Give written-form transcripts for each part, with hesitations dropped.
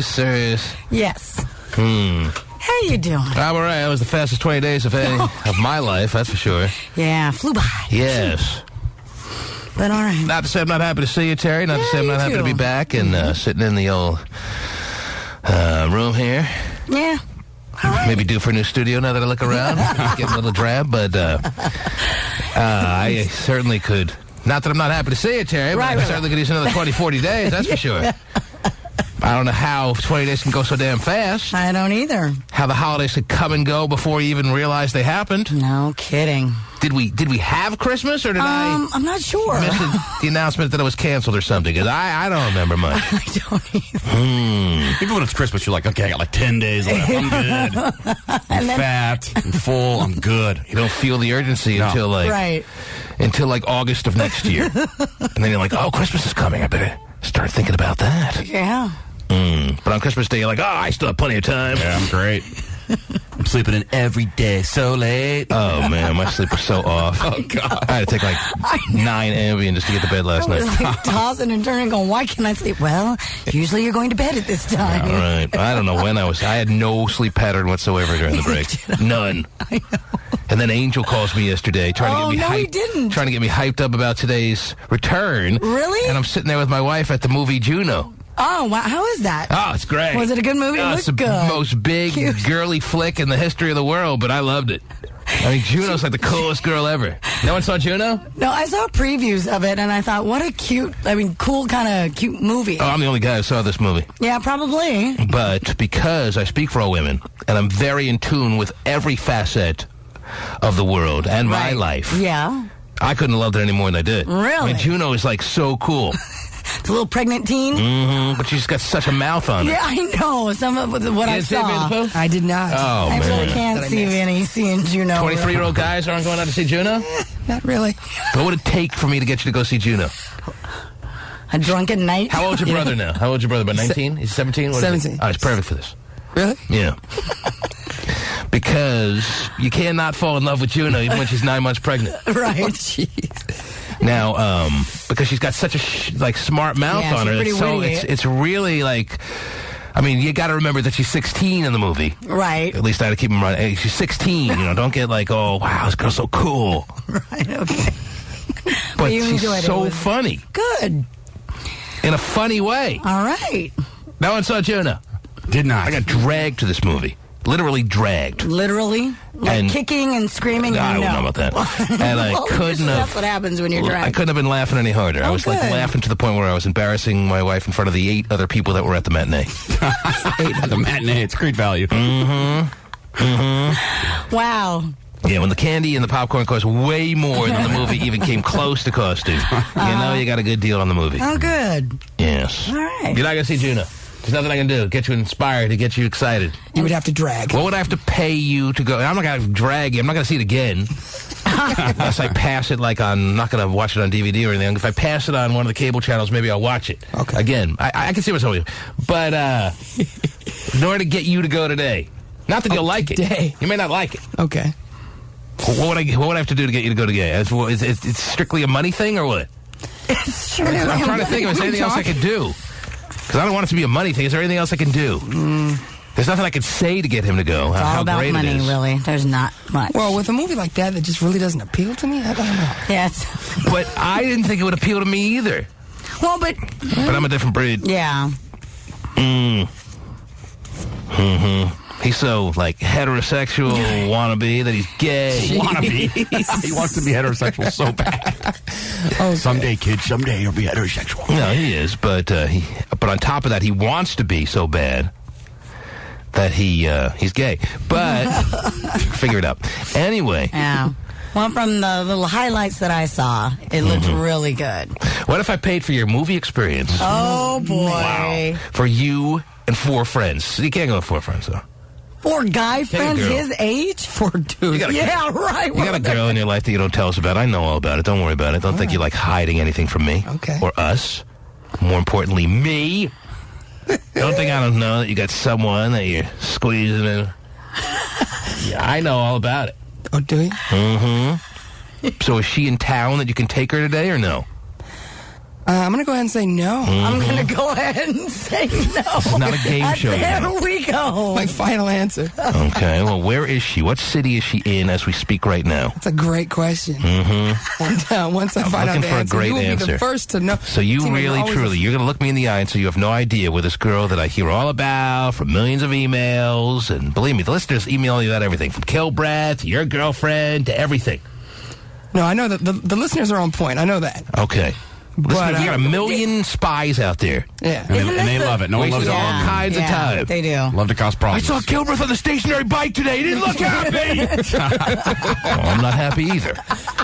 serious? Yes. How you doing? I'm all right. That was the fastest 20 days of my life, that's for sure. Yeah, flew by. Yes. But all right. Not to say I'm not happy to see you, Terry. Not to say I'm not happy to be back and sitting in the old room here. Yeah. All right. Maybe due for a new studio now that I look around. Getting a little drab, but I certainly could. Not that I'm not happy to see you, Terry, but I certainly could use another 20, 40 days, that's for sure. I don't know how 20 days can go so damn fast. I don't either. How the holidays could come and go before you even realize they happened. No kidding. Did we have Christmas, or did I'm not sure. miss the announcement that it was canceled or something? Because I don't remember much. I don't either. Even when it's Christmas, you're like, okay, I got like 10 days left. I'm good. I'm fat. I'm full. I'm good. You don't feel the urgency until like August of next year. And then you're like, oh, Christmas is coming. I better start thinking about that. Yeah. But on Christmas Day, you're like, oh, I still have plenty of time. Yeah, I'm great. I'm sleeping in every day so late. Oh, man, my sleep was so off. Oh, God. I had to take like 9 Ambien just to get to bed last night. I was like tossing and turning going, why can't I sleep? Well, usually you're going to bed at this time. All right. I don't know when I had no sleep pattern whatsoever during the break. None. I know. And then Angel calls me yesterday trying to get me hyped up about today's return. Really? And I'm sitting there with my wife at the movie Juno. Oh, wow. How is that? Oh, it's great. Was it a good movie? It's the most big, girly flick in the history of the world, but I loved it. I mean, Juno's like the coolest girl ever. No one saw Juno? No, I saw previews of it, and I thought, what a cool kind of cute movie. Oh, I'm the only guy who saw this movie. Yeah, probably. But because I speak for all women, and I'm very in tune with every facet of the world and my life. Yeah. I couldn't have loved it any more than I did. Really? I mean, Juno is like so cool. The little pregnant teen? Mm-hmm. But she's got such a mouth on her. Yeah, I know. Some of what I saw. I did not. Oh, I man. really can't see Vinnie seeing Juno. 23-year-old guys aren't going out to see Juno? Not really. What would it take for me to get you to go see Juno? A drunken night? How old's your brother now? How old's your brother? About 19? He's 17? What 17. Oh, he's perfect for this. Really? Yeah. Because you cannot fall in love with Juno even when she's 9 months pregnant. Right. Oh, jeez. Now, because she's got such a smart mouth on her, it's really like, I mean, you got to remember that she's 16 in the movie. Right. At least I had to keep in mind. Hey, she's 16. Don't get like, oh wow, this girl's so cool. Right. Okay. But she's so funny. Good. In a funny way. All right. No one saw Juno. Did not. I got dragged to this movie. Literally dragged. Literally? Like kicking and screaming? I don't know about that. And I couldn't have... That's what happens when you're dragged. I couldn't have been laughing any harder. I was like laughing to the point where I was embarrassing my wife in front of the 8 other people that were at the matinee. 8 at the matinee. It's great value. Mm-hmm. Mm-hmm. Wow. Yeah, when the candy and the popcorn cost way more than the movie even came close to costing. You got a good deal on the movie. Oh, good. Yes. All right. You're not going to see Juno. There's nothing I can do. Get you inspired, to get you excited. You would have to drag. What would I have to pay you to go? I'm not going to drag you. I'm not going to see it again. Unless I pass it I'm not going to watch it on DVD or anything. If I pass it on one of the cable channels, maybe I'll watch it. Okay. Again, I can see what's over. But in order to get you to go today, not that you'll like it. You may not like it. Okay. What would I have to do to get you to go today? It's strictly a money thing or what? It's I'm trying to think if there's anything else I could do. Because I don't want it to be a money thing. Is there anything else I can do? There's nothing I can say to get him to go. It's all about money, really. There's not much. Well, with a movie like that just really doesn't appeal to me, I don't know. Yes. But I didn't think it would appeal to me either. Well, but I'm a different breed. Yeah. He's so, heterosexual wannabe that he's gay. Wannabe. He wants to be heterosexual so bad. Okay. Someday, kid, someday he'll be heterosexual. No, he is, but on top of that, he wants to be so bad that he's gay. But figure it out. Anyway. Yeah. Well, from the little highlights that I saw, it looked really good. What if I paid for your movie experience? Oh, boy. Wow. For you and 4 friends. You can't go with 4 friends, though. 4 guy friends his age? 4 dudes. Yeah, right. You got a girl in your life that you don't tell us about. I know all about it. Don't worry about it. Don't think you're hiding anything from me. Okay. Or us. More importantly, me. Don't think I don't know that you got someone that you're squeezing in. Yeah, I know all about it. Oh, do you? Mm-hmm. So is she in town that you can take her today or no? I'm going to go ahead and say no. I'm going to go ahead and say no. This is not a game show. There we go. My final answer. Okay, well, where is she? What city is she in as we speak right now? That's a great question. Mm-hmm. And once I find out the answer, you will be the first to know. So you really, truly, you're going to look me in the eye and say you have no idea where this girl that I hear all about from millions of emails, and believe me, the listeners email you about everything, from Kilbrad to your girlfriend to everything. No, I know that the listeners are on point. I know that. Okay. Listen, we got a million spies out there. Yeah. And they love it. No one loves it. All kinds of time. They do. Love to cause problems. I saw Kilbreth on the stationary bike today. He didn't look happy. I'm not happy either.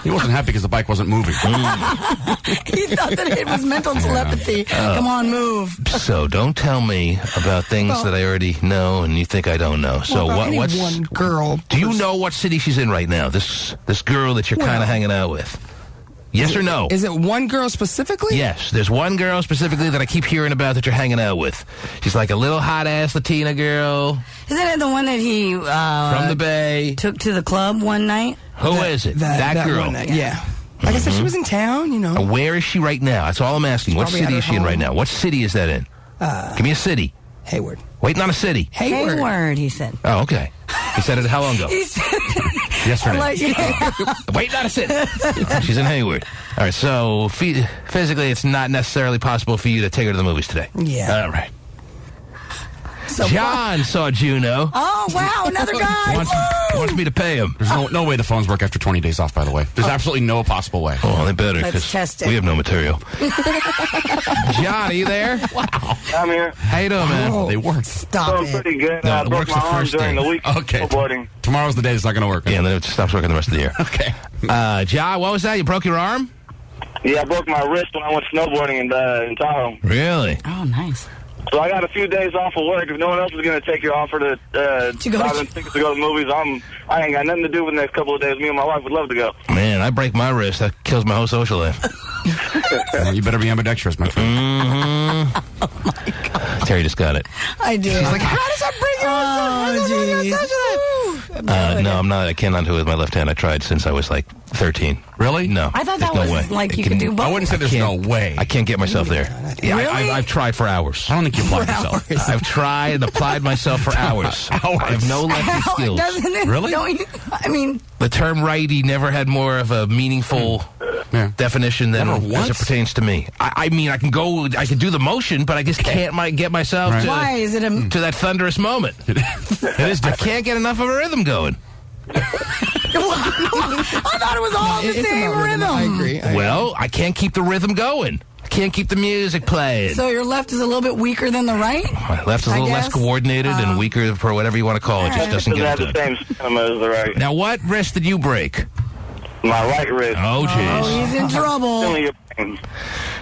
He wasn't happy because the bike wasn't moving. He thought that it was mental telepathy. Come on, move. So don't tell me about things that I already know and you think I don't know. So what's one girl? Do you know what city she's in right now? This girl that you're kind of hanging out with. Yes or no? Is it one girl specifically? Yes. There's one girl specifically that I keep hearing about that you're hanging out with. She's like a little hot-ass Latina girl. Isn't it the one that he from the Bay took to the club one night? Who is it? That girl. One night, yeah. Like I said, she was in town, you know. Where is she right now? That's all I'm asking. What city is she in right now? What city is that in? Give me a city. Hayward. Wait, not a city. Hayward, he said. Oh, okay. He said it how long ago? He said Yesterday. Wait, not a city. She's in Hayward. All right, so physically it's not necessarily possible for you to take her to the movies today. Yeah. All right. So John saw Juno. Oh, wow, another guy. Wants me to pay him. There's no way the phones work after 20 days off, by the way. There's absolutely no possible way. Oh, they better, Let's because test it. we have no material. John, are you there? Wow. I'm here. How you doing, man? They work. Stop Doing it. pretty good. No, I it broke works my the arm first during day. the week. Okay. Snowboarding. Tomorrow's the day it's not going to work. Yeah, and then it stops working the rest of the year. Okay. John, what was that? You broke your arm? Yeah, I broke my wrist when I went snowboarding in Tahoe. Really? Oh, nice. So I got a few days off of work. If no one else is going to take your offer to buy them tickets to go to the movies, I ain't got nothing to do with the next couple of days. Me and my wife would love to go. Man, I break my wrist. That kills my whole social life. Well, you better be ambidextrous, my friend. Mm-hmm. Oh, my God. Terry just got it. I do. He's like, how does that bring you? No, I'm not. I cannot do it with my left hand. I tried since I was like 13. Really? No. I thought that there's no was way. like you could do both. I wouldn't say there's no way. I can't get myself there. Yeah, Really? I've tried for hours. I don't think you applied yourself. I've tried and applied myself for hours. I have no lefty skills. Doesn't it? Really? Don't you? I mean, The term righty never had more of a meaningful definition than as it pertains to me. I mean, I can do the motion, but I just can't get myself why is it to that thunderous moment. It is. I can't get enough of a rhythm going. I thought it was all the same rhythm. I agree. Well, I can't keep the rhythm going. I can't keep the music playing. So your left is a little bit weaker than the right? My left is a little less coordinated and weaker for whatever you want to call it. Just doesn't Doesn't get have it the done. same stamina as the right. Now, what wrist did you break? My right wrist. Oh, jeez. Oh, he's in trouble. Feeling your pain.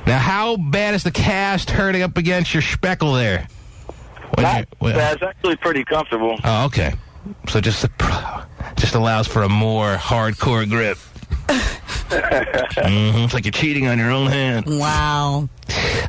Now, how bad is the cast hurting up against your speckle there? That's actually pretty comfortable. Oh, okay. So just allows for a more hardcore grip. It's like you're cheating on your own hand. Wow.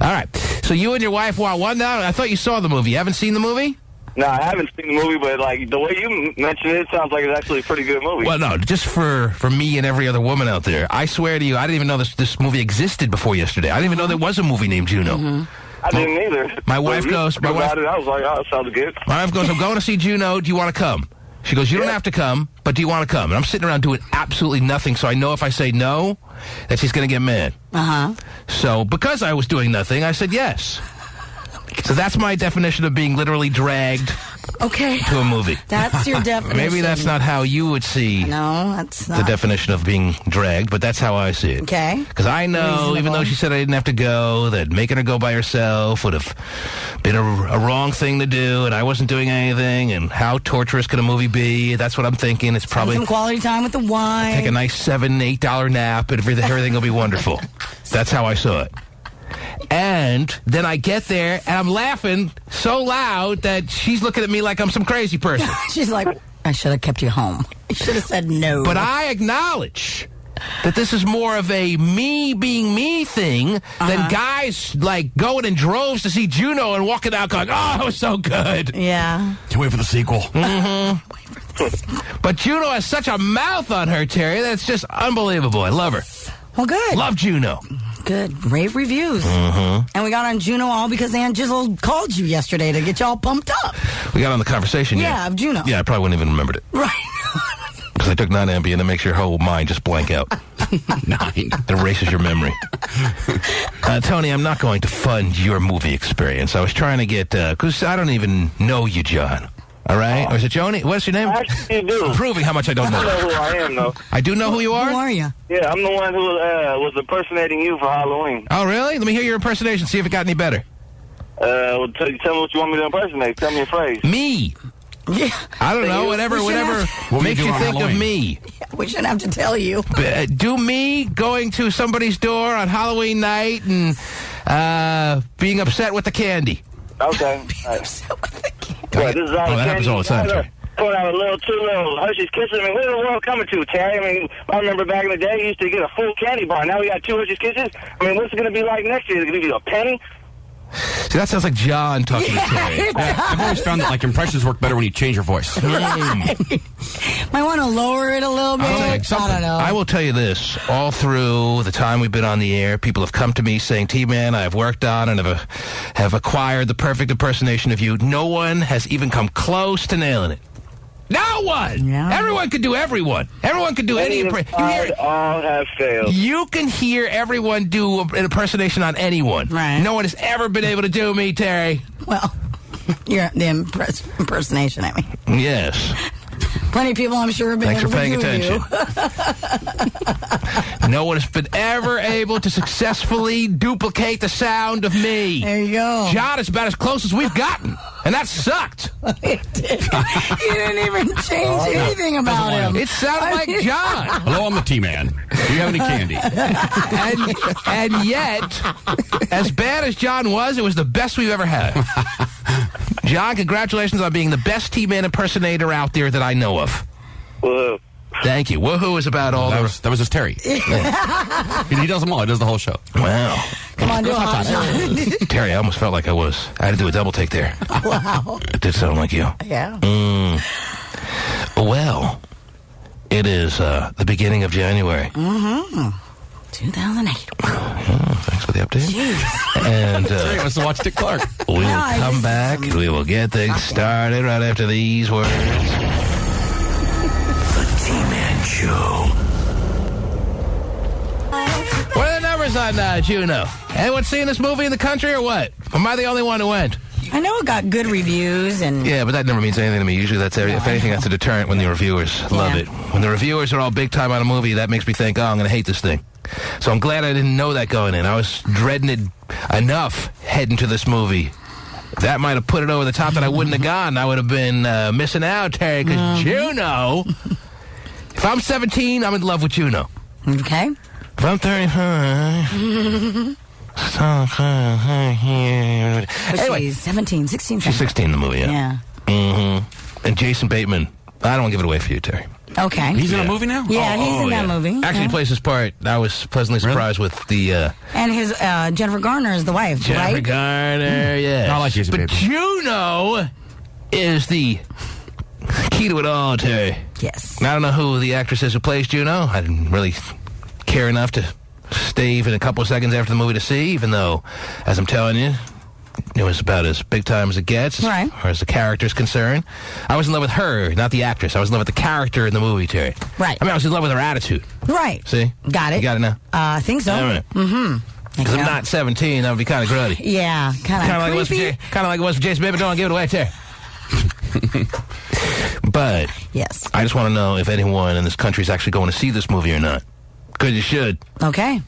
All right. So you and your wife want one now? I thought you saw the movie. You haven't seen the movie? No, I haven't seen the movie, but like the way you mentioned it, sounds like it's actually a pretty good movie. Well, no, just for me and every other woman out there. I swear to you, I didn't even know this movie existed before yesterday. I didn't even know there was a movie named Juno. I didn't either. My wife goes. I was like, oh, that sounds good. My wife goes, I'm going to see Juno. Do you want to come? She goes, you don't have to come, but do you want to come? And I'm sitting around doing absolutely nothing, so I know if I say no, that she's going to get mad. Uh-huh. So because I was doing nothing, I said yes. So that's my definition of being literally dragged to a movie. That's your definition. Maybe that's not how you would see No, that's not. the definition of being dragged, but that's how I see it. Okay. Because I know, even though she said I didn't have to go, that making her go by herself would have been a wrong thing to do, and I wasn't doing anything, and how torturous could a movie be? That's what I'm thinking. It's probably some quality time with the wine. take a nice $7, $8 nap, and everything will be wonderful. That's how I saw it. And then I get there, and I'm laughing so loud that she's looking at me like I'm some crazy person. She's like, I should have kept you home. I should have said no. But I acknowledge that this is more of a me being me thing than guys like going in droves to see Juno and walking out going, oh, it was so good. Yeah. Can't wait for the sequel. But Juno has such a mouth on her, Terry, that's just unbelievable. I love her. Well, good. Love Juno. Good. Rave reviews. And we got on Juno all because Aunt Jizzle called you yesterday to get y'all pumped up. We got on the conversation. Yeah, of Juno. Yeah, I probably wouldn't even remembered it. Right. Because I took non-Ambien and it makes your whole mind just blank out. 9. It erases your memory. Tony, I'm not going to fund your movie experience. I was trying to get, because I don't even know you, John. All right? Or is it Joni? What's your name? Actually, you do. Proving how much I don't know. I know who I am, though. I do know who you are? Who are you? Yeah, I'm the one who was impersonating you for Halloween. Oh, really? Let me hear your impersonation, see if it got any better. Well, tell me what you want me to impersonate. Tell me a phrase. Me. Yeah. I don't know, whatever makes you think of me. Yeah, we shouldn't have to tell you. Do me going to somebody's door on Halloween night and being upset with the candy. Okay. Upset with the candy. Well, this is all that happens all the time, Terry. Put out two little Hershey's Kisses. I mean, where's the world coming to, Terry? I mean, I remember back in the day, you used to get a full candy bar. Now we got 2 Hershey's Kisses. I mean, what's it going to be like next year? Is it going to be a penny? See, that sounds like John talking to Terry. I've always found that impressions work better when you change your voice. Might want to lower it a little bit. I don't know. I will tell you this. All through the time we've been on the air, people have come to me saying, T-Man, I have worked on and have acquired the perfect impersonation of you. No one has even come close to nailing it. No one! Yeah. Everyone could do everyone. Everyone could do any impersonation. All have failed. You can hear everyone do an impersonation on anyone. Right. No one has ever been able to do me, Terry. Well, you're the impersonation, I mean. Yes. Plenty of people, I'm sure, have been Thanks able for paying to do attention. No one has been ever able to successfully duplicate the sound of me. There you go. John is about as close as we've gotten, and that sucked. You didn't even change anything about him. It sounded like John. Hello, I'm the T-Man. Do you have any candy? And yet, as bad as John was, it was the best we've ever had. John, congratulations on being the best T-Man impersonator out there that I know of. Woohoo. Thank you. Woohoo is about all that was just Terry. Yeah. He does them all. He does the whole show. Wow. Come on, do a hot shot. Terry, I almost felt like I had to do a double take there. Wow. It did sound like you. Yeah. Well, it is the beginning of January. 2008. Thanks for the update. Jeez. And Terry wants to watch Dick Clark. We will come back and we will get things started right after these words. The T-Man Show. What are the numbers on Juno? Anyone seen this movie in the country or what? Am I the only one who went? I know it got good reviews and... Yeah, but that never means anything to me. Usually that's, if anything, that's a deterrent when the reviewers love it. When the reviewers are all big time on a movie, that makes me think, oh, I'm going to hate this thing. So I'm glad I didn't know that going in. I was dreading it enough heading to this movie. That might have put it over the top that I wouldn't have gone. I would have been missing out, Terry, because Juno... If I'm 17, I'm in love with Juno. Okay. If I'm 35... Anyway, she's 17, 16. She's 16 in the movie, yeah. And Jason Bateman. I don't give it away for you, Terry. Okay. He's in a movie now? Yeah, he's in that movie. Actually, he plays his part. I was pleasantly surprised with the... and his Jennifer Garner is the wife, Jennifer right? Garner, yeah. I like Jason Bateman. But Juno is the key to it all, Terry. Yes. I don't know who the actress is who plays Juno. I didn't really care enough to stay even a couple of seconds after the movie to see, even though, as I'm telling you, it was about as big time as it gets, right, as far as the character's concerned. I was in love with her, not the actress. I was in love with the character in the movie, Terry. Right. I mean, I was in love with her attitude. Right. See? Got it. You got it now? I think so. All right. Because I'm not 17, that would be kind of gruddy. Yeah, kind of creepy. Kind of like it was for Jason Bateman. Don't give it away, Terry. But yes, I just want to know if anyone in this country is actually going to see this movie or not. Because you should. Okay.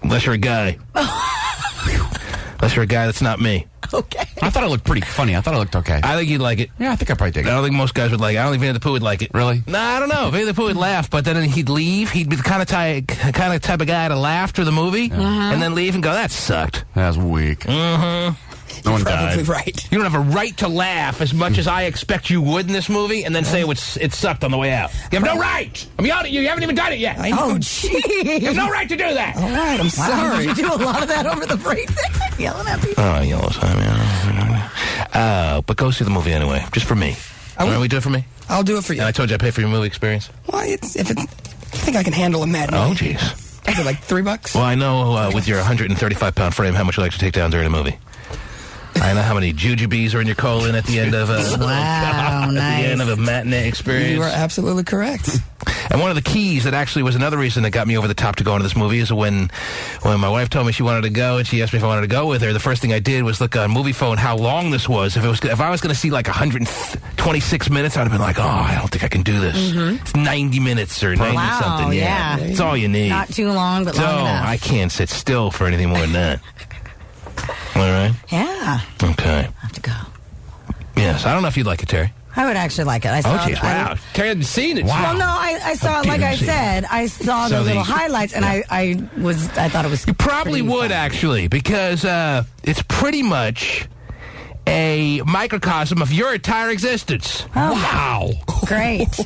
Unless you're a guy. Unless you're a guy that's not me. Okay. I thought it looked pretty funny. I thought it looked okay. I think you'd like it. Yeah, I think I probably dig it. I don't think most guys would like it. I don't think Vinnie the Pooh would like it. Really? Nah, I don't know. Vinnie the Pooh would laugh, but then he'd leave. He'd be the kind of type of guy to laugh through the movie and then leave and go, that sucked. That was weak. No one Probably died. right. You don't have a right to laugh as much as I expect you would in this movie and then say it sucked on the way out. You have no right. I'm yelling at you. You haven't even done it yet. Oh, gee. You have no right to do that. All right, I'm sorry. Did you do a lot of that over the break there? Yelling at people? Oh, I yell all the time, yeah. But go see the movie anyway, just for me. Will you do it for me? I'll do it for you. And I told you I pay for your movie experience. Well, I think I can handle a matinee. Oh, jeez. Is it like $3? Well, I know with your 135-pound frame how much you like to take down during a movie. I know how many jujubes are in your colon at the end of Wow, nice. the end of a matinee experience. You are absolutely correct. And one of the keys that actually was another reason that got me over the top to go into this movie is when my wife told me she wanted to go and she asked me if I wanted to go with her, the first thing I did was look on Movie Phone how long this was. If I was going to see like 126 minutes, I'd have been like, I don't think I can do this. Mm-hmm. It's 90 minutes or 90-something. Yeah. It's all you need. Not too long, but long enough. I can't sit still for anything more than that. All right? Yeah. Okay. I have to go. Yes. I don't know if you'd like it, Terry. I would actually like it. I saw geez, wow. Terry hadn't seen it. Wow. Well, no, I saw it, like I said, I saw the little highlights, and I thought it was. You probably would, actually, because it's pretty much a microcosm of your entire existence. Oh, wow. Great.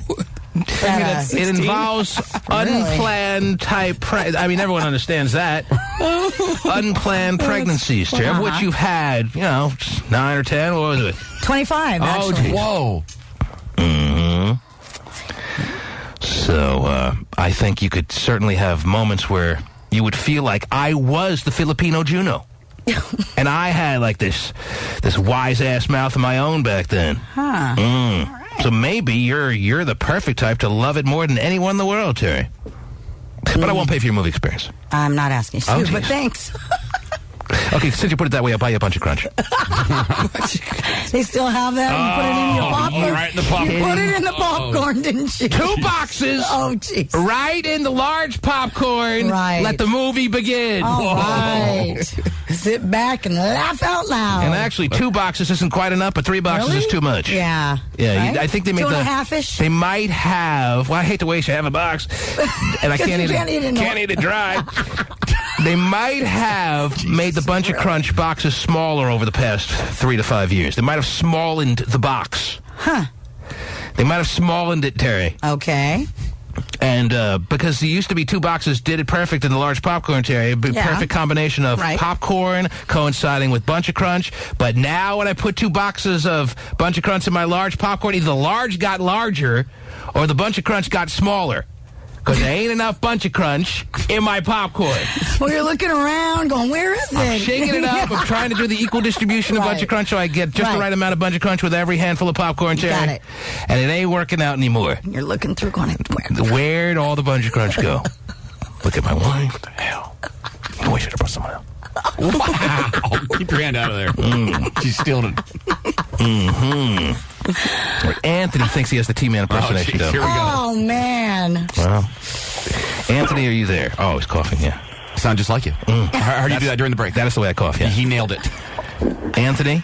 It involves unplanned type. Everyone understands that. Unplanned pregnancies, Terry, of which you've had, 9 or 10. What was it? 25. Actually. Whoa. Mm-hmm. So I think you could certainly have moments where you would feel like I was the Filipino Juno. And I had like this wise ass mouth of my own back then. Huh. Mm. So maybe you're the perfect type to love it more than anyone in the world, Terry. But I won't pay for your movie experience. I'm not asking you, but thanks. Okay, since you put it that way, I'll buy you a bunch of Crunch. They still have that? You put it in your popcorn? Right in the popcorn. You put it in the popcorn, didn't you? 2 boxes. Oh, jeez. Right in the large popcorn. Right. Let the movie begin. All right. Sit back and laugh out loud. And actually, 2 boxes isn't quite enough, but 3 boxes is too much. Yeah. Yeah, right? I think they made 2.5-ish? They might have. Well, I hate to waste you have a box, and I can't eat it dry. They might have made the Bunch of Crunch boxes smaller over the past 3 to 5 years. They might have smallened the box. Huh. They might have smallened it, Terry. Okay. And because there used to be 2 boxes, did it perfect in the large popcorn, Terry. Perfect combination of popcorn coinciding with Bunch of Crunch. But now when I put 2 boxes of Bunch of Crunch in my large popcorn, either the large got larger or the Bunch of Crunch got smaller. Because there ain't enough Bunch of Crunch in my popcorn. Well, you're looking around going, where is it? I'm shaking it up. I'm trying to do the equal distribution of Bunch of Crunch so I get just the right amount of Bunch of Crunch with every handful of popcorn, Terry. Got it. And it ain't working out anymore. You're looking through going, where'd all the Bunch of Crunch go? Look at my wife. What the hell? Oh, I should have put someone else. Wow. Keep your hand out of there. She's stealing it. Mm-hmm. Anthony thinks he has the T-Man impersonation, though. Here we go. Oh, man. Well, Anthony, are you there? Oh, he's coughing, yeah. Sound just like you. How do you do that during the break? That is the way I cough, yeah. He nailed it. Anthony?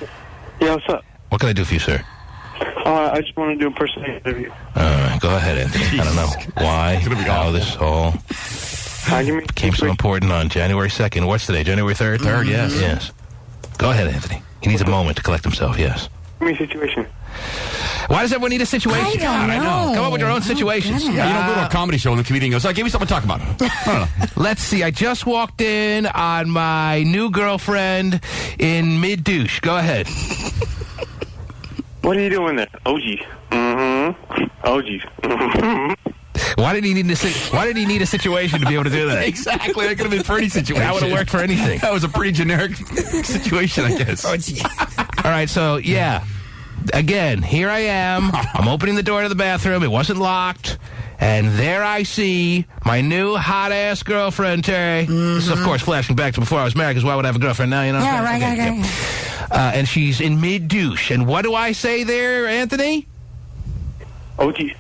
Yeah, what's up? What can I do for you, sir? I just want to do a impersonation interview. Go ahead, Anthony. I don't know why, how this all became so important on January 2nd. What's today, January 3rd? 3rd, yes. Yes. Go ahead, Anthony. He needs a moment to collect himself, yes. Give me a situation. Why does everyone need a situation? I know. Come up with your own situations. Yeah, you don't go to a comedy show and the comedian goes, give me something to talk about. I don't know. Let's see. I just walked in on my new girlfriend in mid-douche. Go ahead. What are you doing there? Oh, geez. Mm-hmm. Oh, geez. Why did he need a situation to be able to do that? Exactly. That could have been for any situation. That would have worked for anything. That was a pretty generic situation, I guess. Oh, gee. All right, so, yeah. Again, here I am. I'm opening the door to the bathroom. It wasn't locked. And there I see my new hot-ass girlfriend, Terry. Mm-hmm. This is, of course, flashing back to before I was married, because why would I have a girlfriend now? You know? Yeah, right. And she's in mid-douche. And what do I say there, Anthony? Oh, geez.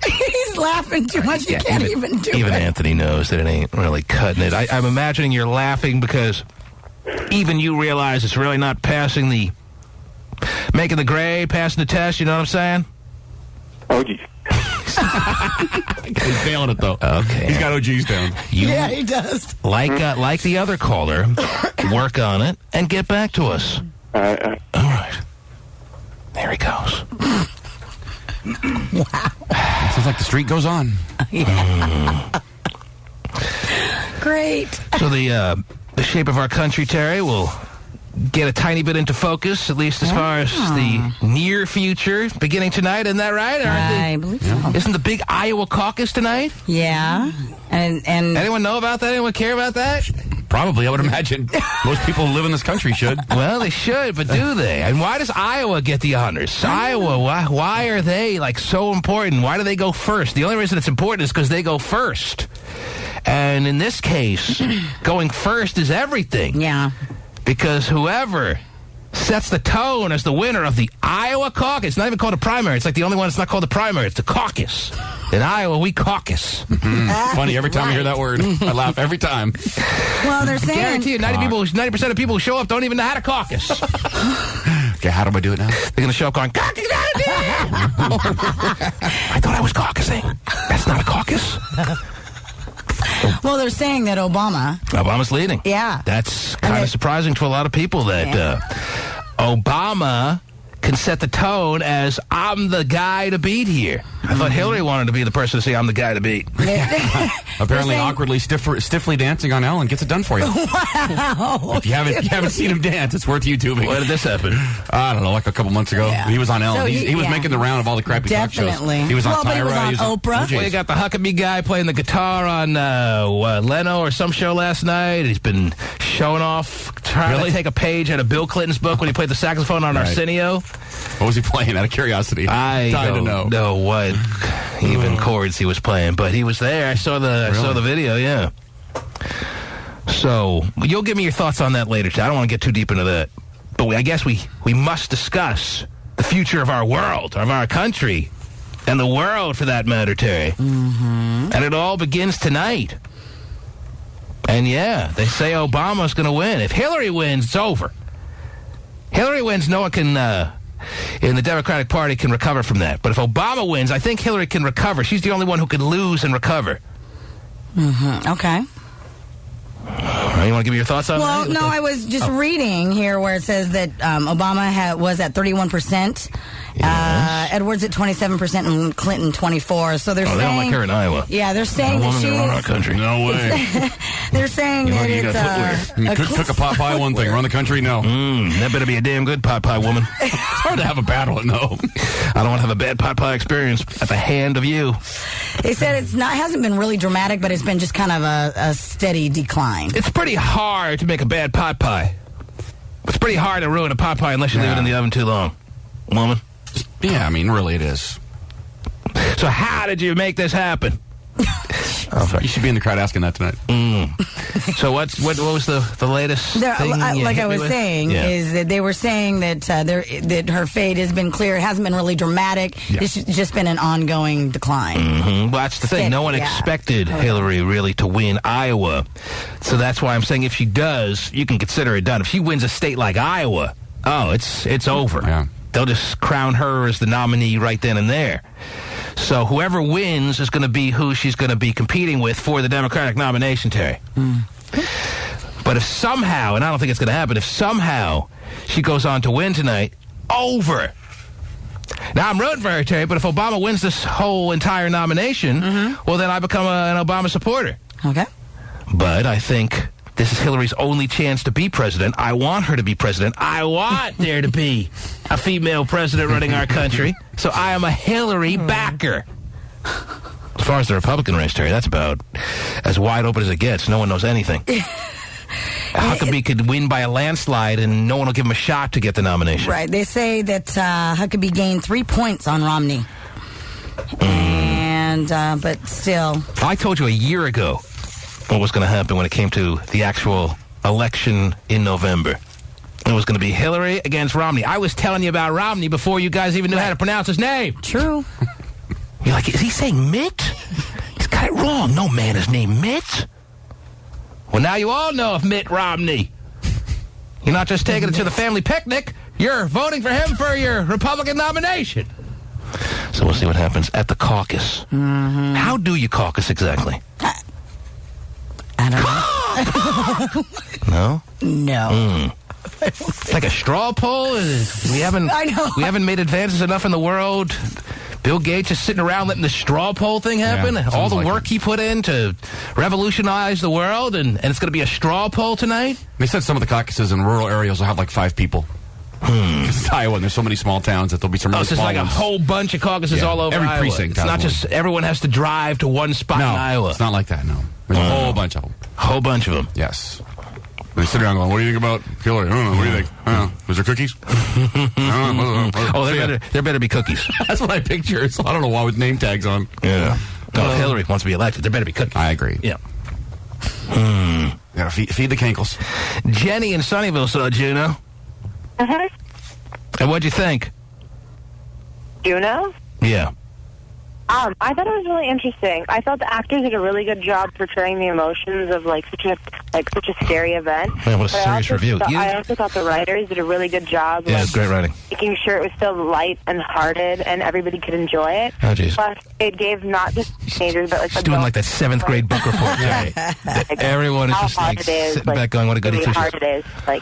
He's laughing too much. You can't even do it. Even Anthony knows that it ain't really cutting it. I'm imagining you're laughing because even you realize it's really not passing the... making the grade, passing the test, you know what I'm saying? Oh, geez. He's failing it, though. Okay. He's got OGs down. Yeah, he does. Like the other caller, work on it and get back to us. All right. There he goes. Wow. Sounds like the streak goes on. Yeah. Great. So the shape of our country, Terry, will get a tiny bit into focus, at least as far as the near future, beginning tonight. Isn't that right? I believe so. Isn't the big Iowa caucus tonight? Yeah. And anyone know about that? Anyone care about that? Probably, I would imagine. Most people who live in this country should. Well, they should, but do they? And why does Iowa get the honors? Iowa, why are they so important? Why do they go first? The only reason it's important is because they go first. And in this case, going first is everything. Yeah. Because whoever sets the tone as the winner of the Iowa caucus, it's not even called a primary. It's like the only one that's not called a primary. It's the caucus. In Iowa, we caucus. Funny, every time I hear that word, I laugh every time. Well, they're saying... I guarantee you, 90% of people who show up don't even know how to caucus. Okay, how do I do it now? They're going to show up going, caucus! I thought I was caucusing. That's not a caucus. Well, they're saying that Obama's leading. Yeah. That's kind of surprising to a lot of people that Obama can set the tone as I'm the guy to beat here. I thought Hillary wanted to be the person to say I'm the guy to beat. Apparently, awkwardly, stiffly dancing on Ellen gets it done for you. Wow. If you haven't seen him dance, it's worth YouTubing. When did this happen? I don't know, like a couple months ago. Yeah. He was on Ellen. So he was making the round of all the crappy talk shows. Definitely. He was on But Tari. he was on Oprah. Well, you got the Huckabee guy playing the guitar on Leno or some show last night. He's been showing off, trying to take a page out of Bill Clinton's book when he played the saxophone on Arsenio. What was he playing, out of curiosity? I don't know what even chords he was playing, but he was there. I saw the video, yeah. So, you'll give me your thoughts on that later. I don't want to get too deep into that. But I guess we must discuss the future of our world, of our country, and the world, for that matter, Terry. Mm-hmm. And it all begins tonight. And, yeah, they say Obama's going to win. If Hillary wins, it's over. Hillary wins, no one can... in the Democratic Party can recover from that. But if Obama wins, I think Hillary can recover. She's the only one who can lose and recover. Mm-hmm. Okay. You want to give me your thoughts on that? Well, no, I was just reading here where it says that Obama was at 31%, Yes. Edwards at 27%, and Clinton 24%. So they're saying... they don't like her in Iowa. Yeah, they're saying that she's... run our country. No way. They're saying that it's... Cook a pot pie, one thing. Run the country, no. That better be a damn good pot pie woman. It's hard to have a bad one, though. I don't want to have a bad pot pie experience at the hand of you. They said hasn't been really dramatic, but it's been just kind of a steady decline. It's pretty hard to make a bad pot pie. It's pretty hard to ruin a pot pie unless you leave it in the oven too long. Woman? Yeah, I mean, really it is. So how did you make this happen? You should be in the crowd asking that tonight. So what was the latest thing? Like I was saying, is that they were saying that that her fate has been clear. It hasn't been really dramatic. Yeah. It's just been an ongoing decline. Mm-hmm. Well, that's the thing. No one expected Hillary really to win Iowa. So that's why I'm saying if she does, you can consider it done. If she wins a state like Iowa, it's over. Yeah. They'll just crown her as the nominee right then and there. So whoever wins is going to be who she's going to be competing with for the Democratic nomination, Terry. But if somehow, and I don't think it's going to happen, if somehow she goes on to win tonight, over. Now, I'm rooting for her, Terry, but if Obama wins this whole entire nomination, well, then I become an Obama supporter. Okay. But I think this is Hillary's only chance to be president. I want her to be president. I want there to be a female president running our country. So I am a Hillary backer. As far as the Republican race, Terry, that's about as wide open as it gets. No one knows anything. Huckabee could win by a landslide, and no one will give him a shot to get the nomination. Right. They say that Huckabee gained 3 points on Romney. And, but still. I told you a year ago what was going to happen when it came to the actual election in November. It was going to be Hillary against Romney. I was telling you about Romney before you guys even knew how to pronounce his name. True. You're like, is he saying Mitt? He's got it wrong. No man is named Mitt. Well, now you all know of Mitt Romney. You're not just taking it to the family picnic. You're voting for him for your Republican nomination. So we'll see what happens at the caucus. How do you caucus exactly? I don't know. No? No. Like a straw poll? We haven't made advances enough in the world Bill Gates is sitting around letting the straw poll thing happen. Yeah, all the like work he put in to revolutionize the world, and it's going to be a straw poll tonight? They said some of the caucuses in rural areas will have like 5 people. It's Iowa, and there's so many small towns that there'll be some really so it's small like ones. a whole bunch of caucuses all over every Iowa. precinct It's has not one. just everyone has to drive to one spot in Iowa. It's not like that, no. There's a whole bunch of them. Whole bunch of them. Yes. They sit around going, what do you think about Hillary? I don't know. What do you think? I don't know. Was there cookies? There better be cookies. That's what I picture. So I don't know why with name tags on. Yeah. No, if Hillary wants to be elected, there better be cookies. I agree. Yeah. Gotta feed the cankles. Jenny in Sunnyvale saw Juno. Uh-huh. And what'd you think? Juno? Yeah. I thought it was really interesting. I thought the actors did a really good job portraying the emotions of such a scary event. Man, what a serious review. I also thought the writers did a really good job. Yeah, it's great writing. Making sure it was still light and hearted and everybody could enjoy it. Oh, jeez. Plus, it gave not just teenagers, but She's doing like that 7th grade book report. Right. Everyone is just like sitting back going, what a goody really hard two-shoes. it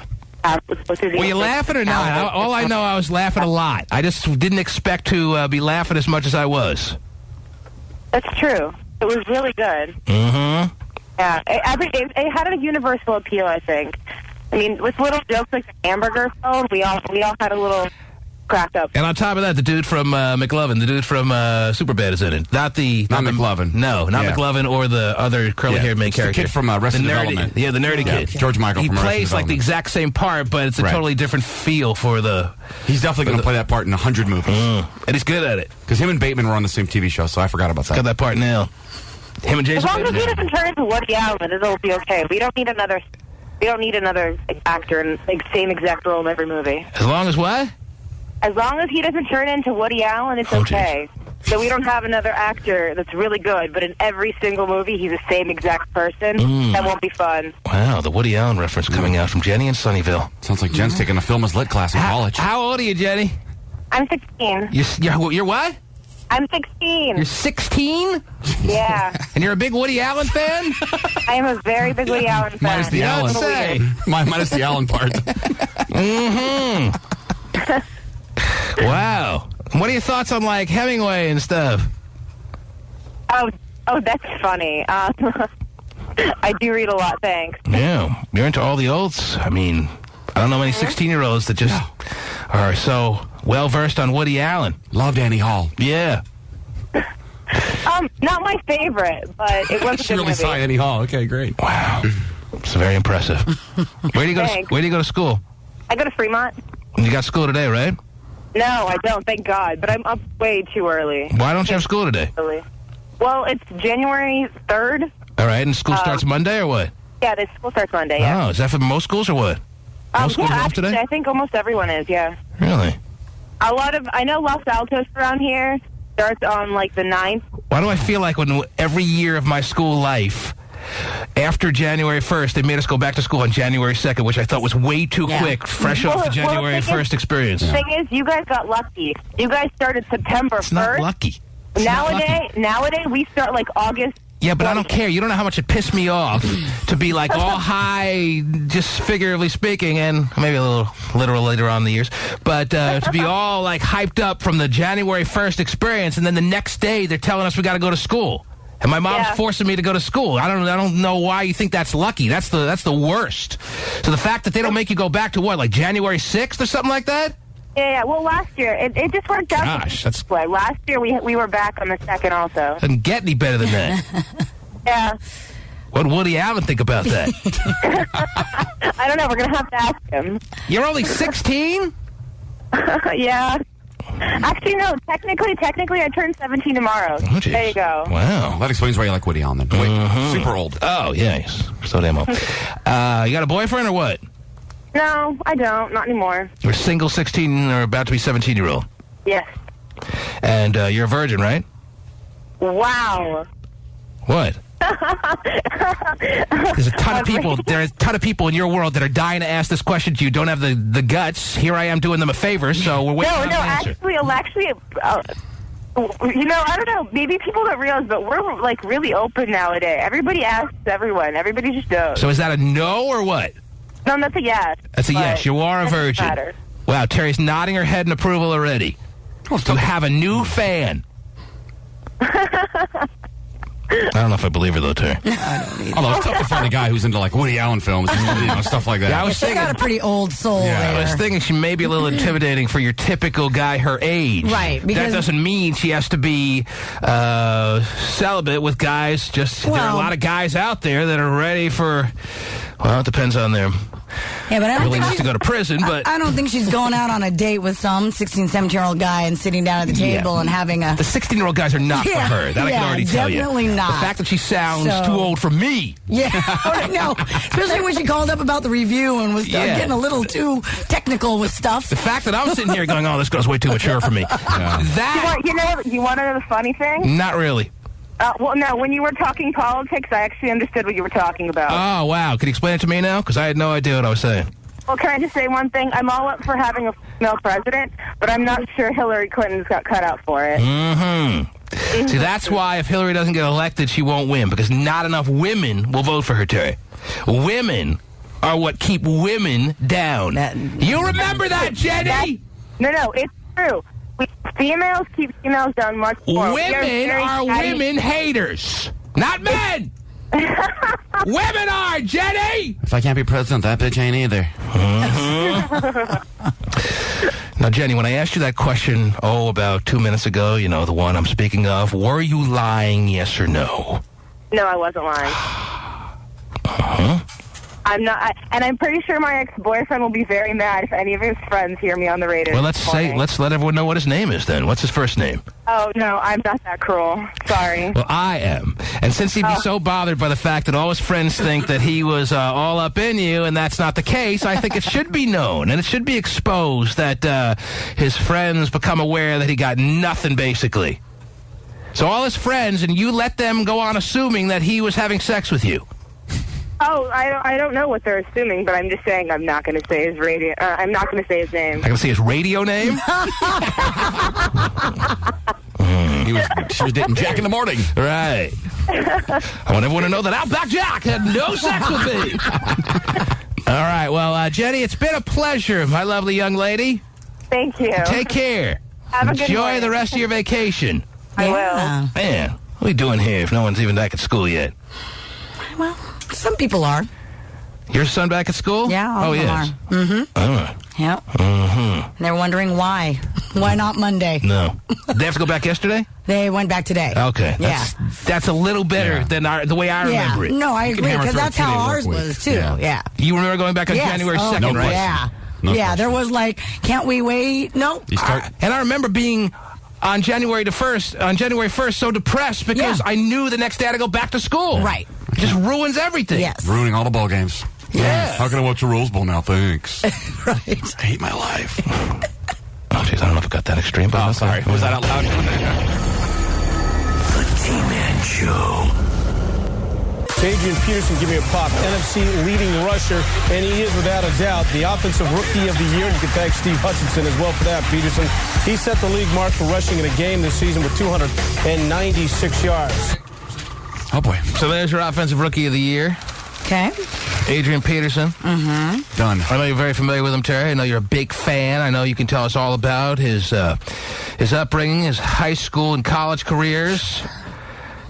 is. Were you laughing or not? All I know, I was laughing a lot. I just didn't expect to be laughing as much as I was. That's true. It was really good. Mm-hmm. Yeah, it had a universal appeal, I think. I mean, with little jokes like the hamburger phone, we all had a little crack up. And on top of that, the dude from McLovin, the dude from Superbad is in it. Not McLovin. No, not McLovin or the other curly-haired main character. The kid from Arrested Development. Yeah, the nerdy kid. George Michael He from Arrested plays like the Development. exact same part, but it's a totally different feel for the... He's definitely going to play that part in 100 movies. And he's good at it. Because him and Bateman were on the same TV show, so I forgot about that. Got that part now. Him and Jason As long as he Bateman. doesn't turn into Woody Allen, it'll be okay. We don't need another actor in the same exact role in every movie. As long as what? As long as he doesn't turn into Woody Allen, it's okay. So we don't have another actor that's really good, but in every single movie he's the same exact person. That won't be fun. Wow, the Woody Allen reference coming out from Jenny in Sunnyvale. Sounds like Jen's taking a film as lit class in college. How old are you, Jenny? I'm 16. You're what? I'm 16. You're 16? Yeah. And you're a big Woody Allen fan? I am a very big Woody Allen fan. Minus the Allen. Say. Minus the Allen part. Mm-hmm. Wow. What are your thoughts on, like, Hemingway and stuff? Oh, that's funny. I do read a lot, thanks. Yeah. You're into all the olds. I mean, I don't know many 16-year-olds that just are so well-versed on Woody Allen. Loved Annie Hall. Yeah. Not my favorite, but it was a She good really movie. saw Annie Hall. Okay, great. Wow. It's very impressive. Where do you go to school? I go to Fremont. You got school today, right? No, I don't, thank God. But I'm up way too early. Why don't you have school today? Well, it's January 3rd. All right, and school starts Monday or what? Yeah, the school starts Monday, yeah. Oh, is that for most schools or what? Most schools are off actually, today? I think almost everyone is, yeah. Really? I know Los Altos around here starts on, like, the 9th. Why do I feel like when every year of my school life, after January 1st, they made us go back to school on January 2nd, which I thought was way too quick, fresh off the January 1st experience. The thing is, you guys got lucky. You guys started September 1st. It's not lucky. Nowadays, we start, like, August. Yeah, but I don't care. You don't know how much it pissed me off to be like all high, just figuratively speaking, and maybe a little literal later on in the years, but to be all like hyped up from the January 1st experience, and then the next day they're telling us we got to go to school, and my mom's forcing me to go to school. I don't know why you think that's lucky. That's the worst. So the fact that they don't make you go back to what, like January 6th or something like that? Yeah. Well, last year it just worked out. Gosh, that's last year we were back on the 2nd also. Doesn't get any better than that. Yeah. What would Woody Allen think about that? I don't know. We're gonna have to ask him. You're only 16? Yeah. Actually, no. Technically, I turn 17 tomorrow. Oh, there you go. Wow. That explains why you like Woody Allen then. Wait, super old. Oh, yeah. He's so damn old. You got a boyfriend or what? No, I don't. Not anymore. You're a single 16 or about to be 17-year-old. Yes. And you're a virgin, right? Wow. What? There's a ton of people. There's a ton of people in your world that are dying to ask this question to you. Don't have the guts. Here I am doing them a favor, so we're waiting for an answer. Actually, I don't know. Maybe people don't realize, but we're like really open nowadays. Everybody asks everyone. Everybody just knows. So is that a no or what? No, that's a yes. That's a yes. You are a virgin. Wow, Terry's nodding her head in approval already. You have a new fan. I don't know if I believe her, though, Terry. Although it's tough to find a guy who's into, like, Woody Allen films, stuff like that. Yeah, I was She's thinking, got a pretty old soul there. I was thinking she may be a little intimidating for your typical guy her age. Right, because- that doesn't mean she has to be celibate with guys. There are a lot of guys out there that are ready for, well, it depends on their Yeah, but I don't think willingness she's to go to prison, but I don't think she's going out on a date with some 16, 17-year-old guy and sitting down at the table and having a... The 16-year-old guys are not for her. That I can already tell you. Definitely not. The fact that she sounds too old for me. Yeah, I know. Especially when she called up about the review and was getting a little too technical with stuff. The fact that I'm sitting here going, oh, this girl's way too mature for me. That... You want to know the funny thing? Not really. Well, no, when you were talking politics, I actually understood what you were talking about. Oh, wow. Can you explain it to me now? Because I had no idea what I was saying. Well, can I just say one thing? I'm all up for having a female president, but I'm not sure Hillary Clinton's got cut out for it. Mm-hmm. See, that's why if Hillary doesn't get elected, she won't win, because not enough women will vote for her, Terry. Women are what keep women down. You remember that, Jenny? No, it's true. Females keep females down much more. Women are women haters, not men. Women are, Jenny! If I can't be president, that bitch ain't either. Now, Jenny, when I asked you that question, about 2 minutes ago, the one I'm speaking of, were you lying, yes or no? No, I wasn't lying. I'm not, and I'm pretty sure my ex-boyfriend will be very mad if any of his friends hear me on the radio. Well, let's let everyone know what his name is then. What's his first name? Oh, no, I'm not that cruel. Sorry. Well, I am. And since he'd be so bothered by the fact that all his friends think that he was all up in you, and that's not the case, I think it should be known, and it should be exposed that his friends become aware that he got nothing, basically. So all his friends, and you let them go on assuming that he was having sex with you. Oh, I don't know what they're assuming, but I'm just saying I'm not going to say his radio. I'm not going to say his name. I can say his radio name. She was dating Jack in the morning. Right. I want everyone to know that Outback Jack had no sex with me. All right. Well, Jenny, it's been a pleasure, my lovely young lady. Thank you. Take care. Have a good Enjoy morning. the rest of your vacation. I will. Man, what are we doing here if no one's even back at school yet? Well, some people are. Your son back at school? Yeah, all of them yes. are. Mm-hmm. Oh. Yep. Mm-hmm. They're wondering why. Why not Monday? No. They have to go back yesterday? They went back today. Okay. Yeah. That's a little better than the way I remember it. No, I You can agree, hammer because through a that's how 2-day ours work week. was, too. Yeah. You remember going back on January 2nd, No right? Yeah. No yeah, question. there was like, can't we wait? No. You start... And I remember being on January 1st so depressed because I knew the next day I had to go back to school. Right. It just ruins everything. Yes. Ruining all the ball games. Yeah. How can I watch the Rose Bowl now? Thanks. Right. I hate my life. Oh, jeez, I don't know if it got that extreme. But Sorry. Was that out loud? The T-Man Show. Adrian Peterson, give me a pop. NFC leading rusher, and he is without a doubt the offensive rookie of the year. You can thank Steve Hutchinson as well for that, Peterson. He set the league mark for rushing in a game this season with 296 yards. Oh, boy. So there's your offensive rookie of the year, Okay. Adrian Peterson. Done. I know you're very familiar with him, Terry. I know you're a big fan. I know you can tell us all about his upbringing, his high school and college careers,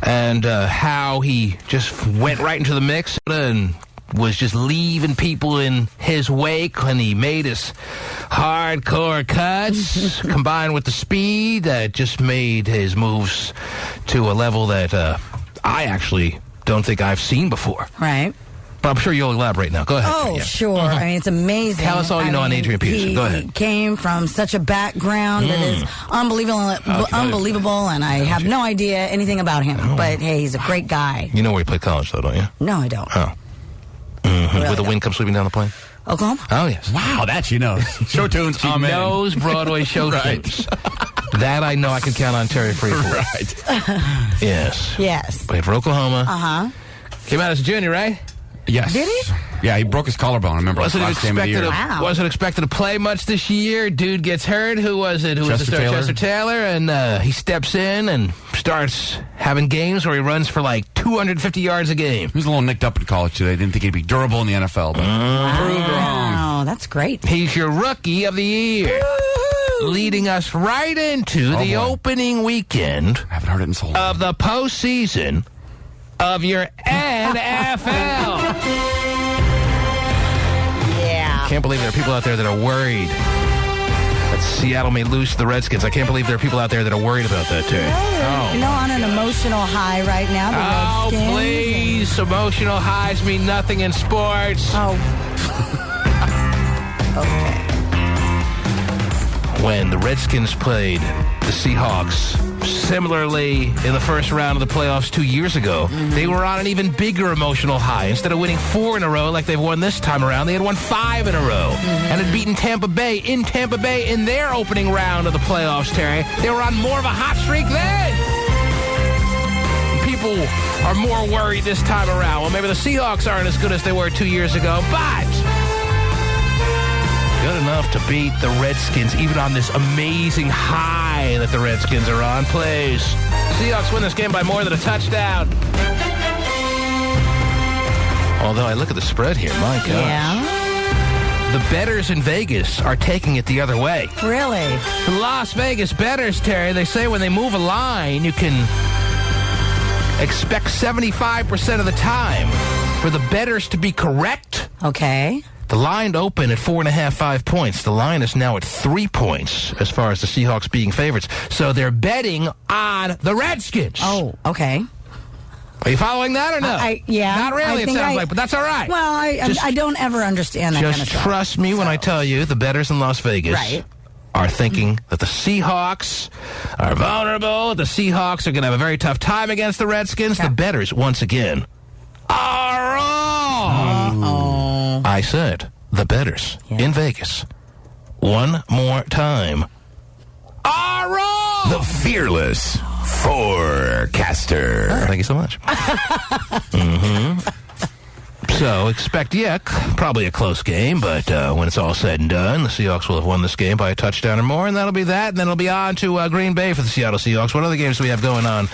and how he just went right into the mix and was just leaving people in his wake when he made his hardcore cuts, combined with the speed that just made his moves to a level that I actually don't think I've seen before. Right. But I'm sure you'll elaborate now. Go ahead. Oh, sure. I mean, it's amazing. Tell us all you know on Adrian Peterson. Go ahead. He came from such a background that is unbelievable, and I have no idea anything about him. But, hey, he's a great guy. You know where he played college, though, don't you? No, I don't. Oh. Really Where the wind comes sweeping down the plain? Oklahoma? Oh, yes. Wow, that she knows. Show tunes. She knows Broadway show tunes. That I know I can count on Terry Free for. Right. Yes. Yes. Played for Oklahoma. Uh-huh. Came out as a junior, right? Yes. Did he? Yeah, he broke his collarbone. I remember Wasn't last game of the year. Wow. Wasn't expected to play much this year. Dude gets hurt. Who was it? Who was the star? Chester Taylor. And he steps in and starts having games where he runs for like 250 yards a game. He was a little nicked up in college today. Didn't think he'd be durable in the NFL, but proved wrong. Wow, that's great. He's your rookie of the year. leading us right into the opening weekend I haven't heard it in so long. of the postseason of your NFL. Yeah. Can't believe there are people out there that are worried that Seattle may lose to the Redskins. I can't believe there are people out there that are worried about that, too. You know, on an emotional high right now. The Redskins. Please. Emotional highs mean nothing in sports. Oh. Okay. When the Redskins played the Seahawks similarly in the first round of the playoffs 2 years ago, they were on an even bigger emotional high. Instead of winning 4 in a row like they've won this time around, they had won 5 in a row and had beaten Tampa Bay in their opening round of the playoffs, Terry. They were on more of a hot streak then. People are more worried this time around. Well, maybe the Seahawks aren't as good as they were 2 years ago, but good enough to beat the Redskins, even on this amazing high that the Redskins are on. Please. Seahawks win this game by more than a touchdown. Although I look at the spread here, my gosh. Yeah. The bettors in Vegas are taking it the other way. Really? The Las Vegas bettors, Terry, they say when they move a line, you can expect 75% of the time for the bettors to be correct. Okay. The line opened at 4.5, 5 points. The line is now at 3 points as far as the Seahawks being favorites. So they're betting on the Redskins. Oh, okay. Are you following that or no? Yeah. Not really, it sounds like, but that's all right. Well, I don't ever understand that kind of stuff. Just trust me when I tell you the bettors in Las Vegas are thinking that the Seahawks are vulnerable. The Seahawks are going to have a very tough time against the Redskins. The bettors, once again, are wrong. I said the bettors in Vegas one more time are wrong. The fearless forecaster. Thank you so much. So expect, probably a close game, but when it's all said and done, the Seahawks will have won this game by a touchdown or more, and that'll be that, and then it'll be on to Green Bay for the Seattle Seahawks. What other games do we have going on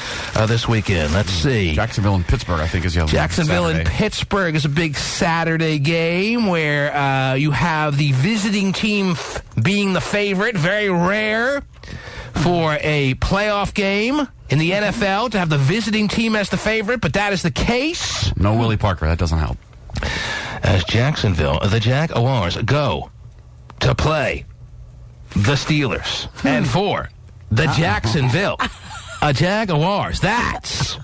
this weekend? Let's see. Jacksonville and Pittsburgh, I think, is the other Jacksonville Saturday. and Pittsburgh is a big Saturday game where you have the visiting team being the favorite. Very rare for a playoff game in the NFL to have the visiting team as the favorite, but that is the case. No Willie Parker. That doesn't help. As Jacksonville, the Jaguars go to play the Steelers. And for the Jacksonville Jaguars, that's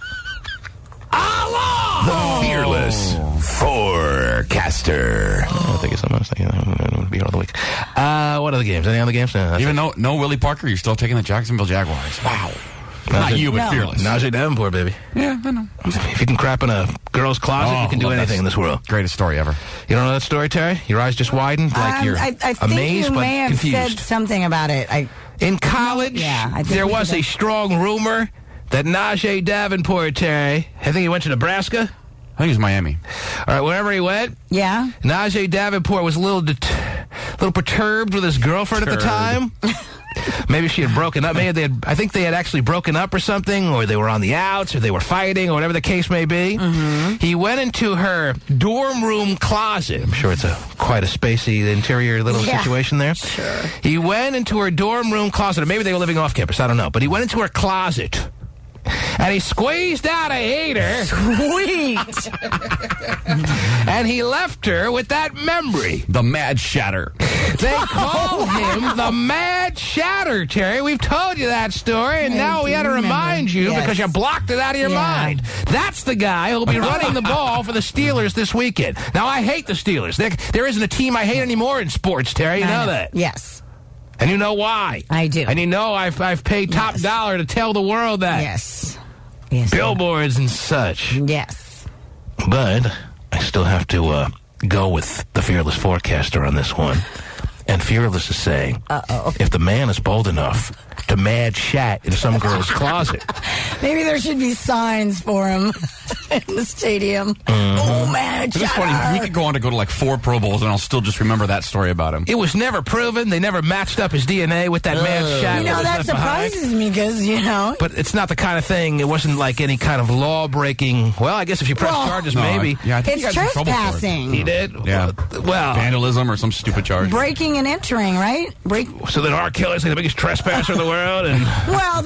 The fearless forecaster. Oh, thank you so much. Thank you. I'm going to be here all the week. What other games? Any other games? No, Even no Willie Parker, you're still taking the Jacksonville Jaguars. Wow. Not you, but fearless. Najee Davenport, baby. Yeah, I know. If you can crap in a girl's closet, you can do anything in this world. Greatest story ever. You don't know that story, Terry? Your eyes just widened like you're I think amazed you but may have confused. said something about it. In college, there was a strong rumor that Najee Davenport, Terry, I think he went to Nebraska. I think it was Miami. All right, wherever he went, Najee Davenport was a little perturbed with his girlfriend at the time. Maybe she had broken up. Maybe I think they had actually broken up or something, or they were on the outs, or they were fighting, or whatever the case may be. He went into her dorm room closet. I'm sure it's quite a spacey interior little situation there. Sure. He went into her dorm room closet, or maybe they were living off campus. I don't know. But he went into her closet, and he squeezed out a hater. Sweet. And he left her with that memory. The Mad Shatter. They call him the Mad Shatter, Terry. We've told you that story, and now we had to remind you because you blocked it out of your mind. That's the guy who'll be running the ball for the Steelers this weekend. Now, I hate the Steelers. There isn't a team I hate anymore in sports, Terry. You know that. Yes. And you know why. I do. And you know I've paid top dollar to tell the world that. Yes. Billboards and such. Yes. But I still have to go with the fearless forecaster on this one. And Fearless is saying, if the man is bold enough to mad shat in some girl's closet. Maybe there should be signs for him in the stadium. Oh, mad It's funny. He could go on to go to like 4 Pro Bowls, and I'll still just remember that story about him. It was never proven. They never matched up his DNA with that mad shat. You know, that surprises me because, you know. But it's not the kind of thing, it wasn't like any kind of law-breaking, well, I guess if you press charges, maybe. I think It's he got in trouble for it. trespassing. He did? Yeah. Well. Vandalism or some stupid charge. Breaking and entering, right? So then R. Kelly's like the biggest trespasser in the world, and Well,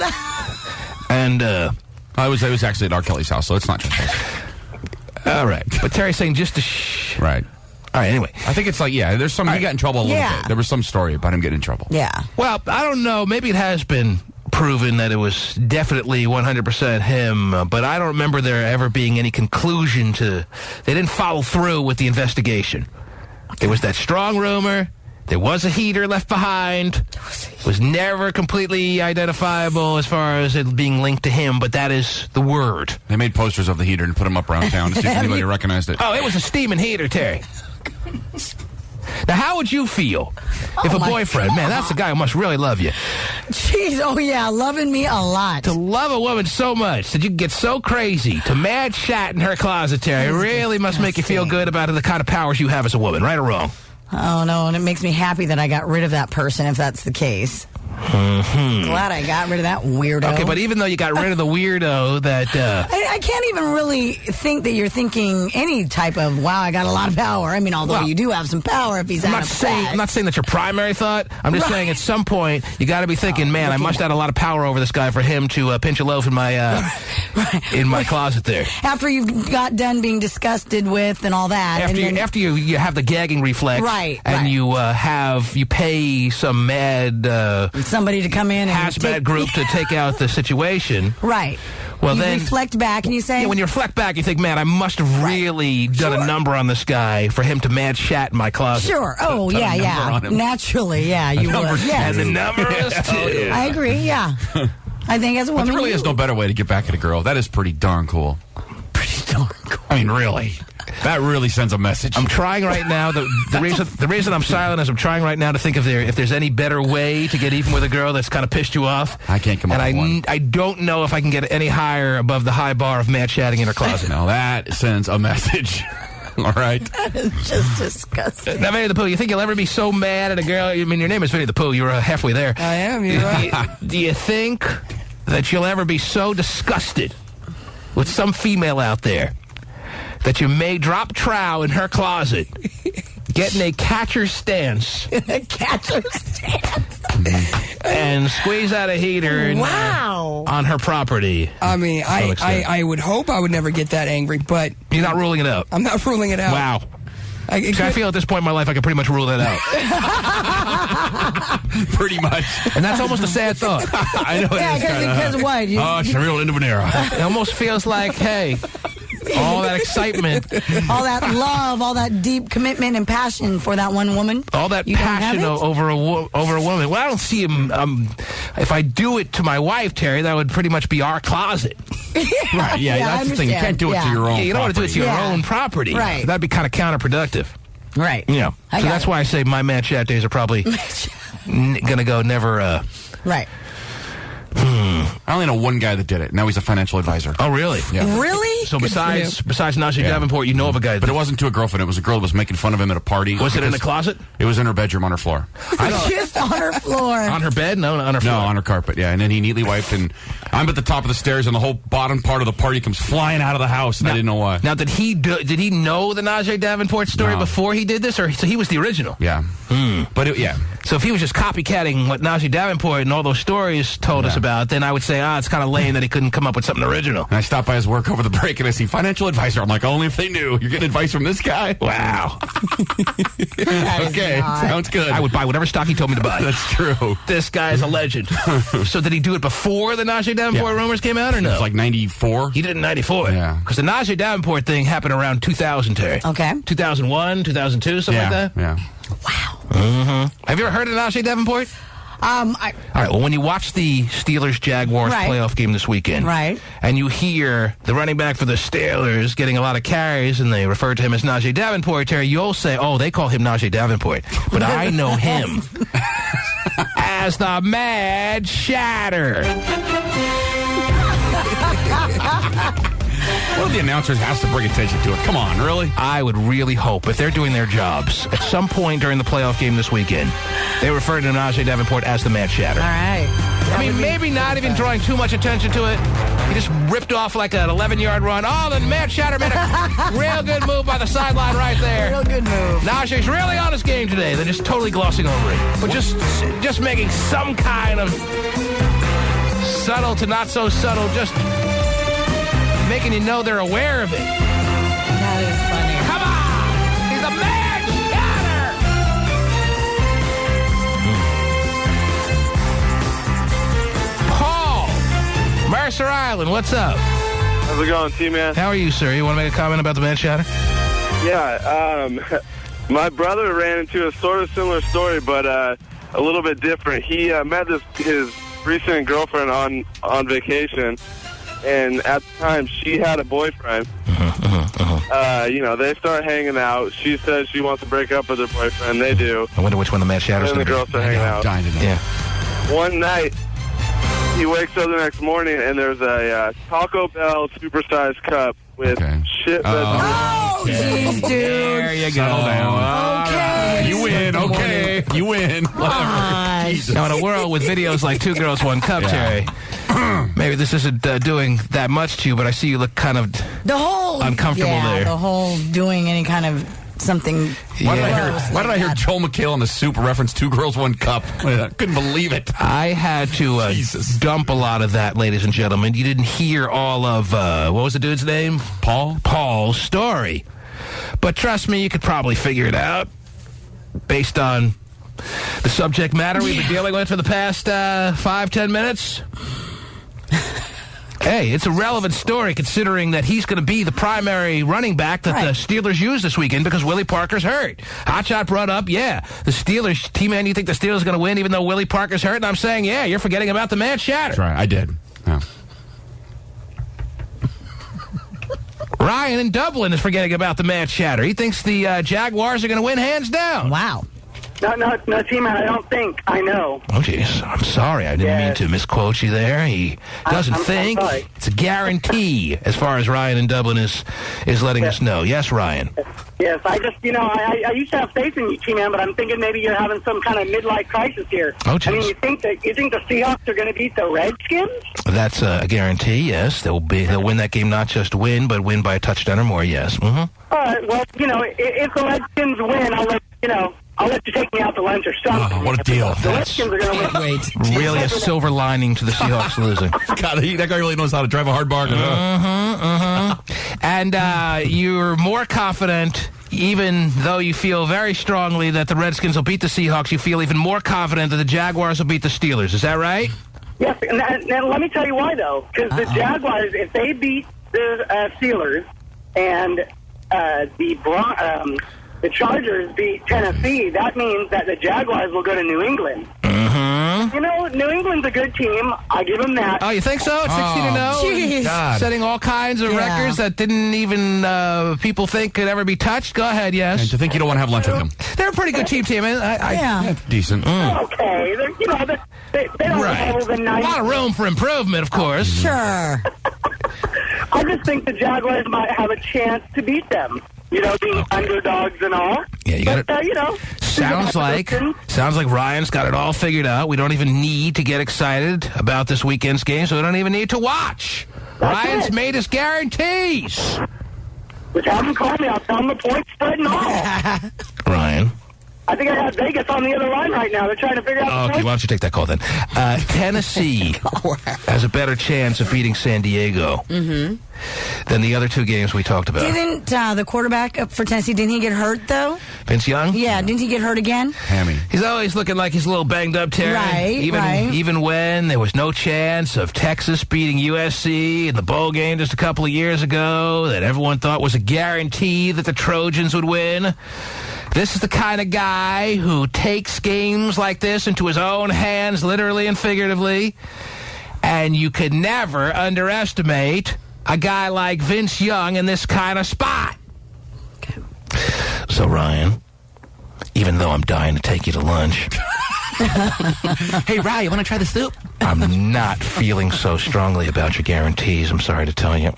I was actually at R. Kelly's house, so it's not trespassing. all right. But Terry's saying just to Right. All right, anyway. I think it's like, there's some, he got in trouble a little bit. There was some story about him getting in trouble. yeah. Well, I don't know. Maybe it has been proven that it was definitely 100% him, but I don't remember there ever being any conclusion to... They didn't follow through with the investigation. There was that strong rumor. There was a heater left behind. It was never completely identifiable as far as it being linked to him, but that is the word. They made posters of the heater and put them up around town to see if anybody recognized it. Oh, it was a steaming heater, Terry. Now, how would you feel if a boyfriend, man, that's the guy who must really love you. Jeez, oh yeah, loving me a lot. To love a woman so much that you can get so crazy to mad shat in her closet, Terry, really must make you feel good about the kind of powers you have as a woman, right or wrong? Oh, no, and it makes me happy that I got rid of that person, if that's the case. Glad I got rid of that weirdo. Okay, but even though you got rid of the weirdo that... I can't even really think that you're thinking any type of, wow, I got a lot of power. I mean, although you do have some power if he's I'm out not of saying bed. I'm not saying that's your primary thought. I'm just saying at some point you got to be thinking, man, I must have a lot of power over this guy for him to pinch a loaf in my in my closet there. After you got done being disgusted with and all that. After you have the gagging reflex, Right, and right. you pay some mad somebody to come in and hazmat group to take out the situation. Right. Well, you then reflect back and you say, when you reflect back, you think, man, I must have really done a number on this guy for him to mad shat in my closet. Sure. Oh, Put a yeah, number yeah. on him. Naturally, yeah, you would. Yes. And the number is 2. I agree, yeah. I think as a But woman, there really is no better way to get back at a girl. That is pretty darn cool. pretty darn cool. I mean, really. That really sends a message. I'm trying right now. The reason I'm silent is I'm trying right now to think if there's any better way to get even with a girl that's kind of pissed you off. I can't come up with one. I don't know if I can get any higher above the high bar of mad chatting in her closet. No, that sends a message. All right. That is just disgusting. Now, Vinnie the Pooh, you think you'll ever be so mad at a girl? I mean, your name is Vinnie the Pooh. You were halfway there. I am, you're right. Do you think that you'll ever be so disgusted with some female out there that you may drop trow in her closet, getting a catcher's stance, and squeeze out a heater on her property? I mean, I would hope I would never get that angry, but... You're not ruling it out? I'm not ruling it out. Wow. I feel at this point in my life I can pretty much rule that out. Pretty much. And that's almost a sad thought. I know it is because what? it's a real end of an era. It almost feels like, hey, all that excitement, all that love, all that deep commitment and passion for that one woman, all that passion over a woman. Well, I don't see him. If I do it to my wife, Terry, that would pretty much be our closet. Right? Yeah, that's the thing. You can't do it to your own. Yeah, you don't want to do it to your own property. Right. That'd be kind of counterproductive. Right. Yeah. So that's why I say my mad chat days are probably gonna go never. Right. I only know one guy that did it. Now he's a financial advisor. Oh, really? Yeah. Really? So besides Najee Davenport, you know of a guy. But it wasn't to a girlfriend. It was a girl that was making fun of him at a party. Was it in the closet? It was in her bedroom on her floor. Just on her floor. On her bed? No, on her floor. No, on her carpet, yeah. And then he neatly wiped, and I'm at the top of the stairs, and the whole bottom part of the party comes flying out of the house, and I didn't know why. Now, did he know the Najee Davenport story before he did this, or so he was the original? Yeah. But, So if he was just copycatting what Najee Davenport and all those stories told us about, then I would say, it's kind of lame that he couldn't come up with something original. And I stopped by his work over the break, and I see financial advisor. I'm like, only if they knew. You're getting advice from this guy? Wow. Okay, sounds good. I would buy whatever stock he told me to buy. That's true. This guy's a legend. So did he do it before the Najee Davenport rumors came out, or no? It was like 94. He did it in 94. Yeah. Because the Najee Davenport thing happened around 2000, Terry. Okay. 2001, 2002, something like that? Yeah. Wow. Have you ever heard of Najee Davenport? All right, well, when you watch the Steelers-Jaguars playoff game this weekend, and you hear the running back for the Steelers getting a lot of carries, and they refer to him as Najee Davenport, Terry, you'll say, they call him Najee Davenport. But I know him as the Mad Shatter. One of the announcers has to bring attention to it. Come on, really? I would really hope, if they're doing their jobs, at some point during the playoff game this weekend, they refer to Najee Davenport as the Mad Shatter. All right. I mean, maybe not even drawing too much attention to it. He just ripped off like an 11-yard run. Oh, the Mad Shatter made a real good move by the sideline right there. Real good move. Najee's really on his game today. They're just totally glossing over it. But just making some kind of subtle to not so subtle, just making you know they're aware of it. That is funny. Come on! He's a Mad Shatter! Paul, Mercer Island, what's up? How's it going, T-Man? How are you, sir? You want to make a comment about the Mad Shatter? Yeah, my brother ran into a sort of similar story, but a little bit different. He met his recent girlfriend on vacation, and at the time, she had a boyfriend. They start hanging out. She says she wants to break up with her boyfriend. They do. I wonder which one the Mad Shatter's going to be. And the girls start hanging out. Dying to know. Yeah. One night, he wakes up the next morning, and there's a Taco Bell supersized cup with shit red. Oh, jeez, dude. There you go. Settle down. Okay. You win. Okay. You win. Whatever. Jesus. Now, in a world with videos like Two Girls, One Cup, Terry, maybe this isn't doing that much to you, but I see you look kind of uncomfortable there. The whole doing any kind of something. Why did I hear Joel McHale on the Soup reference Two Girls, One Cup? I couldn't believe it. I had to dump a lot of that, ladies and gentlemen. You didn't hear all of, what was the dude's name? Paul's story. But trust me, you could probably figure it out based on the subject matter we've been dealing with for the past 5-10 minutes. Hey, it's a relevant story considering that he's going to be the primary running back that the Steelers use this weekend because Willie Parker's hurt. Hotshot brought up, the Steelers, T-Man, you think the Steelers are going to win even though Willie Parker's hurt? And I'm saying, you're forgetting about the Mad Shatter. That's right, I did. Yeah. Ryan in Dublin is forgetting about the Mad Shatter. He thinks the Jaguars are going to win hands down. Wow. No, T-Man, I don't think. I know. Oh, jeez. I'm sorry. I didn't mean to misquote you there. He doesn't think. I'm it's a guarantee as far as Ryan in Dublin is letting us know. Yes, Ryan? Yes, I just, I used to have faith in you, T-Man, but I'm thinking maybe you're having some kind of midlife crisis here. Oh, jeez. I mean, you think the Seahawks are going to beat the Redskins? That's a guarantee, yes. They'll win that game, not just win, but win by a touchdown or more, yes. Mm-hmm. All right, well, if the Redskins win, I'll let you take me out to lunch or something. Oh, what a deal. The Redskins are going to win. Wait. Really a silver lining to the Seahawks losing. God, that guy really knows how to drive a hard bargain. And you're more confident, even though you feel very strongly that the Redskins will beat the Seahawks, you feel even more confident that the Jaguars will beat the Steelers. Is that right? Yes, and let me tell you why, though. Because the Jaguars, if they beat the Steelers and the Chargers beat Tennessee, that means that the Jaguars will go to New England. New England's a good team. I give them that. Oh, you think so? It's 16-0? God. Setting all kinds of records that didn't even people think could ever be touched? Go ahead, yes. And to think you don't want to have lunch with them. They're a pretty good team, man. Decent. Okay. They don't have the nice. A lot of room for improvement, of course. Sure. I just think the Jaguars might have a chance to beat them. Being underdogs and all. Yeah, you got it. Sounds like Ryan's got it all figured out. We don't even need to get excited about this weekend's game, so we don't even need to watch. Ryan's made his guarantees. Just have him call me. I'll tell him the point spread and all. Ryan. I think I have Vegas on the other line right now. They're trying to figure out. Okay, why don't you take that call then? Tennessee has a better chance of beating San Diego than the other two games we talked about. Didn't the quarterback for Tennessee, didn't he get hurt, though? Vince Young? Yeah, didn't he get hurt again? Hammy. He's always looking like he's a little banged up, Terry. Right, Even when there was no chance of Texas beating USC in the bowl game just a couple of years ago that everyone thought was a guarantee that the Trojans would win. This is the kind of guy who takes games like this into his own hands, literally and figuratively. And you could never underestimate a guy like Vince Young in this kind of spot. So, Ryan, even though I'm dying to take you to lunch, Hey, Ry, you want to try the soup? I'm not feeling so strongly about your guarantees, I'm sorry to tell you.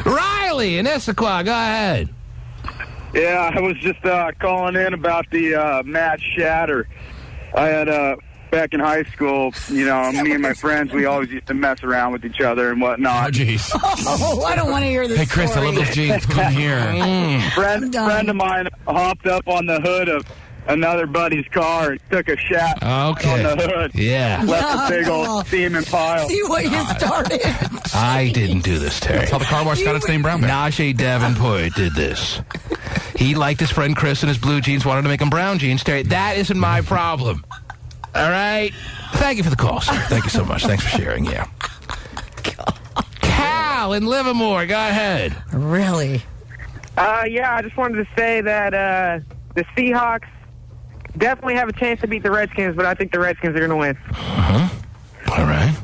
Riley in Issaquah, go ahead. Yeah, I was just calling in about the Matt Shatter. I had, back in high school, me and my friends, we always used to mess around with each other and whatnot. Oh, jeez. Oh, I don't want to hear this. Hey, Chris, story. I love those jeans. Come here. Friend of mine hopped up on the hood of another buddy's car and took a shot on the hood. Yeah. Left a big old steaming pile. See what you started. I didn't do this, Terry. That's how the car wash got its name, Brown Bear. Najee Davenport did this. He liked his friend Chris and his blue jeans, wanted to make him brown jeans. Terry, that isn't my problem. All right? Thank you for the call, sir. Thank you so much. Thanks for sharing, yeah. Cal in Livermore, go ahead. Really? Yeah, I just wanted to say that the Seahawks definitely have a chance to beat the Redskins, but I think the Redskins are going to win. All right.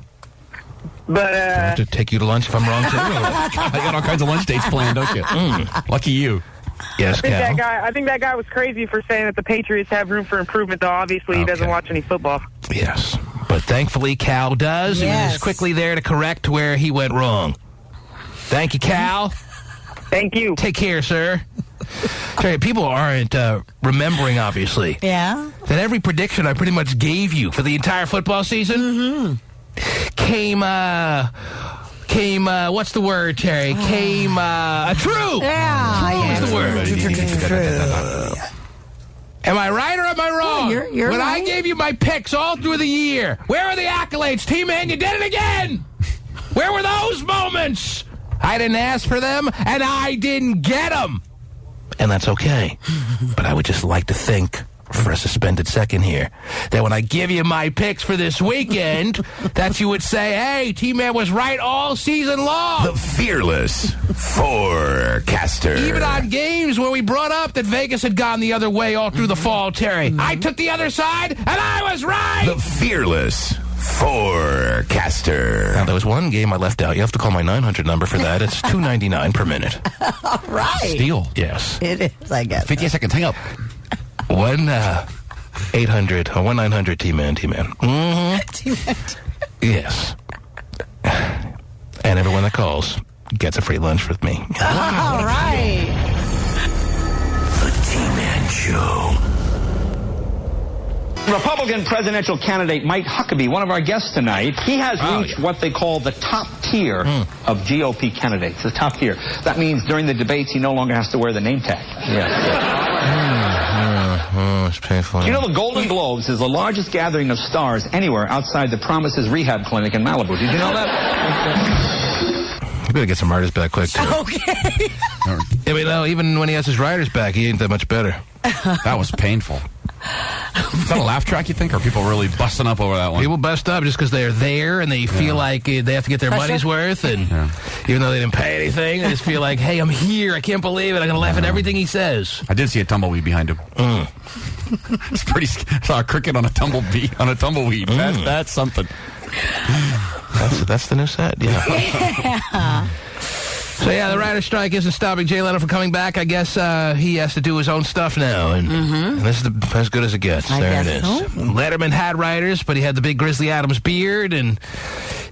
But I have to take you to lunch if I'm wrong, too. I got all kinds of lunch dates planned, don't you? Lucky you. Yes, Cal. I think that guy was crazy for saying that the Patriots have room for improvement, though obviously he doesn't watch any football. Yes. But thankfully, Cal does, and is quickly there to correct where he went wrong. Thank you, Cal. Thank you. Take care, sir. Terry, people aren't remembering, obviously. Yeah? That every prediction I pretty much gave you for the entire football season came, what's the word, Terry? Came, true! Yeah. True is the word. True. Am I right or am I wrong? You're when right. I gave you my picks all through the year, where are the accolades? T-Man, you did it again! Where were those moments? I didn't ask for them, and I didn't get them. And that's okay. But I would just like to think, for a suspended second here, that when I give you my picks for this weekend, that you would say, hey, T-Man was right all season long. The fearless forecaster. Even on games where we brought up that Vegas had gone the other way all through the fall, Terry. I took the other side, and I was right. The fearless forecaster. Now, there was one game I left out. You have to call my 900 number for that. It's $2.99 per minute. All right. Steal. Yes. It is, I guess. 58 seconds. Hang up. 1-900 T-Man. Yes. And everyone that calls gets a free lunch with me. All right. The T-Man Show. Republican presidential candidate Mike Huckabee, one of our guests tonight, he has reached what they call the top tier of GOP candidates, the top tier. That means during the debates, he no longer has to wear the name tag. It's painful. You know, the Golden Globes is the largest gathering of stars anywhere outside the Promises Rehab Clinic in Malibu. Did you know that? You better get some artists back quick, too. Okay. I mean, no, even when he has his riders back, he ain't that much better. That was painful. Is that a laugh track, you think, or are people really busting up over that one? People bust up just because they're there and they feel like they have to get their money's worth, and even though they didn't pay anything, they just feel like, hey, I'm here, I can't believe it, I'm going to laugh at everything he says. I did see a tumbleweed behind him. It's pretty. I saw a cricket on a tumbleweed. That's something. That's the new set. Yeah. So, the writer's strike isn't stopping Jay Leno from coming back. I guess he has to do his own stuff now. And this is as good as it gets. There it is. So. Letterman had writers, but he had the big Grizzly Adams beard, and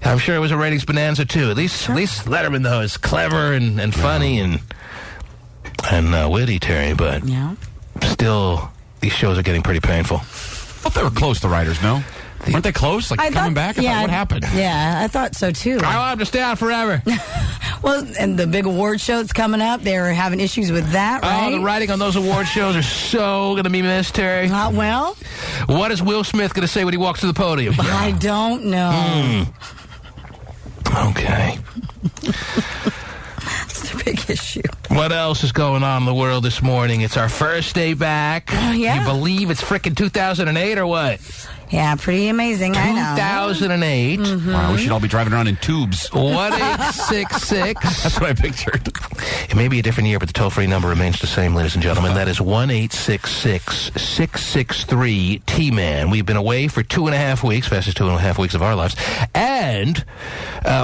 I'm sure it was a ratings bonanza, too. At least Letterman, though, is clever and funny and witty, Terry, but still, these shows are getting pretty painful. I thought they were close, the writers, no? Weren't they close? Like, coming back? I thought, what happened? Yeah, I thought so, too. I want them to stay out forever. Well, and the big award show that's coming up, they're having issues with that, right? Oh, the writing on those award shows are so going to be missed, Terry. Well? What is Will Smith going to say when he walks to the podium? I don't know. Okay. It's the big issue. What else is going on in the world this morning? It's our first day back. Yeah. You believe it's frickin' 2008 or what? Yeah, pretty amazing. I know. 2008. Mm-hmm. Wow, we should all be driving around in tubes. 1-866. That's what I pictured. It may be a different year, but the toll-free number remains the same, ladies and gentlemen. That is 1-866-663-T-Man. We've been away for 2.5 weeks, fastest 2.5 weeks of our lives. And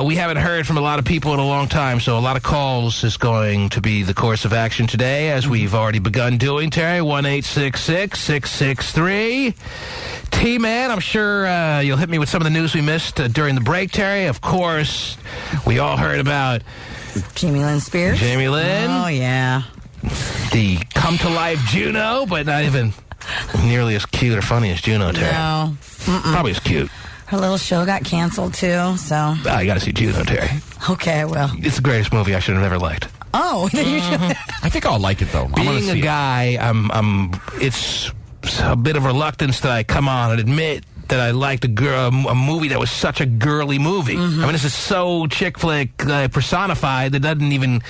we haven't heard from a lot of people in a long time, so a lot of calls is going to be the course of action today, as we've already begun doing, Terry. 1-866-663-T-Man. I'm sure you'll hit me with some of the news we missed during the break, Terry. Of course, we all heard about Jamie Lynn Spears. Jamie Lynn. Oh, yeah. The come-to-life Juno, but not even nearly as cute or funny as Juno, Terry. No. Mm-mm. Probably as cute. Her little show got canceled, too, so. Oh, you got to see Juno, Terry. Okay, well. It's the greatest movie I should have never liked. Oh, you should. I think I'll like it, though. Being a guy, it's a bit of reluctance that I come on and admit that I liked a movie that was such a girly movie. Mm-hmm. I mean, this is so chick flick personified that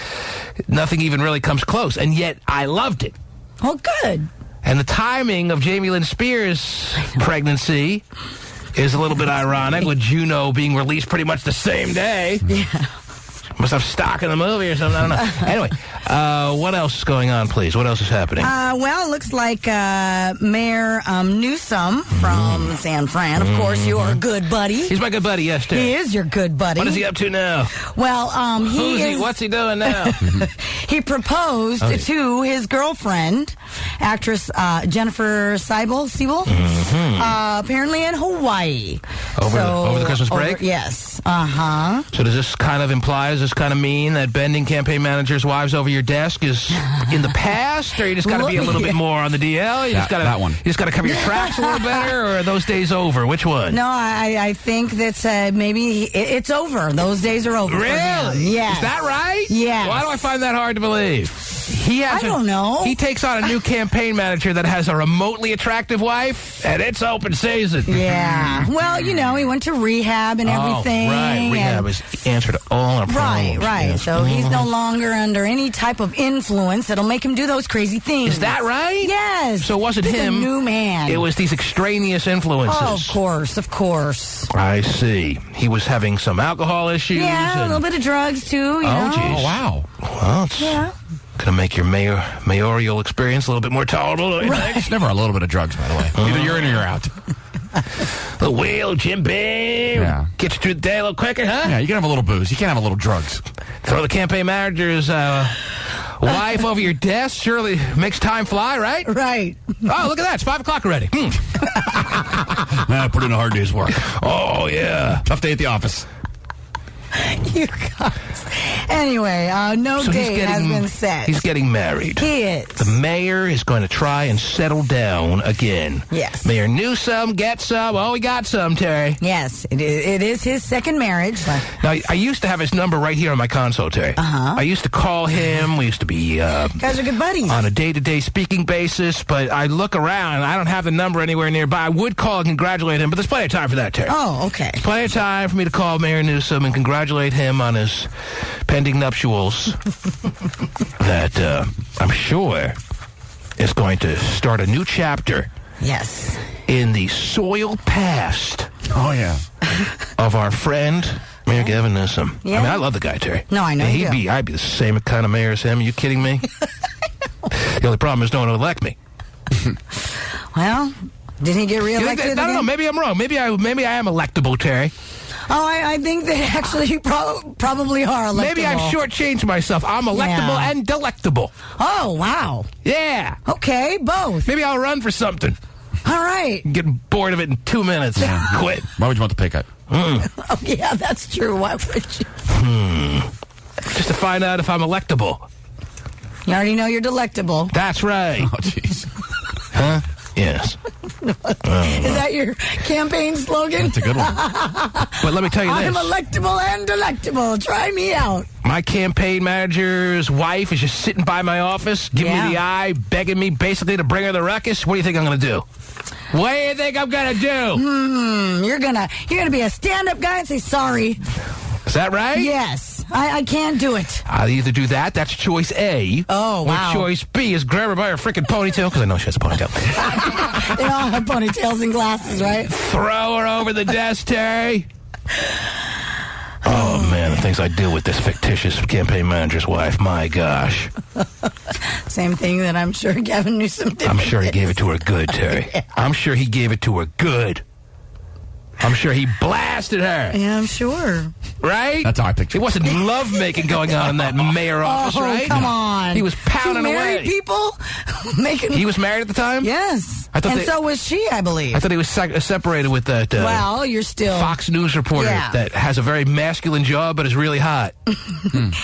nothing even really comes close, and yet I loved it. Oh, good. And the timing of Jamie Lynn Spears' pregnancy is a little bit ironic, with Juno being released pretty much the same day. Yeah. Must have stock in the movie or something. I don't know. Anyway, what else is going on, please? What else is happening? Well, it looks like Mayor Newsom from San Fran. Of course, your good buddy. He's my good buddy, yes, too. He is your good buddy. What is he up to now? Well, what's he doing now? He proposed to his girlfriend, actress Jennifer Siebel, apparently in Hawaii. Over the Christmas break? Yes. Uh-huh. So does this kind of mean that bending campaign managers' wives over your desk is in the past, or you just got to be a little bit more on the DL? You just got to cover your tracks a little better, or are those days over? Which one? No, I think that maybe it's over. Those days are over. Really? Yes. Is that right? Yes. Why do I find that hard to believe? I don't know. He takes on a new campaign manager that has a remotely attractive wife, and it's open season. Yeah. Well, he went to rehab and everything. Right. Rehab is the answer to all our problems. Right. Yes. So he's no longer under any type of influence that'll make him do those crazy things. Is that right? Yes. So it wasn't he's him. A new man. It was these extraneous influences. Oh, of course. I see. He was having some alcohol issues. Yeah, a little bit of drugs, too. Oh, geez. Oh, wow. Well, it's going to make your mayoral experience a little bit more tolerable, don't you think? It's never a little bit of drugs, by the way. Either you're in or you're out. The wheel, Jim Beam. Yeah. Get you through the day a little quicker, huh? Yeah, you can have a little booze. You can't have a little drugs. Throw the campaign manager's wife over your desk. Surely makes time fly, right? Right. Oh, look at that. It's 5 o'clock already. Man, I put in a hard day's work. Oh, yeah. Tough day at the office. You guys. Anyway, no date has been set. He's getting married. He is. The mayor is going to try and settle down again. Yes. Mayor Newsom gets some. Oh, he got some, Terry. Yes, it is his second marriage. Now, I used to have his number right here on my console, Terry. Uh-huh. I used to call him. We used to be... guys are good buddies. On a day-to-day speaking basis, but I look around. I don't have the number anywhere nearby. I would call and congratulate him, but there's plenty of time for that, Terry. Oh, okay. There's plenty of time for me to call Mayor Newsom and congratulate him on his pending nuptials that I'm sure is going to start a new chapter. Yes. In the soiled past. Oh, yeah. Of our friend, Mayor Gavin Newsom. Yeah. I mean, I love the guy, Terry. No, I know you do. I'd be the same kind of mayor as him. Are you kidding me? The only problem is no one will elect me. Well, did he get reelected? I don't know. Maybe I'm wrong. Maybe I am electable, Terry. Oh, I think that actually you probably are electable. Maybe I've shortchanged myself. I'm electable and delectable. Oh, wow. Yeah. Okay, both. Maybe I'll run for something. All right. Get bored of it in 2 minutes. Quit. Why would you want the pay cut? Oh, yeah, that's true. Why would you? Just to find out if I'm electable. You already know you're delectable. That's right. Oh, jeez. Huh? Yes. Is that your campaign slogan? That's a good one. But let me tell you this. I'm electable and delectable. Try me out. My campaign manager's wife is just sitting by my office, giving me the eye, begging me basically to bring her the ruckus. What do you think I'm going to do? What do you think I'm going to do? You're gonna be a stand-up guy and say sorry. Is that right? Yes. I can't do it. I'll either do that. That's choice A. Oh, wow. Or choice B is grab her by her freaking ponytail, because I know she has a ponytail. They all have ponytails and glasses, right? Throw her over the desk, Terry. Oh, man, the things I deal with this fictitious campaign manager's wife. My gosh. Same thing that I'm sure Gavin Newsom did. I'm sure he gave it to her good, Terry. Yeah. I'm sure he gave it to her good. I'm sure he blasted her. Yeah, I'm sure. Right? That's how I picture it. It wasn't lovemaking going on in that mayor office, right? Come on. He was pounding Two married away. people making. He was married at the time? Yes. I thought and so was she, I believe. I thought he was separated with that well, you're still Fox News reporter that has a very masculine jaw but is really hot.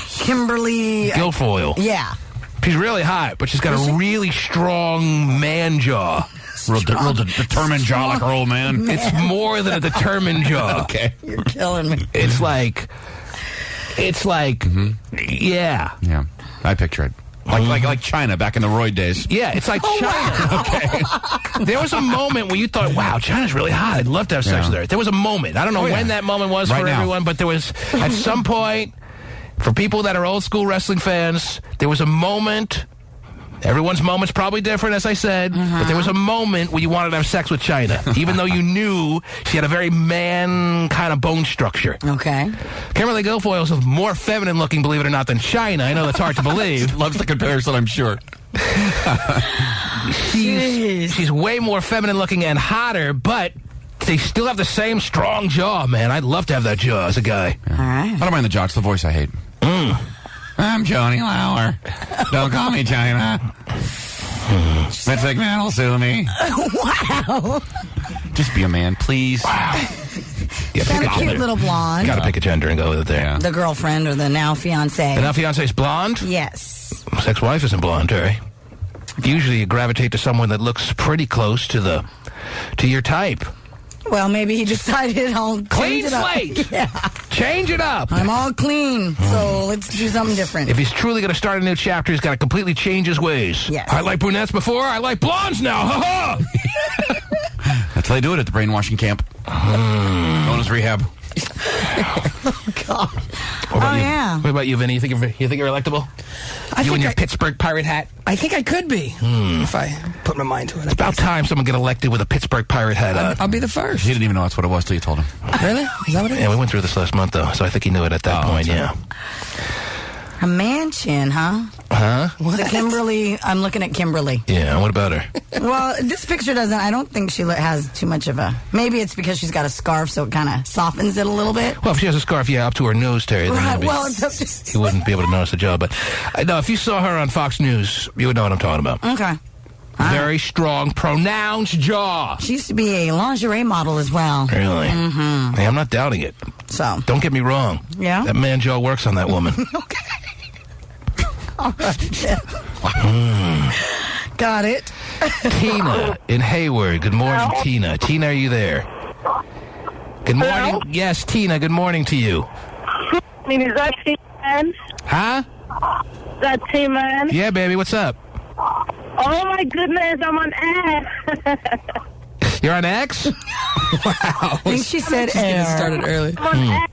Kimberly Guilfoyle. Yeah. She's really hot, but she's got a really strong man jaw. Real determined jaw like her old man. It's more than a determined jaw. Okay. You're killing me. It's like, yeah. Yeah, I picture it. Like China back in the Roy days. Yeah, it's like China. Okay. There was a moment where you thought, wow, China's really hot. I'd love to have sex with her. There was a moment. I don't know when that moment was for everyone, but there was, at some point, for people that are old school wrestling fans, there was a moment. Everyone's moment's probably different, as I said, but there was a moment where you wanted to have sex with China, even though you knew she had a very man kind of bone structure. Okay. Kimberly Guilfoyle is more feminine looking, believe it or not, than China. I know that's hard to believe. Loves the comparison, I'm sure. She's way more feminine looking and hotter, but they still have the same strong jaw, man. I'd love to have that jaw as a guy. All right. I don't mind the jaw. It's the voice I hate. I'm Johnny Lauer. Don't call me China. Vince McMahon will sue me. Wow. Just be a man, please. Wow. Yeah, Got a cute little blonde. Got to pick a gender and go with it there. Yeah. The girlfriend or the now fiance. The now fiance's blonde? Yes. His ex-wife isn't blonde, Terry. Usually you gravitate to someone that looks pretty close to your type. Well, maybe he decided I'll Clean change it up. slate. Yeah. Change it up. I'm all clean, so let's do something different. If he's truly going to start a new chapter, he's got to completely change his ways. Yes. I like brunettes before. I like blondes now. Ha ha! That's how they do it at the brainwashing camp. Known as rehab. Oh, God. What about you? Yeah. What about you, Vinnie? You think you're electable? You and your Pittsburgh Pirate hat? I think I could be if I put my mind to it. It's about time someone get elected with a Pittsburgh Pirate hat on. I'll be the first. He didn't even know that's what it was till you told him. Really? Is that what it is? Yeah, we went through this last month, though, so I think he knew it at that point, yeah. A mansion, huh? Huh? The Kimberly, I'm looking at Kimberly. Yeah, what about her? Well, this picture I don't think she has too much of a, maybe it's because she's got a scarf, so it kind of softens it a little bit. Well, if she has a scarf, up to her nose, Terry, then Right, well, it's up to... he wouldn't be able to notice the job. But no, if you saw her on Fox News, you would know what I'm talking about. Okay. Very strong, pronounced jaw. She used to be a lingerie model as well. Really? Mm-hmm. Hey, I'm not doubting it. So. Don't get me wrong. Yeah? That man jaw works on that woman. Okay. All right. Got it. Tina in Hayward. Good morning, Hello? Tina. Tina, are you there? Good morning. Hello? Yes, Tina, good morning to you. I mean, is that T-Man? Huh? Is that T-Man? Yeah, baby, what's up? Oh, my goodness, I'm on X. You're on X? Wow. I think she said She's getting air. started early. I'm on X.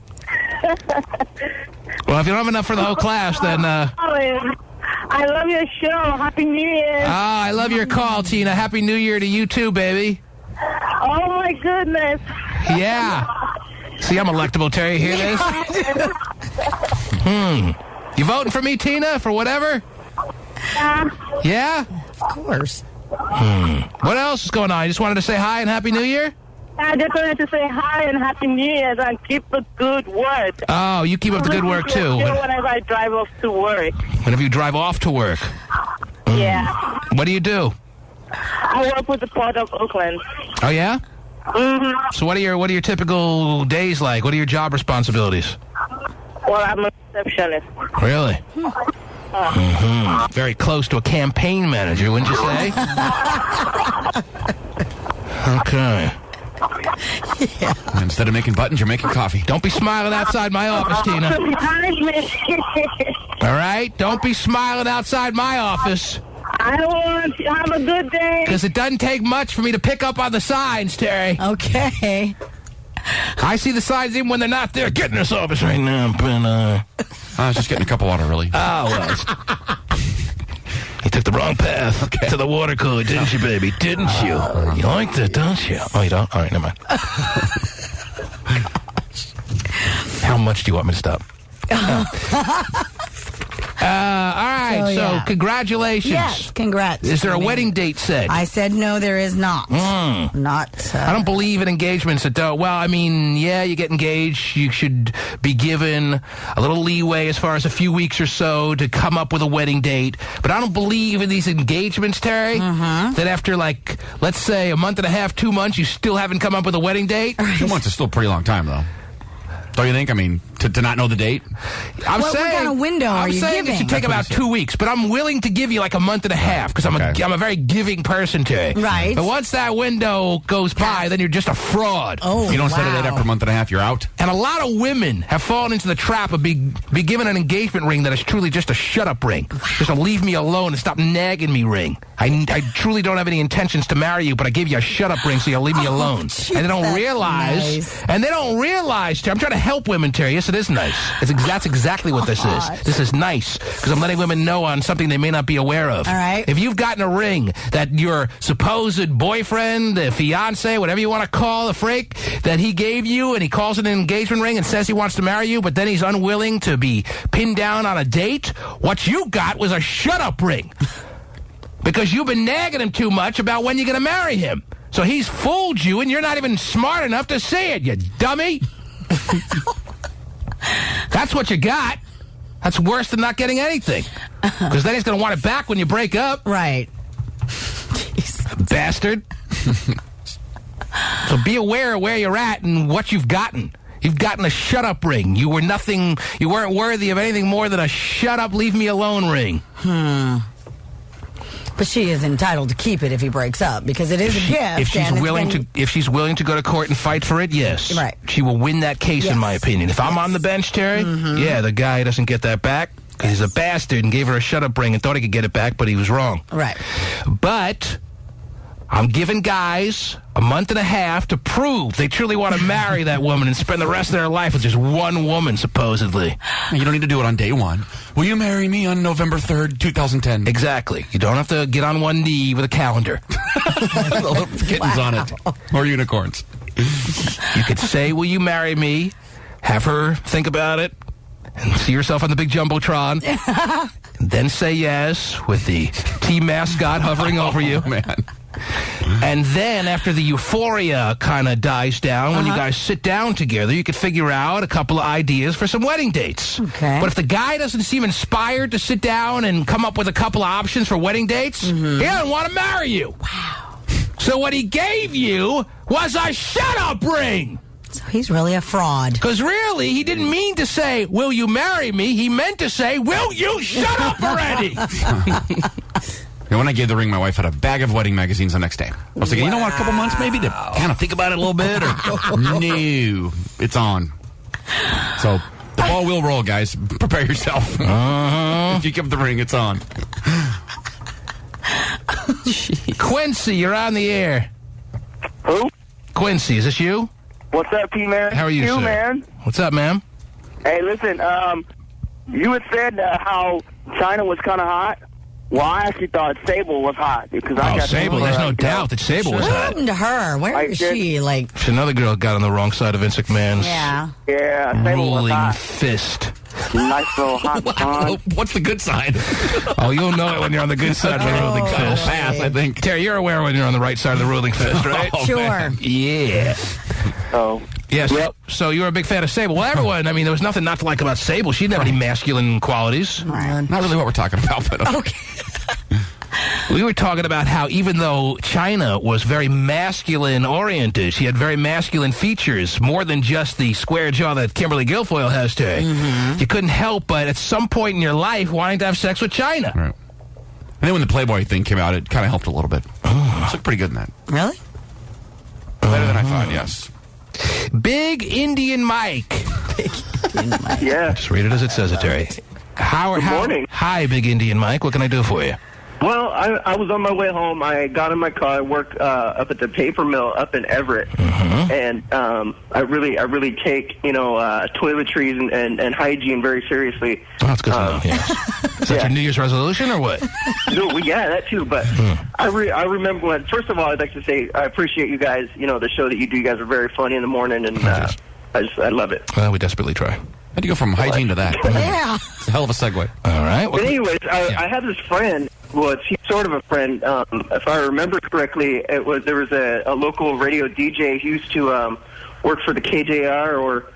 Well, if you don't have enough for the whole class, then, I love your show. Happy New Year. I love your call, Tina. Happy New Year to you, too, baby. Oh, my goodness. Yeah. See, I'm electable, Terry. Hear this? You voting for me, Tina, for whatever? Yeah? Of course. What else is going on? You just wanted to say hi and Happy New Year? I just wanted to say hi and Happy New Year and keep the good work. Oh, you keep up the good work, too. Whenever I drive off to work. Whenever you drive off to work. Yeah. What do you do? I work with the Port of Oakland. Oh, yeah? Mm-hmm. So what are your typical days like? What are your job responsibilities? Well, I'm a receptionist. Really? Very close to a campaign manager, wouldn't you say? Okay. Yeah. Instead of making buttons, you're making coffee. Don't be smiling outside my office, Tina. All right? Don't be smiling outside my office. I want to have a good day. Because it doesn't take much for me to pick up on the signs, Terry. Okay. I see the signs even when they're not there. Get in this office right now. I was just getting a cup of water, really. Oh, well. You took the wrong path to the water cooler, didn't you, baby? Didn't you? You like that, don't you? Oh, you don't? All right, never mind. How much do you want me to stop? All right, so congratulations. Yes, congrats. Is there a wedding date set? I said no, there is not. Not. I don't believe in engagements that don't. Well, I mean, yeah, you get engaged. You should be given a little leeway as far as a few weeks or so to come up with a wedding date. But I don't believe in these engagements, Terry, that after, like, let's say a month and a half, 2 months, you still haven't come up with a wedding date. 2 months is still a pretty long time, though. Don't you think? I mean, to not know the date? What kind of window are you giving? It should take about 2 weeks, but I'm willing to give you like a month and a half because I'm a very giving person, Terry. Right. But once that window goes by, then you're just a fraud. Oh, you don't set a date after a month and a half, you're out. And a lot of women have fallen into the trap of be given an engagement ring that is truly just a shut-up ring. Just a leave me alone and stop nagging me ring. I truly don't have any intentions to marry you, but I gave you a shut-up ring so you'll leave me alone. Geez, and they don't realize, Terry, I'm trying to help women, Terry. Yes, it is nice. That's exactly what this is. This is nice because I'm letting women know on something they may not be aware of. All right. If you've gotten a ring that your supposed boyfriend, fiance, whatever you want to call the freak, that he gave you and he calls it an engagement ring and says he wants to marry you, but then he's unwilling to be pinned down on a date, what you got was a shut-up ring. Because you've been nagging him too much about when you're going to marry him. So he's fooled you, and you're not even smart enough to see it, you dummy. That's what you got. That's worse than not getting anything. Because then he's going to want it back when you break up. Right. Bastard. So be aware of where you're at and what you've gotten. You've gotten a shut-up ring. You weren't worthy of anything more than a shut-up, leave-me-alone ring. But she is entitled to keep it if he breaks up because it is a gift. If she's willing to go to court and fight for it, yes. Right. She will win that case, in my opinion. If I'm on the bench, Terry, the guy doesn't get that back because he's a bastard and gave her a shut-up ring and thought he could get it back, but he was wrong. Right. But I'm giving guys a month and a half to prove they truly want to marry that woman and spend the rest of their life with just one woman, supposedly. You don't need to do it on day one. Will you marry me on November 3rd, 2010? Exactly. You don't have to get on one knee with a calendar. Kittens on it. Or unicorns. You could say, will you marry me? Have her think about it and see yourself on the big Jumbotron. Then say yes with the team mascot hovering over you. Man. And then after the euphoria kind of dies down, when you guys sit down together, you could figure out a couple of ideas for some wedding dates. Okay. But if the guy doesn't seem inspired to sit down and come up with a couple of options for wedding dates, he doesn't want to marry you. Wow. So what he gave you was a shut-up ring. So he's really a fraud. Because really, he didn't mean to say, will you marry me? He meant to say, will you shut up already? When I gave the ring, my wife had a bag of wedding magazines the next day. I was thinking, you know what, a couple months maybe to kind of think about it a little bit? Or no, it's on. So the ball will roll, guys. Prepare yourself. If you give the ring, it's on. Quincy, you're on the air. Who? Quincy, is this you? What's up, T-Man? How are you, sir? Man. What's up, ma'am? Hey, listen, you had said how China was kind of hot. Well, I actually thought Sable was hot because I got Sable. There's no doubt that Sable was What hot. happened to her? Where is she? Like, It's another girl got on the wrong side of Vince McMahon's Sable was ruling hot. fist. Nice little hot con. What's the good side? Oh, you'll know it when you're on the good side of the ruling fist. Pass, I think. Terry, you're aware when you're on the right side of the ruling fist, right? Oh, sure. man. Yeah. Oh. Yes. So you're a big fan of Sable. Well, everyone, I mean, there was nothing not to like about Sable. She didn't have any masculine qualities. Not really what we're talking about, but Okay. We were talking about how even though China was very masculine-oriented, she had very masculine features, more than just the square jaw that Kimberly Guilfoyle has today. You couldn't help but at some point in your life wanting to have sex with China. Right. And then when the Playboy thing came out, it kind of helped a little bit. She looked pretty good in that. Really? Better than I thought, yes. Big Indian Mike. Yeah. Just read it as it says it, Terry. Good morning. Hi, Big Indian Mike. What can I do for you? Well, I was on my way home. I got in my car. I work up at the paper mill up in Everett, and I really take toiletries and hygiene very seriously. Oh, that's good to know. Yes. Is that your New Year's resolution or what? No, yeah, that too. But I remember when. First of all, I'd like to say I appreciate you guys. The show that you do. You guys are very funny in the morning, and I love it. Well, we desperately try. How'd you go from hygiene to that? Yeah. It's a hell of a segue. All right. But anyways, I have this friend. Well, he's sort of a friend. If I remember correctly, there was a local radio DJ who used to work for the KJR or.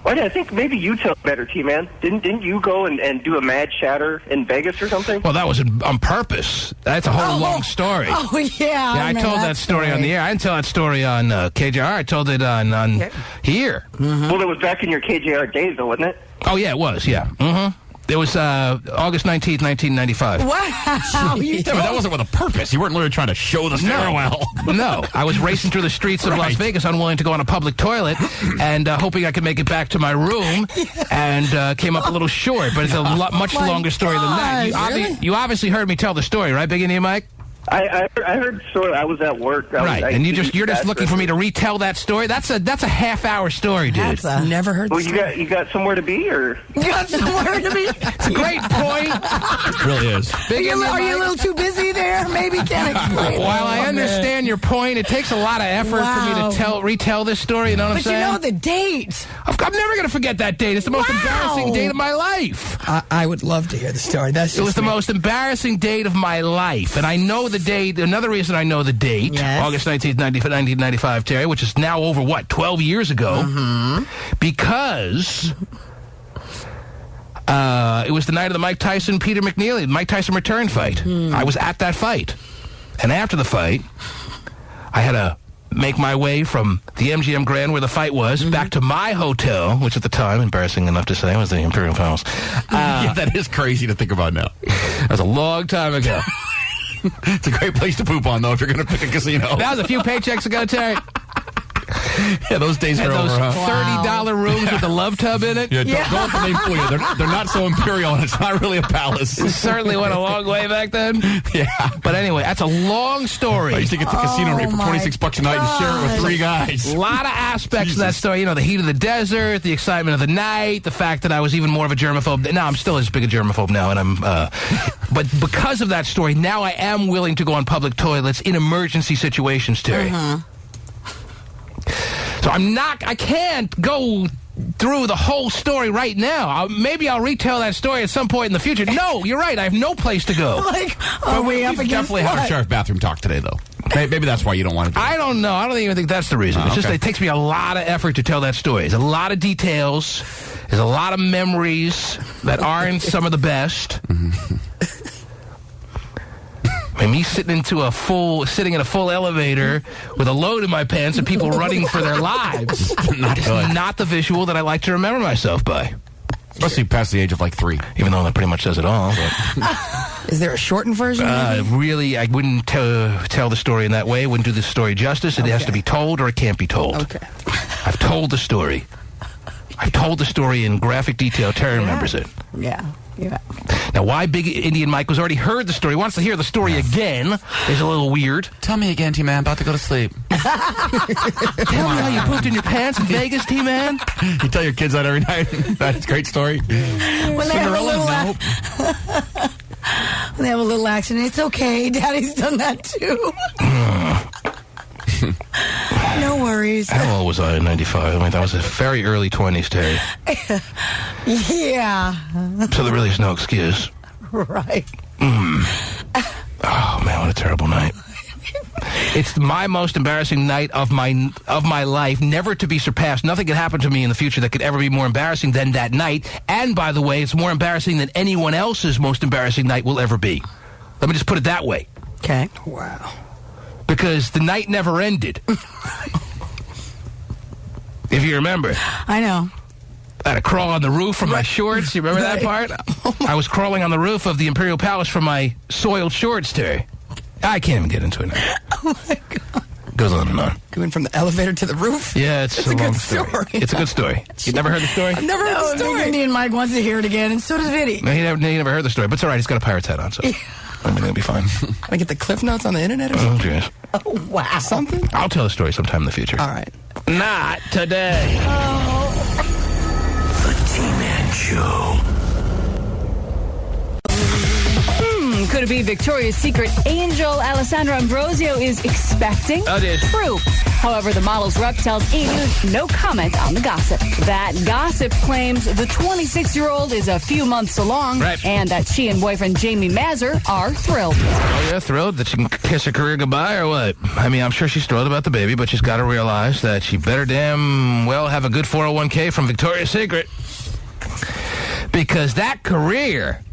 I think maybe you tell better, T-Man. Didn't you go and do a mad shatter in Vegas or something? Well, that was on purpose. That's a whole long story. Oh, yeah. I told that story on the air. I didn't tell that story on KJR. I told it on here. Well, it was back in your KJR days, though, wasn't it? Oh, yeah, it was, yeah. It was August 19th, 1995. Wow. Yeah, but that wasn't with a purpose. You weren't literally trying to show the stairwell. No. I was racing through the streets of Las Vegas, unwilling to go on a public toilet, and hoping I could make it back to my room, and came up a little short. But it's a much longer story than that. You obviously heard me tell the story, right, Big Indian Mike? I heard sort of. I was at work. And you're just looking for me to retell that story. That's a half-hour story, dude. Never heard. Well, you got somewhere to be, or you got somewhere to be? It's a great point. It really is. Are you a little too busy there? Maybe can't explain. While I understand your point, it takes a lot of effort for me to retell this story. You know what I'm saying? But you know the date. I'm never going to forget that date. It's the most embarrassing date of my life. I would love to hear the story. It was the most embarrassing date of my life, and I know the date. Another reason I know the date, August 19th, 1995, Terry, which is now over, 12 years ago, because it was the night of the Mike Tyson-Peter McNeely, Mike Tyson return fight. I was at that fight. And after the fight, I had to make my way from the MGM Grand, where the fight was, back to my hotel, which at the time, embarrassing enough to say, was the Imperial Palace. Yeah, that is crazy to think about now. That was a long time ago. It's a great place to poop on, though, if you're going to pick a casino. That was a few paychecks ago, Terry. Yeah, those days are over, huh? $30 rooms with a love tub in it. Yeah, don't let the name fool you. They're not so imperial, and it's not really a palace. It certainly went a long way back then. Yeah. But anyway, that's a long story. I used to get the casino rate for $26 a night and share it with 3 guys. A lot of aspects of that story. The heat of the desert, the excitement of the night, the fact that I was even more of a germaphobe. Now, I'm still as big a germaphobe now, and I'm... but because of that story, now I am willing to go on public toilets in emergency situations, Terry. So I can't go through the whole story right now. Maybe I'll retell that story at some point in the future. No, you're right. I have no place to go. We've definitely had a sheriff bathroom talk today, though. Maybe that's why you don't want to do it. I don't know. I don't even think that's the reason. It's just that it takes me a lot of effort to tell that story. There's a lot of details. There's a lot of memories that aren't some of the best. And me sitting in a full elevator with a load in my pants and people running for their lives. Not the visual that I like to remember myself by. Especially past the age of 3. Even though that pretty much says it all. But. Is there a shortened version? Really, I wouldn't tell the story in that way. I wouldn't do the story justice. It has to be told or it can't be told. Okay. I've told the story. I've told the story in graphic detail. Terry remembers it. Yeah. Now, why Big Indian Mike was already heard the story, wants to hear the story again, is a little weird. Tell me again, T-Man. About to go to sleep. Tell me how you pooped in your pants in Vegas, T-Man. You tell your kids that every night. That's a great story. When they have a little accident, it's okay. Daddy's done that too. No worries. How old was I in 95? I mean, that was a very early 20s, Terry. Yeah. So there really is no excuse. Right. Oh, man, what a terrible night. It's my most embarrassing night of my life, never to be surpassed. Nothing could happen to me in the future that could ever be more embarrassing than that night. And, by the way, it's more embarrassing than anyone else's most embarrassing night will ever be. Let me just put it that way. Okay. Wow. Because the night never ended. If you remember. I know. I had to crawl on the roof from my shorts. You remember that part? I was crawling on the roof of the Imperial Palace from my soiled shorts, Terry. I can't even get into it now. Oh, my God. Goes on and on. Going from the elevator to the roof? Yeah, it's a long story. It's a good story. You never heard the story? I've never heard the story. Indian Mike wants to hear it again, and so does Vinnie. No, he never heard the story, but it's all right. He's got a pirate's hat on, so. Everything will be fine. Can I get the Cliff Notes on the internet or something? Jeez. Oh, wow. Something? I'll tell a story sometime in the future. All right. Not today. The T-Man Show. Could it be Victoria's Secret angel Alessandra Ambrosio is expecting? Oh, dear. True. However, the model's rep tells E! News no comment on the gossip. That gossip claims the 26-year-old is a few months along, and that she and boyfriend Jamie Mazur are thrilled. Oh, yeah, thrilled that she can kiss her career goodbye or what? I mean, I'm sure she's thrilled about the baby, but she's got to realize that she better damn well have a good 401k from Victoria's Secret. Because that career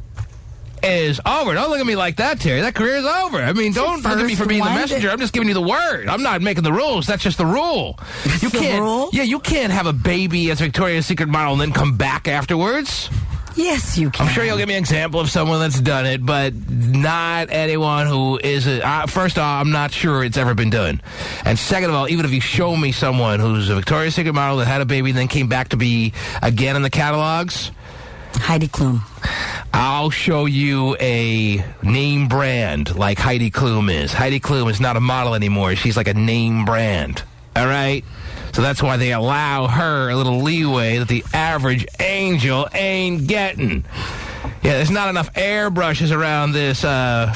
is over. Don't look at me like that, Terry. That career is over. I mean, don't look at me for being the messenger. I'm just giving you the word. I'm not making the rules. That's just the rule. You can't. Rule? Yeah, you can't have a baby as Victoria's Secret model and then come back afterwards. Yes, you can. I'm sure you'll give me an example of someone that's done it, but not anyone who is first off, I'm not sure it's ever been done. And second of all, even if you show me someone who's a Victoria's Secret model that had a baby and then came back to be again in the catalogs, Heidi Klum. I'll show you a name brand like Heidi Klum is. Heidi Klum is not a model anymore. She's like a name brand. All right? So that's why they allow her a little leeway that the average angel ain't getting. Yeah, there's not enough airbrushes around this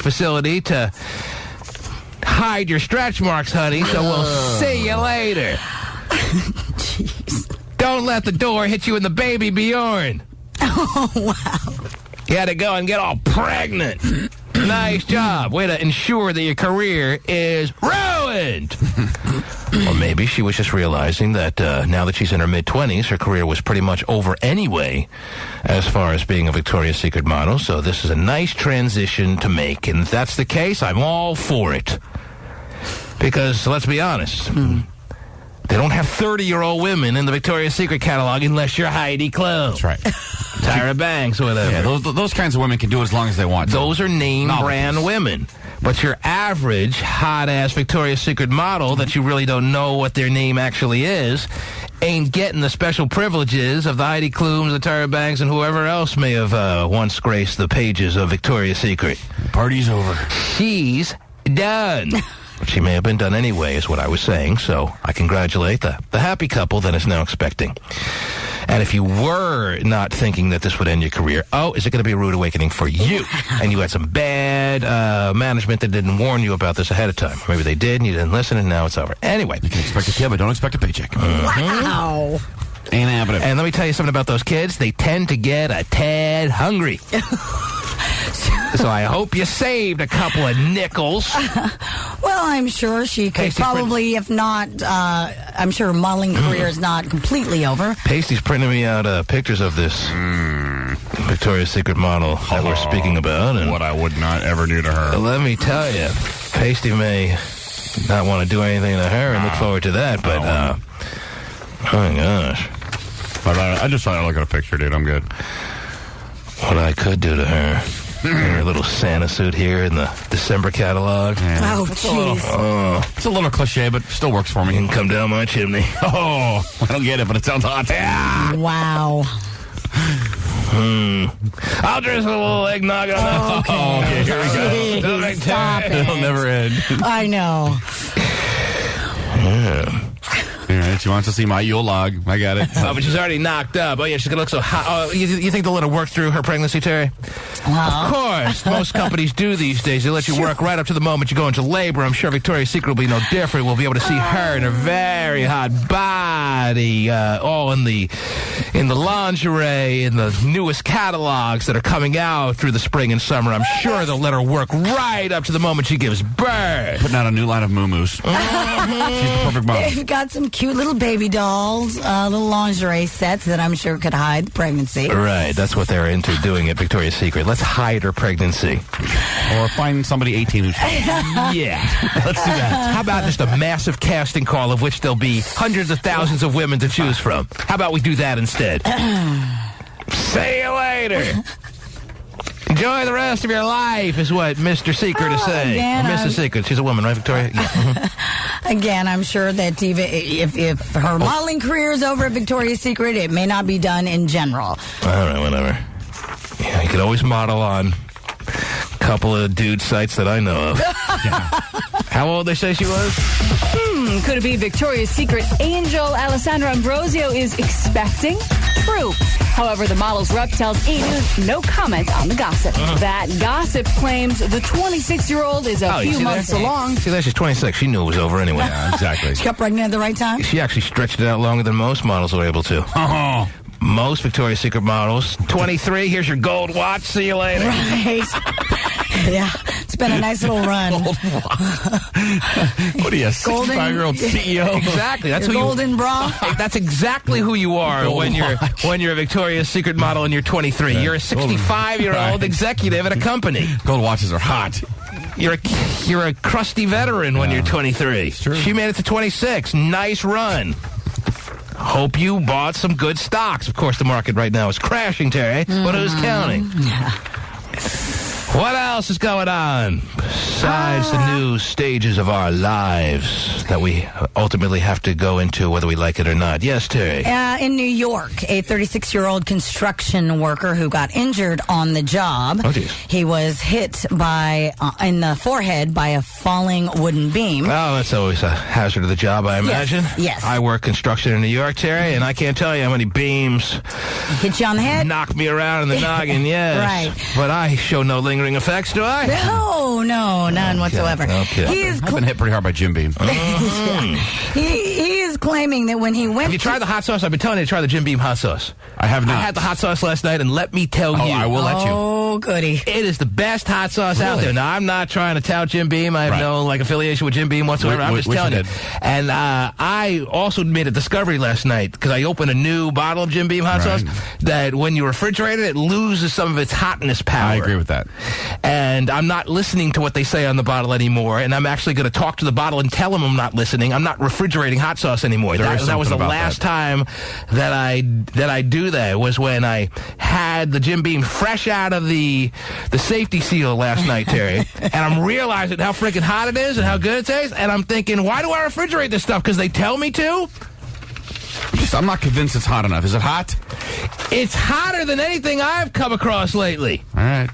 facility to hide your stretch marks, honey, so we'll see you later. Jeez. Don't let the door hit you in the baby Bjorn. Oh, wow. You had to go and get all pregnant. Nice job. Way to ensure that your career is ruined. Or maybe she was just realizing that now that she's in her mid-20s, her career was pretty much over anyway as far as being a Victoria's Secret model. So this is a nice transition to make. And if that's the case, I'm all for it. Because, let's be honest, they don't have 30-year-old women in the Victoria's Secret catalog unless you're Heidi Klum. That's right. Tyra Banks, whatever. Yeah, those kinds of women can do as long as they want. Those are name brand women. But your average hot-ass Victoria's Secret model that you really don't know what their name actually is ain't getting the special privileges of the Heidi Klums, the Tyra Banks, and whoever else may have once graced the pages of Victoria's Secret. Party's over. She's done. She may have been done anyway, is what I was saying, so I congratulate the happy couple that is now expecting. And if you were not thinking that this would end your career, is it going to be a rude awakening for you? And you had some bad management that didn't warn you about this ahead of time. Maybe they did, and you didn't listen, and now it's over. Anyway. You can expect a kid, but don't expect a paycheck. Wow. Ain't happening. And let me tell you something about those kids. They tend to get a tad hungry. So I hope you saved a couple of nickels. Well, I'm sure she could Pasty's probably, if not, I'm sure her modeling career is not completely over. Pasty's printing me out pictures of this Victoria's Secret model that we're speaking about. And what I would not ever do to her. Let me tell you, Pasty may not want to do anything to her and look forward to that, but, oh my gosh. I just thought I'd look at a picture, dude. I'm good. What I could do to her. Her little Santa suit here in the December catalog. Yeah. Oh, jeez. It's a little cliche, but still works for me. You can come down my chimney. Oh, I don't get it, but it sounds hot. Yeah. Wow. I'll dress a little eggnog on that. Okay, here we go. Jeez, stop it. It'll never end. I know. Yeah. All right, she wants to see my Yule log. I got it. Oh, but she's already knocked up. Oh, yeah, she's going to look so hot. Oh, you think they'll let her work through her pregnancy, Terry? Of course. Most companies do these days. They let you work right up to the moment you go into labor. I'm sure Victoria's Secret will be no different. We'll be able to see her in her very hot body, all in the lingerie, in the newest catalogs that are coming out through the spring and summer. I'm sure they'll let her work right up to the moment she gives birth. Putting out a new line of moo-moos. She's the perfect model. They've got some cute little baby dolls, little lingerie sets that I'm sure could hide the pregnancy. Right, that's what they're into doing at Victoria's Secret. Let's hide her pregnancy. Or find somebody 18 who's... Yeah, let's do that. How about just a massive casting call of which there'll be hundreds of thousands of women to choose from? How about we do that instead? See you later. Enjoy the rest of your life, is what Mr. Secret is saying. Again, Mrs. Secret. She's a woman, right, Victoria? Yeah. Again, I'm sure that even if her modeling career is over at Victoria's Secret, it may not be done in general. All right, whatever. Yeah, you could always model on couple of dude sites that I know of. How old they say she was? Could it be Victoria's Secret angel Alessandra Ambrosio is expecting? True. However, the model's rep tells E! News no comment on the gossip. That gossip claims the 26-year-old is a few months along. See, that she's 26. She knew it was over anyway. Yeah, exactly. She got pregnant at the right time? She actually stretched it out longer than most models were able to. Most Victoria's Secret models. 23, here's your gold watch. See you later. Right. Yeah, it's been a nice little run. What are you, a 65-year-old CEO? Exactly. That's your who golden bra. That's exactly who you are when you're a Victoria's Secret model and you're 23. You're a 65-year-old executive at a company. Gold watches are hot. You're a crusty veteran when you're 23. She made it to 26. Nice run. Hope you bought some good stocks. Of course, the market right now is crashing, Terry. But who's counting? What else is going on besides the new stages of our lives that we ultimately have to go into whether we like it or not? Yes, Terry. In New York, a 36-year-old construction worker who got injured on the job. Oh, geez. He was hit in the forehead by a falling wooden beam. Oh, that's always a hazard of the job, I imagine. Yes. I work construction in New York, Terry, and I can't tell you how many beams hit you on the head, knock me around in the noggin. Yes, right. But I show no lingering effects, do I? No, none whatsoever. Okay. I've been hit pretty hard by Jim Beam. He is claiming that when he went. Have you tried the hot sauce? I've been telling you to try the Jim Beam hot sauce. I have not. I had the hot sauce last night, and let me tell you. I will let you. Oh, goody. It is the best hot sauce out there. Now, I'm not trying to tout Jim Beam. I have no affiliation with Jim Beam whatsoever. I'm just telling you. And I also made a discovery last night because I opened a new bottle of Jim Beam hot sauce that when you refrigerate it loses some of its hotness power. I agree with that. And I'm not listening to what they say on the bottle anymore, and I'm actually going to talk to the bottle and tell them I'm not listening. I'm not refrigerating hot sauce anymore. That was the last time that I do that was when I had the Jim Beam fresh out of the safety seal last night, Terry, and I'm realizing how freaking hot it is and how good it tastes, and I'm thinking, why do I refrigerate this stuff? Because they tell me to? I'm not convinced it's hot enough. Is it hot? It's hotter than anything I've come across lately. All right.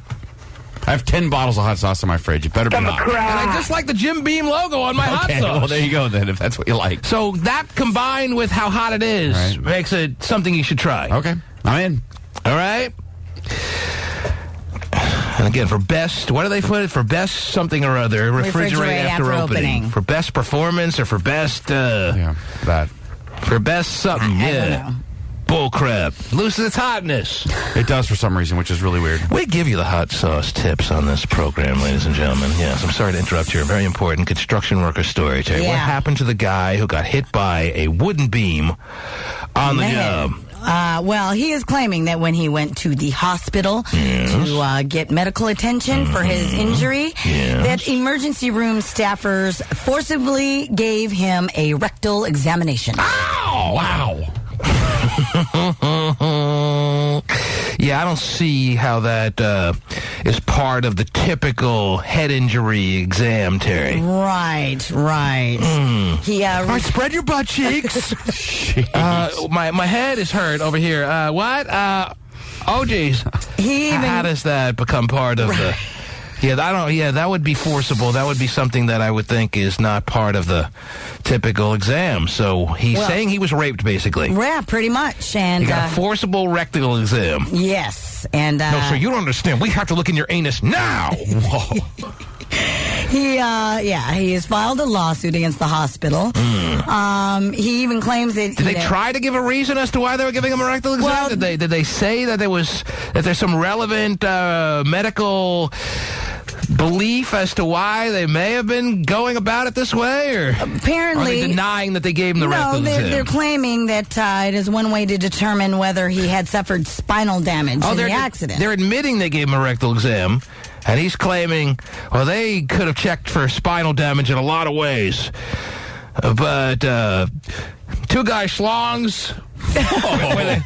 I have 10 bottles of hot sauce in my fridge. It better be hot. And I just like the Jim Beam logo on my hot sauce. Well, there you go then, if that's what you like. So that combined with how hot it is makes it something you should try. Okay. I'm in. All right. And again, for best, what do they put it? For best something or other, refrigerate after opening. For best performance or for best... that. For best something, I don't know. Bullcrap. Loses its hotness. It does for some reason, which is really weird. We give you the hot sauce tips on this program, ladies and gentlemen. Yes, I'm sorry to interrupt your very important construction worker story, Terry. What happened to the guy who got hit by a wooden beam on the job? Well, he is claiming that when he went to the hospital to get medical attention for his injury, that emergency room staffers forcibly gave him a rectal examination. Ow! Wow. Yeah, I don't see how that is part of the typical head injury exam, Terry. Right. All right, spread your butt cheeks. My head is hurt over here. What? Oh, geez. How does that become part of the... Yeah, that would be forcible. That would be something that I would think is not part of the typical exam. So he's saying he was raped, basically. Yeah, pretty much. And he got a forcible rectal exam. Yes, and no, sir, you don't understand. We have to look in your anus now. Whoa. He has filed a lawsuit against the hospital. He even claims that... Did they try to give a reason as to why they were giving him a rectal exam? Well, did they say that there's some relevant medical belief as to why they may have been going about it this way, or apparently are they denying that they gave him the rectal exam? They're claiming that it is one way to determine whether he had suffered spinal damage in the accident. They're admitting they gave him a rectal exam, and he's claiming, well, they could have checked for spinal damage in a lot of ways, but two guy schlongs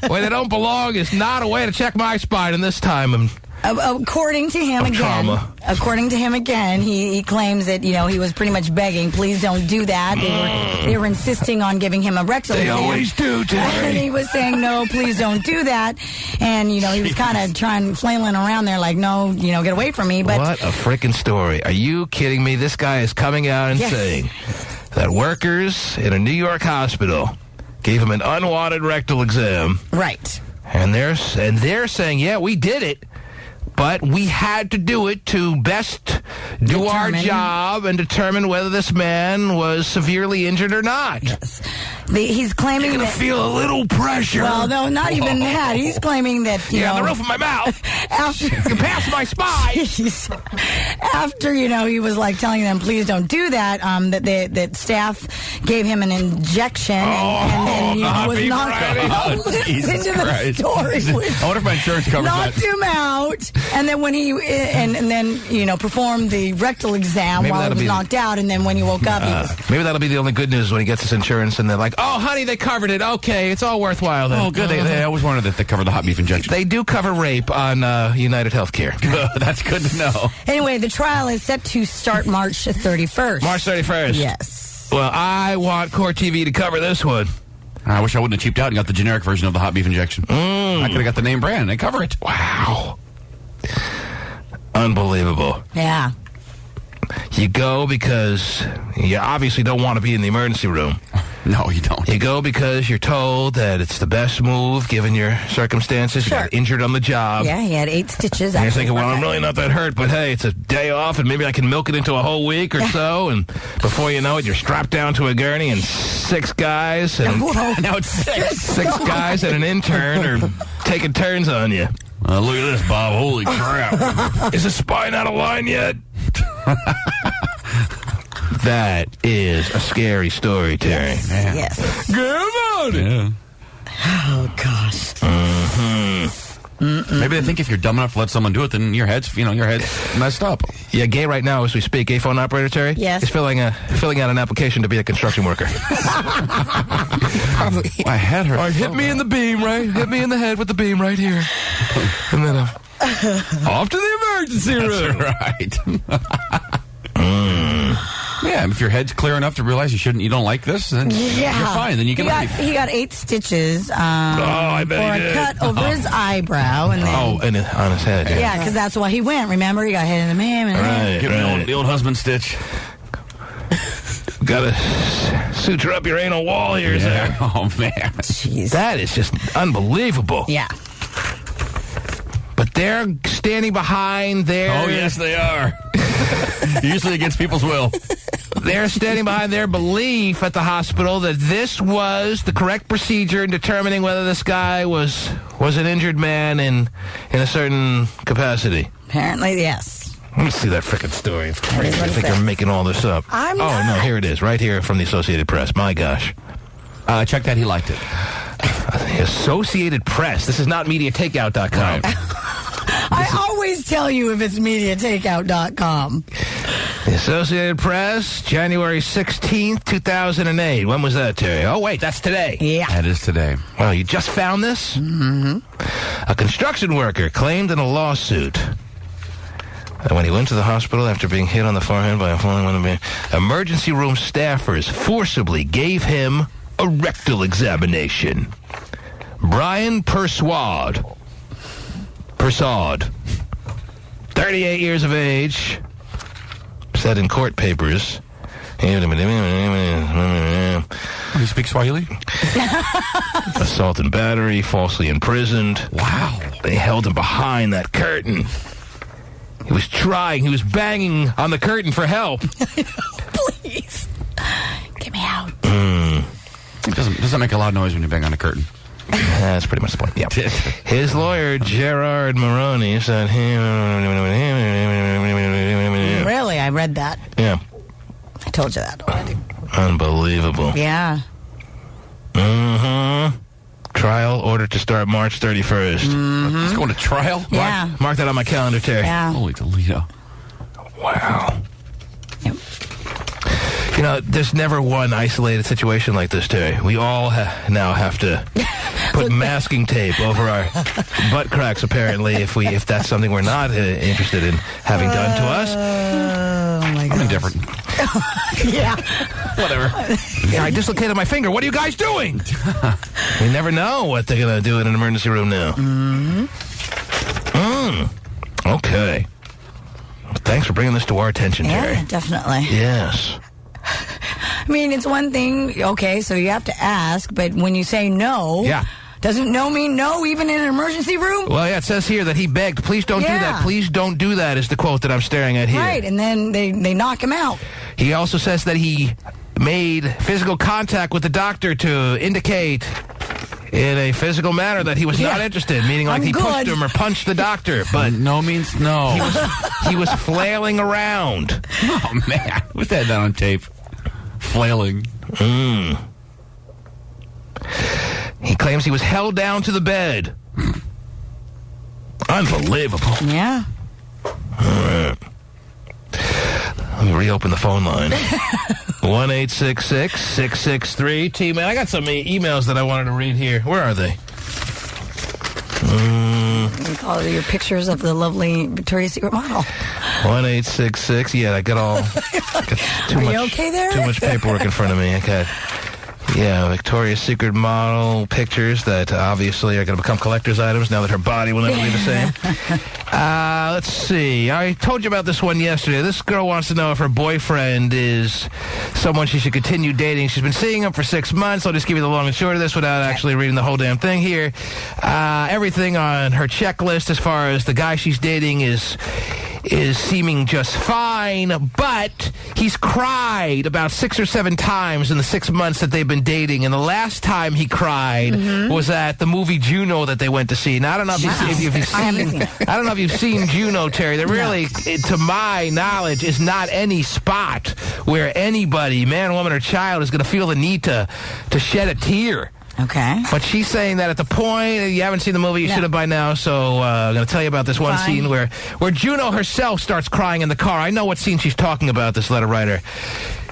where they don't belong is not a way to check my spine, and this time According to him again, he claims that, he was pretty much begging, please don't do that. They were insisting on giving him a rectal exam. They always do, Tari. And he was saying, no, please don't do that. And, he was kind of flailing around there like, no, get away from me. But what a freaking story. Are you kidding me? This guy is coming out and saying that workers in a New York hospital gave him an unwanted rectal exam. Right. And they're saying, yeah, we did it. But we had to do it to best do our job and determine whether this man was severely injured or not. Yes. He's claiming You're going to feel a little pressure. Well, no, not even that. He's claiming that, on the roof of my mouth. After, you can pass my spine. After, he was like telling them, please don't do that, that staff gave him an injection and then he was knocked into the story. I wonder if my insurance covers knocked him out. And then when he and then performed the rectal exam while he was knocked out, and then when he woke up, maybe that'll be the only good news when he gets his insurance, and they're like, "Oh, honey, they covered it. Okay, it's all worthwhile then." Oh, good. They always wanted that they cover the hot beef injection. They do cover rape on United Healthcare. That's good to know. Anyway, the trial is set to start March 31st. March 31st. Yes. Well, I want Court TV to cover this one. I wish I wouldn't have cheaped out and got the generic version of the hot beef injection. I could have got the name brand. They cover it. Wow. Unbelievable. Yeah. You go because you obviously don't want to be in the emergency room. No, you don't. You go because you're told that it's the best move given your circumstances. Sure. You got injured on the job. Yeah, he had 8 stitches. And you're thinking, well, I'm really not that hurt, but hey, it's a day off and maybe I can milk it into a whole week or so. And before you know it, you're strapped down to a gurney and 6 guys. And now it's 6. 6 guys and an intern are taking turns on you. Look at this, Bob. Holy crap. Is the spine out of line yet? That is a scary story, Terry. Yes. Get on it. Yeah. Oh, gosh. Maybe they think if you're dumb enough to let someone do it, then your head's messed up. Yeah, Gay right now as we speak. Gay phone operator, Terry? Yes. He's filling out an application to be a construction worker. Probably. My head hurts. All right, hit me in the beam, right? Hit me in the head with the beam right here. And then off to the emergency room. That's right. Yeah, if your head's clear enough to realize you don't like this, then you're fine. Then you can leave. He got 8 stitches I bet for he a did. cut over his eyebrow. And then, and on his head. yeah, because that's why he went. Remember, he got hit in the man. Right. The old husband stitch. Gotta suture up your anal wall here, sir. Oh, man. Jeez. That is just unbelievable. Yeah. But they're standing behind their... Oh, yes, they are. Usually against people's will. They're standing behind their belief at the hospital that this was the correct procedure in determining whether this guy was an injured man in a certain capacity. Apparently, yes. Let me see that frickin' story. It's crazy. I think they're making all this up. I'm not. No, here it is. Right here from the Associated Press. My gosh. Check that. He liked it. The Associated Press. This is not MediaTakeout.com. Right. I always tell you if it's MediaTakeout.com. The Associated Press, January 16th, 2008. When was that, Terry? Oh, wait, that's today. Yeah. That is today. Wow, you just found this? Mm-hmm. A construction worker claimed in a lawsuit that when he went to the hospital after being hit on the forehead by a falling window, emergency room staffers forcibly gave him a rectal examination. Brian Persaud, 38 years of age, said in court papers. He speaks Swahili? Assault and battery, falsely imprisoned. Wow. They held him behind that curtain. He was banging on the curtain for help. Please. Get me out. It doesn't make a loud noise when you bang on a curtain. That's pretty much the point, yeah. His lawyer, Gerard Maroney, said Really? I read that. Yeah. I told you that already. Unbelievable. Yeah. Mm-hmm. Trial ordered to start March 31st. Mm-hmm. It's going to trial? Yeah. Mark that on my calendar, Terry. Yeah. Holy Toledo. Wow. Yep. You know, there's never one isolated situation like this, Terry. We all now have to put masking tape over our butt cracks, apparently, if that's something we're not interested in having done to us. Oh, my God. I'm indifferent. Yeah. Whatever. Yeah, I dislocated my finger. What are you guys doing? We never know what they're going to do in an emergency room now. Okay. Thanks for bringing this to our attention, Terry. Yeah, definitely. Yes. I mean, it's one thing, okay, so you have to ask, but when you say no, doesn't no mean no even in an emergency room? Well, yeah, it says here that he begged, please don't do that. Please don't do that is the quote that I'm staring at here. Right, and then they knock him out. He also says that he made physical contact with the doctor to indicate in a physical manner that he was not interested, meaning like he pushed him or punched the doctor. But no means no. He was flailing around. Oh, man. What's that down on tape? Flailing. He claims he was held down to the bed. Unbelievable. Yeah. All right. Let me reopen the phone line. 1-866-663 T-Man. I got some emails that I wanted to read here. Where are they? With all your pictures of the lovely Victoria's Secret model. 1-866. Yeah, I got all. You okay there? Too much paperwork in front of me. Okay. Yeah, Victoria's Secret model pictures that obviously are going to become collector's items now that her body will never be the same. Let's see. I told you about this one yesterday. This girl wants to know if her boyfriend is someone she should continue dating. She's been seeing him for 6 months. I'll just give you the long and short of this without actually reading the whole damn thing here. Everything on her checklist as far as the guy she's dating is seeming just fine, but he's cried about 6 or 7 times in the 6 months that they've been dating, and the last time he cried was at the movie Juno that they went to see. Now, I don't know if you've seen I don't know if you've seen Juno, Terry. There really, to my knowledge, is not any spot where anybody, man, woman, or child, is going to feel the need to shed a tear. Okay. But she's saying that at the point, you haven't seen the movie, you should have by now, so I'm going to tell you about this one scene where Juno herself starts crying in the car. I know what scene she's talking about, this letter writer.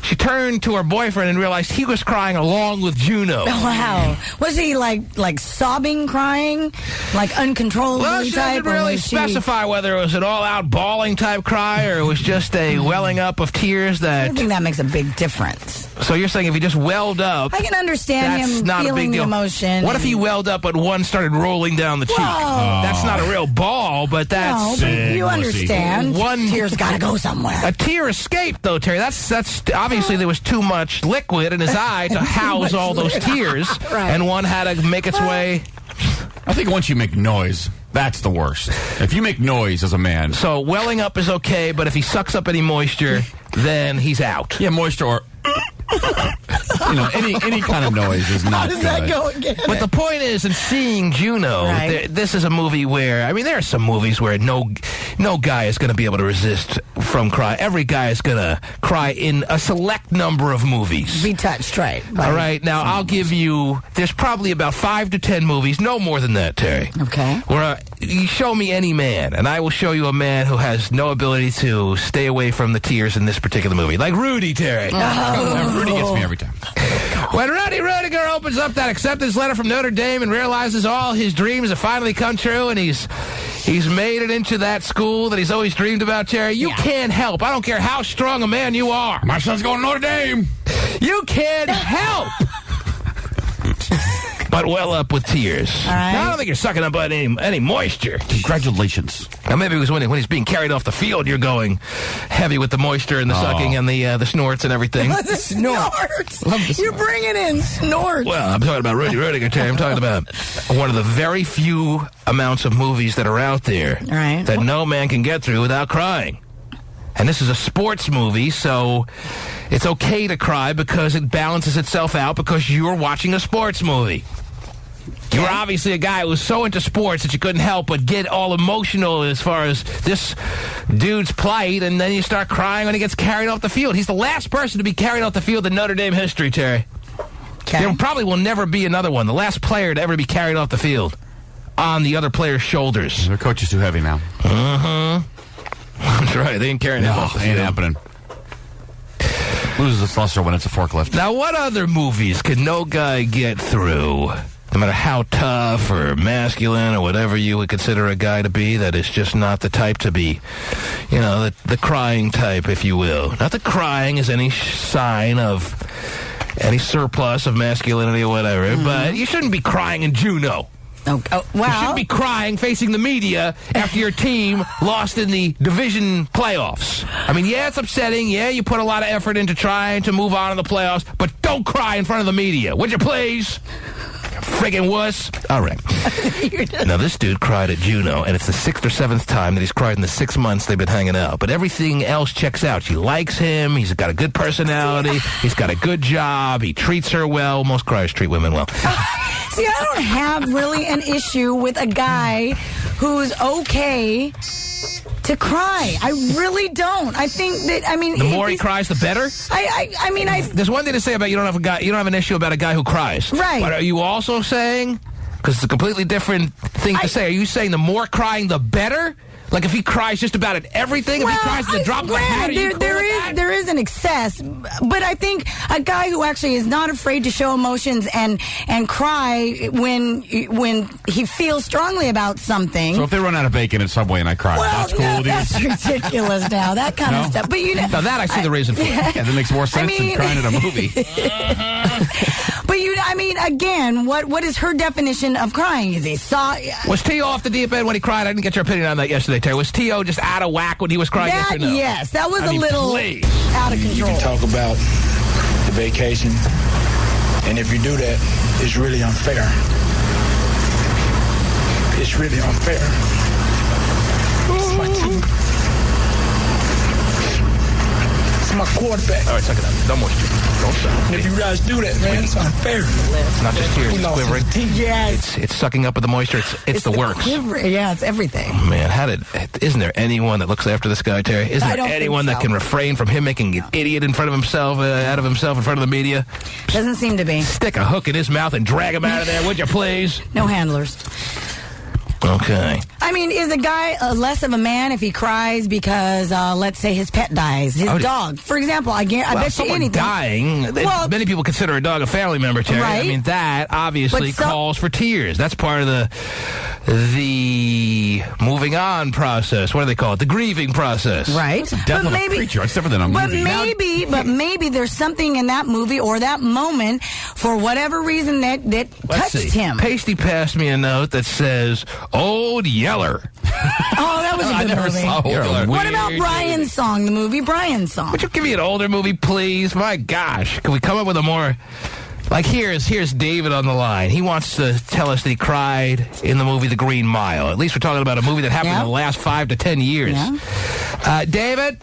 She turned to her boyfriend and realized he was crying along with Juno. Wow. Was he like sobbing, crying? Like uncontrollably well, she type? Didn't really specify whether it was an all-out bawling type cry or it was just a welling up of tears that... I think that makes a big difference. So you're saying if he just welled up... I can understand him feeling the emotion. What if he welled up but one started rolling down the cheek? That's not a real bawl, but that's... No, but you understand. One tear's got to go somewhere. A tear escaped, though, Terry. That's obviously there was too much liquid in his eye to house all those tears, and one had to make its way... I think once you make noise, that's the worst. If you make noise as a man... So welling up is okay, but if he sucks up any moisture, then he's out. Yeah, moisture or... any kind of noise is not good. How does that go again? But the point is, in seeing Juno, this is a movie where, I mean, there are some movies where no guy is going to be able to resist from crying. Every guy is going to cry in a select number of movies. Be touched, right. All right, now I'll give you, there's probably about 5 to 10 movies, no more than that, Terry. Okay. Where you show me any man, and I will show you a man who has no ability to stay away from the tears in this particular movie. Like Rudy, Terry. Rudy gets me every time. When Rudy Rudiger opens up that acceptance letter from Notre Dame and realizes all his dreams have finally come true and he's made it into that school that he's always dreamed about, Terry, you can't help. I don't care how strong a man you are. My son's going to Notre Dame. You can't help but well up with tears. Right. Now, I don't think you're sucking up any moisture. Congratulations. Now, maybe it was when he's being carried off the field, you're going heavy with the moisture and the sucking and the snorts and everything. The snorts. You're bringing in snorts. Well, I'm talking about Rudy Rudiger, Terry. I'm talking about one of the very few amounts of movies that are out there that no man can get through without crying. And this is a sports movie, so it's okay to cry because it balances itself out because you're watching a sports movie. You were obviously a guy who was so into sports that you couldn't help but get all emotional as far as this dude's plight, and then you start crying when he gets carried off the field. He's the last person to be carried off the field in Notre Dame history, Terry. There probably will never be another one. The last player to ever be carried off the field on the other player's shoulders. Their coach is too heavy now. That's right. They ain't carrying him off the field. Ain't happening. Loses the thruster when it's a forklift. Now, what other movies could no guy get through no matter how tough or masculine or whatever you would consider a guy to be, that is just not the type to be, the crying type, if you will. Not that crying is any sign of any surplus of masculinity or whatever, but you shouldn't be crying in Juneau. well, you shouldn't be crying facing the media after your team lost in the division playoffs. I mean, yeah, it's upsetting. Yeah, you put a lot of effort into trying to move on in the playoffs, but don't cry in front of the media. Would you please? Friggin' wuss. All right. Now, this dude cried at Juneau, and it's the 6th or 7th time that he's cried in the 6 months they've been hanging out. But everything else checks out. She likes him. He's got a good personality. He's got a good job. He treats her well. Most criers treat women well. See, I don't have really an issue with a guy who's okay to cry. I really don't. I think that, the more he cries, the better? There's one thing to say about you don't have an issue about a guy who cries. Right. But are you also saying, because it's a completely different thing to say, are you saying the more crying, the better? Like if he cries just about at everything, if he cries at the drop of a hat, there is an excess, but I think a guy who actually is not afraid to show emotions and cry when he feels strongly about something. So if they run out of bacon at Subway and I cry, that's cool with you? That's ridiculous now, that kind of stuff. But now that I see the reason for it. Yeah, that makes more sense than crying at a movie. But again, what is her definition of crying? Is he Was T.O. off the deep end when he cried? I didn't get your opinion on that yesterday, Terry. Was T.O. just out of whack when he was crying? Yes or no? Yes, that was a little out of control. You can talk about the vacation, and if you do that, it's really unfair. It's really unfair. It's my team. It's my quarterback. All right, suck it up. Don't moisture. Don't stop. And if you guys do that, man, it's unfair. It's not just tears, it's quivering. Yes. It's sucking up of the moisture. It's the works. Yeah, it's everything. Man, isn't there anyone that looks after this guy, Terry? Isn't there anyone that can refrain from him making an idiot in front of himself, out of himself in front of the media? Doesn't seem to be. Stick a hook in his mouth and drag him out of there, would you please? No handlers. Okay. Is a guy less of a man if he cries because, let's say, his pet dies, his dog, for example? I bet you anything. Dying. Many people consider a dog a family member, Terry. Right? I mean, that obviously calls for tears. That's part of the moving on process. What do they call it? The grieving process. Right. Death of a creature. It's different than a movie. But maybe there's something in that movie or that moment, for whatever reason, that touched him. Pasty passed me a note that says, Old Yeller. Oh, that was a good movie. What about Brian's song, the movie Brian's song? Would you give me an older movie, please? My gosh. Can we come up with a more... Like, here's David on the line. He wants to tell us that he cried in the movie The Green Mile. At least we're talking about a movie that happened in the last 5 to 10 years. Yeah. David?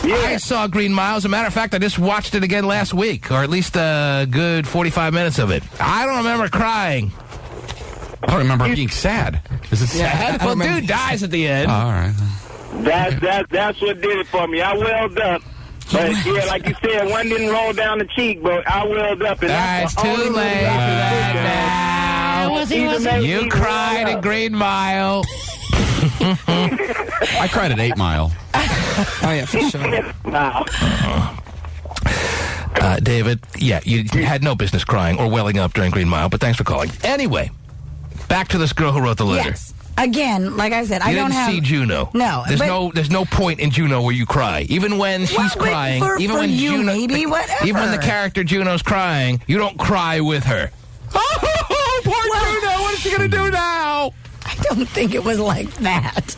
Yeah. I saw Green Mile. As a matter of fact, I just watched it again last week, or at least a good 45 minutes of it. I don't remember crying. I don't remember being sad. Is it sad? Well, dude dies at the end. Oh, all right. That's what did it for me. I welled up. But, yeah, like you said, one didn't roll down the cheek, but I welled up. And it's too late for that now. You cried at Green Mile. I cried at 8 Mile. Oh, yeah, for sure. David, you had no business crying or welling up during Green Mile, but thanks for calling. Anyway, back to this girl who wrote the letter. Yes. Again, like I said, I don't have... You didn't see Juneau. No. There's no point in Juneau where you cry. Even when she's crying... even when you, Juneau, maybe, whatever. Even when the character Juneau's crying, you don't cry with her. Oh, poor Juneau, what is she going to do now? I don't think it was like that.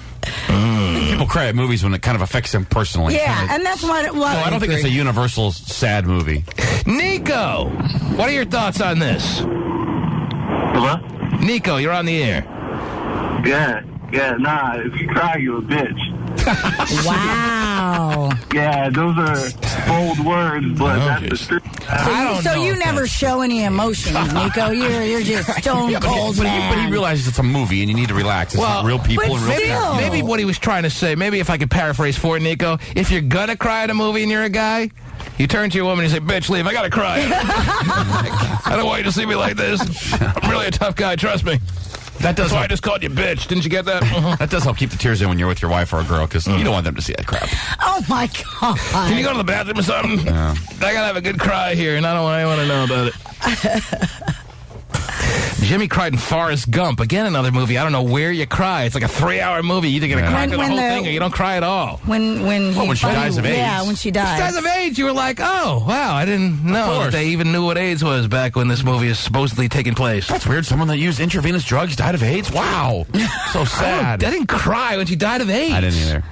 People cry at movies when it kind of affects them personally. Yeah, and that's what it was. No, I don't think it's a universal sad movie. Nico, what are your thoughts on this? Hello? Nico, you're on the air. Yeah, nah, if you cry, you're a bitch. Wow. Yeah, those are bold words, but that's the truth. So you never show any emotions, Nico. You're just stone cold, man. But he realizes it's a movie and you need to relax. It's not real people and real people. Maybe what he was trying to say, maybe if I could paraphrase for it, Nico, if you're gonna cry at a movie and you're a guy, you turn to your woman and you say, bitch, leave, I gotta cry. I don't want you to see me like this. I'm really a tough guy, trust me. That's why I just called you bitch. Didn't you get that? That does help keep the tears in when you're with your wife or a girl, because you don't want them to see that crap. Oh, my God. Can you go to the bathroom or something? Yeah. I got to have a good cry here, and I don't want anyone to know about it. Jimmy cried in Forrest Gump. Again, another movie. I don't know where you cry. It's like a 3-hour movie. You're either going to cry through the whole thing or you don't cry at all. When she dies of AIDS. Yeah, when she dies. She dies of AIDS. You were like, oh, wow, I didn't know that they even knew what AIDS was back when this movie is supposedly taking place. That's weird. Someone that used intravenous drugs died of AIDS? Wow. So sad. I didn't cry when she died of AIDS. I didn't either.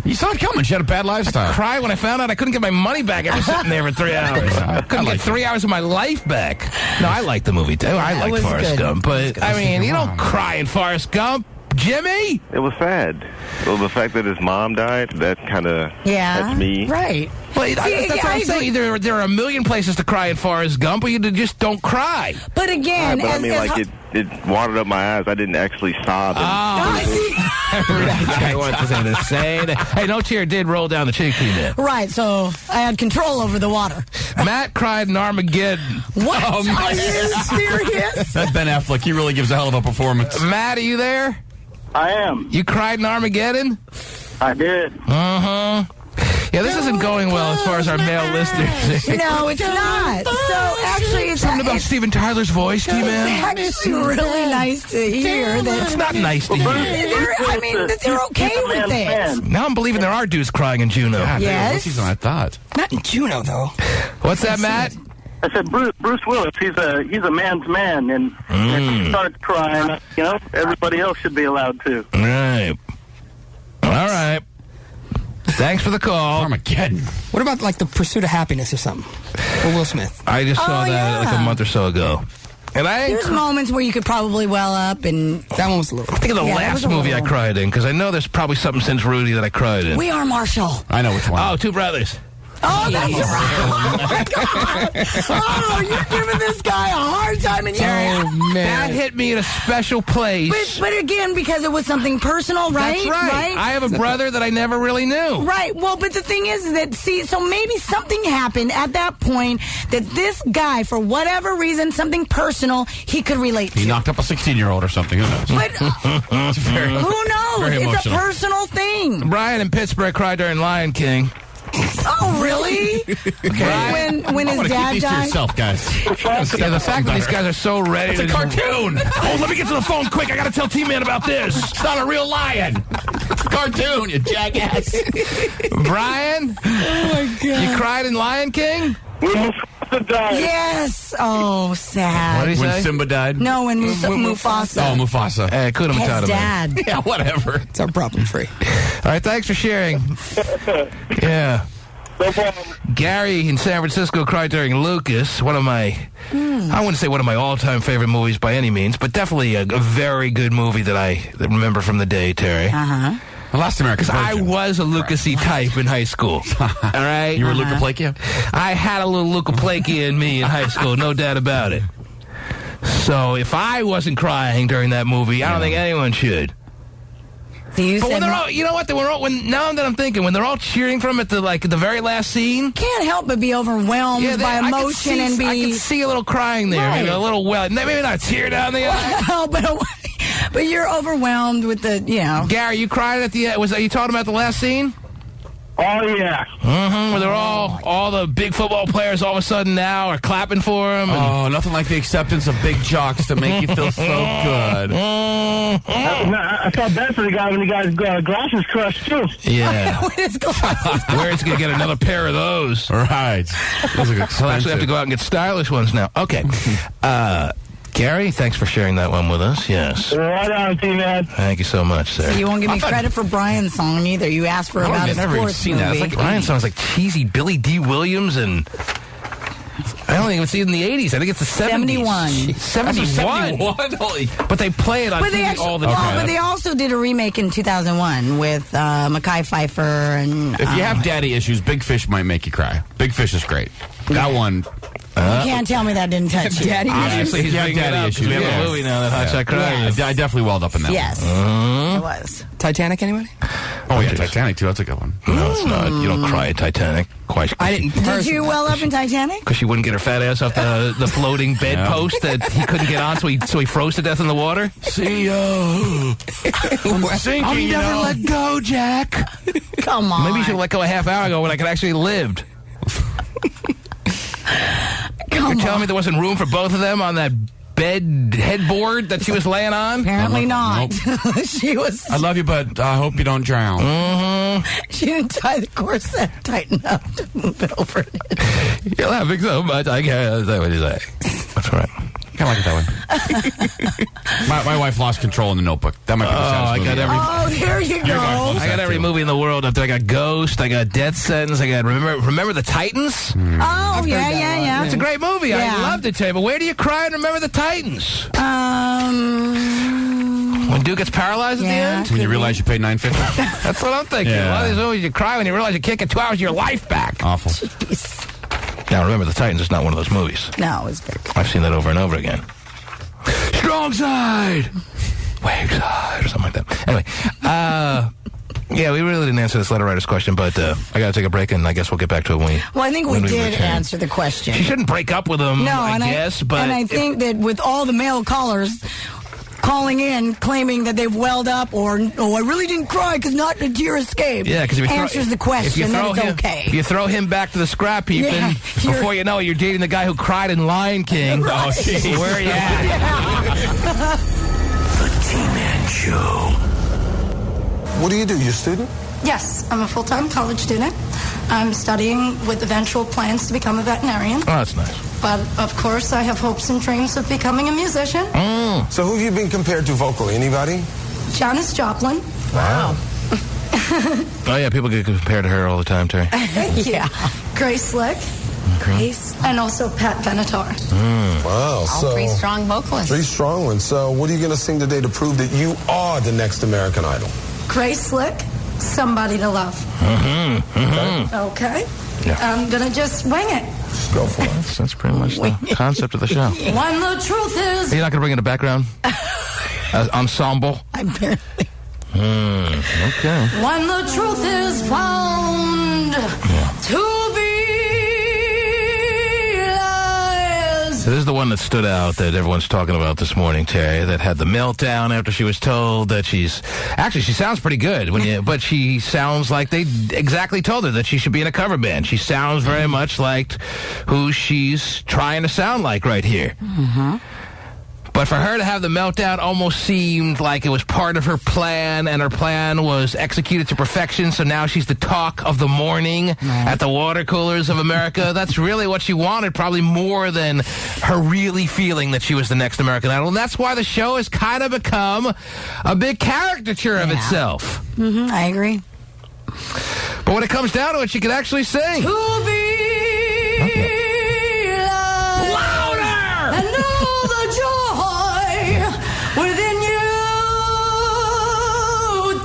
You saw it coming. She had a bad lifestyle. I cried when I found out I couldn't get my money back after sitting there for 3 hours. I couldn't get 3 hours of my life back. No, I liked the movie, too. I liked Forrest Gump. But, I mean, you don't cry in Forrest Gump. Jimmy? It was sad. Well, the fact that his mom died, that kind of touched me. Right. Well, that's what I'm saying. Either there are a million places to cry in Forrest Gump, or you just don't cry. But again, but I mean, it watered up my eyes. I didn't actually sob. I wanted to say the same. Hey, No Tear did roll down the cheek, man. Right, so I had control over the water. Matt cried in Armageddon. What? Are you serious? That Ben Affleck, he really gives a hell of a performance. Matt, are you there? I am. You cried in Armageddon? I did. Uh-huh. Yeah, this isn't going well as far as our male listeners. No, it's not. So actually, it's something about Steven Tyler's voice, T-Man. It's actually really nice to hear that. It's not nice to hear. I mean, that they're okay with it. Now I'm believing there are dudes crying in Juno. God, yes. Season I thought. Not in Juno, though. What's that, Matt? I said Bruce Willis. He's a man's man, and if he starts crying, everybody else should be allowed to. Right. All right. Thanks for the call. Armageddon. What about like The Pursuit of Happiness or something? Or Will Smith? I just saw that like a month or so ago. And there's moments where you could probably well up, and that one was a little. I think of the last movie I cried in, because I know there's probably something since Rudy that I cried in. We Are Marshall. I know which one. Oh, Two Brothers. Oh, that's right. Oh, my God. Oh, you're giving this guy a hard time. And that hit me in a special place. But again, because it was something personal, right? That's right. I have a brother that I never really knew. Right. Well, but the thing is that, so maybe something happened at that point that this guy, for whatever reason, something personal, he could relate to. He knocked up a 16-year-old or something. Who knows? But who knows? Very it's emotional. A personal thing. Brian in Pittsburgh cried during Lion King. Oh, really? Okay. When his dad keep these died? to yourself, guys. Yeah, the fact that these guys are so ready. It's a cartoon. Oh, let me get to the phone quick. I got to tell T-Man about this. It's not a real lion. It's a cartoon, you jackass. Brian? Oh, my God. You cried in Lion King? Yes. Oh, sad. What did he say? When Simba died? No, when Mufasa. Oh, Mufasa. Hey, Kuna His Matata, dad. Yeah, whatever. It's our problem free. All right, thanks for sharing. Yeah. No problem. Gary in San Francisco cried during Lucas, one of my, I wouldn't say one of my all-time favorite movies by any means, but definitely a very good movie that I remember from the day, Terry. Uh-huh. The Last American Because I Virgin. was a Lucas-y type in high school. All right? You were Luca Plakia? I had a little Luca Plakia in me in high school, no doubt about it. So if I wasn't crying during that movie, I don't think anyone should. But when they're all, you know what? Now that I'm thinking, when they're all cheering for him at the very last scene, can't help but be overwhelmed by emotion and be. I can see a little crying there, Right. a little maybe not a tear down the eye. Well, but you're overwhelmed with the, Gary, you cried at the end. Are you talking about the last scene? Oh, yeah. Mm-hmm. Where they're all the big football players all of a sudden now are clapping for him. Oh, nothing like the acceptance of big jocks to make you feel so good. I felt bad for the guy when he got his glasses crushed, too. Yeah. With his glasses. Where's he going to get another pair of those? Right. Those are He'll actually have to go out and get stylish ones now. Okay. Gary, thanks for sharing that one with us. Yes. Right on, T-Man. Thank you so much, sir. So you won't give me credit for Brian's song either. You asked for about a sports movie. Brian's song is like cheesy Billy D. Williams, and I don't think it's even the 80s. I think it's the 70s. 71. Holy. But they play it on TV all the time. But they also did a remake in 2001 with Mekhi Phifer and. If you have daddy issues, Big Fish might make you cry. Big Fish is great. That one. You can't tell me that didn't touch you. Daddy Obviously, he's bringing it up because we have a movie now that Hot Shot Cries. I definitely welled up in that Yes. one. It was. Titanic, anybody? Oh, yeah, Titanic, too. That's a good one. No, it's not. You don't cry at Titanic. Quite. I didn't. Did you well up in Titanic? Because she wouldn't get her fat ass off the floating bedpost that he couldn't get on, so he froze to death in the water. See ya. I'm sinking, I'll never let go, Jack. Come on. Maybe you should let go a half hour ago when I could actually lived. You're telling me there wasn't room for both of them on that headboard that she was laying on? Apparently not. Nope. She was. I love you, but I hope you don't drown. Mm-hmm. She didn't tie the corset tight enough to move it over. You're laughing so much, I can't. Is that what you say? That's right. Kind of like it that way. my wife lost control in The Notebook. That might be the saddest movie. There you go. I got every movie in the world up there. I got Ghost. I got Death Sentence. I got Remember the Titans? Oh, yeah. It's a great movie. Yeah. I loved it, Tay. But where do you cry and Remember the Titans? When Duke gets paralyzed at the end? When you realize you paid $9.50? That's what I'm thinking. Yeah. A lot of these movies you cry when you realize you can't get 2 hours of your life back. Awful. Jeez. Now, Remember the Titans is not one of those movies. No, it's very good. I've seen that over and over again. Strong side! Wake side, or something like that. Anyway, yeah, we really didn't answer this letter writer's question, but I got to take a break, and I guess we'll get back to it when we. Well, I think we did return. answer the question. She shouldn't break up with him, No, I guess, but. And I think that with all the male callers calling in, claiming that they've welled up, or I really didn't cry because not a tear escaped. Yeah, because if you answers the question, then it's okay. If you throw him back to the scrap heap, then before you know it, you're dating the guy who cried in Lion King. Right. Oh, jeez. Where are you at? The T-Man Show. What do? You a student? Yes, I'm a full-time college student. I'm studying with eventual plans to become a veterinarian. Oh, that's nice. But, of course, I have hopes and dreams of becoming a musician. So who have you been compared to vocally? Anybody? Janis Joplin. Wow. Oh, yeah, people get compared to her all the time, Terry. Yeah. Grace Slick. Grace. And also Pat Benatar. Wow. All three strong vocalists. 3 strong ones. So what are you going to sing today to prove that you are the next American Idol? Grace Slick, Somebody to Love. Okay. Yeah. I'm going to just wing it. Go for it. That's pretty much the concept of the show. When the truth is... You're not going to bring in a background ensemble? Apparently. Okay. When the truth is found to be lies. So this is the one that stood out that everyone's talking about this morning, Terry, that had the meltdown after she was told that she's... Actually, she sounds pretty good, but she sounds like they exactly told her that she should be in a cover band. She sounds very much like who she's trying to sound like right here. Mm-hmm. But for her to have the meltdown almost seemed like it was part of her plan, and her plan was executed to perfection, so now she's the talk of the morning at the water coolers of America. That's really what she wanted, probably more than her really feeling that she was the next American Idol. And that's why the show has kind of become a big caricature of itself. Mm-hmm, I agree. But when it comes down to it, she can actually sing. To be louder and know the joy within you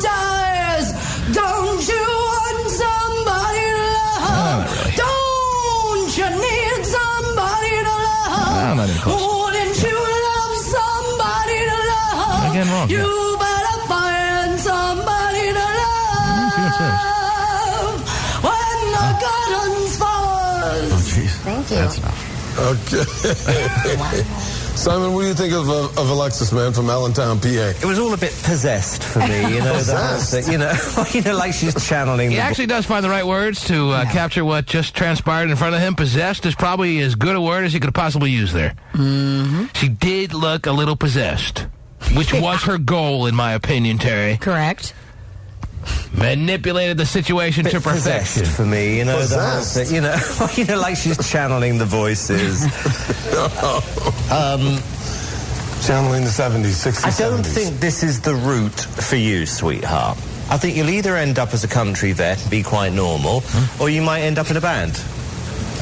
dies. Don't you want somebody to love? Really. Don't you need somebody to love? Not even close. Wouldn't you love somebody to love? Again, wrong. You better find somebody to love. When the curtains fall. Oh, jeez. Thank you. That's enough. Okay. Simon, what do you think of Alexis, man, from Allentown, PA? It was all a bit possessed for me, you know. Possessed? You know, like she's channeling. He actually does find the right words to capture what just transpired in front of him. Possessed is probably as good a word as you could possibly use there. Mm-hmm. She did look a little possessed, which was her goal, in my opinion, Terry. Correct. Manipulated the situation to perfection. Possessed for me, you know. Possessed? You know, like she's channeling the voices. Channeling the 70s, 60s, I don't 70s. think this is the route for you, sweetheart. I think you'll either end up as a country vet and be quite normal, or you might end up in a band.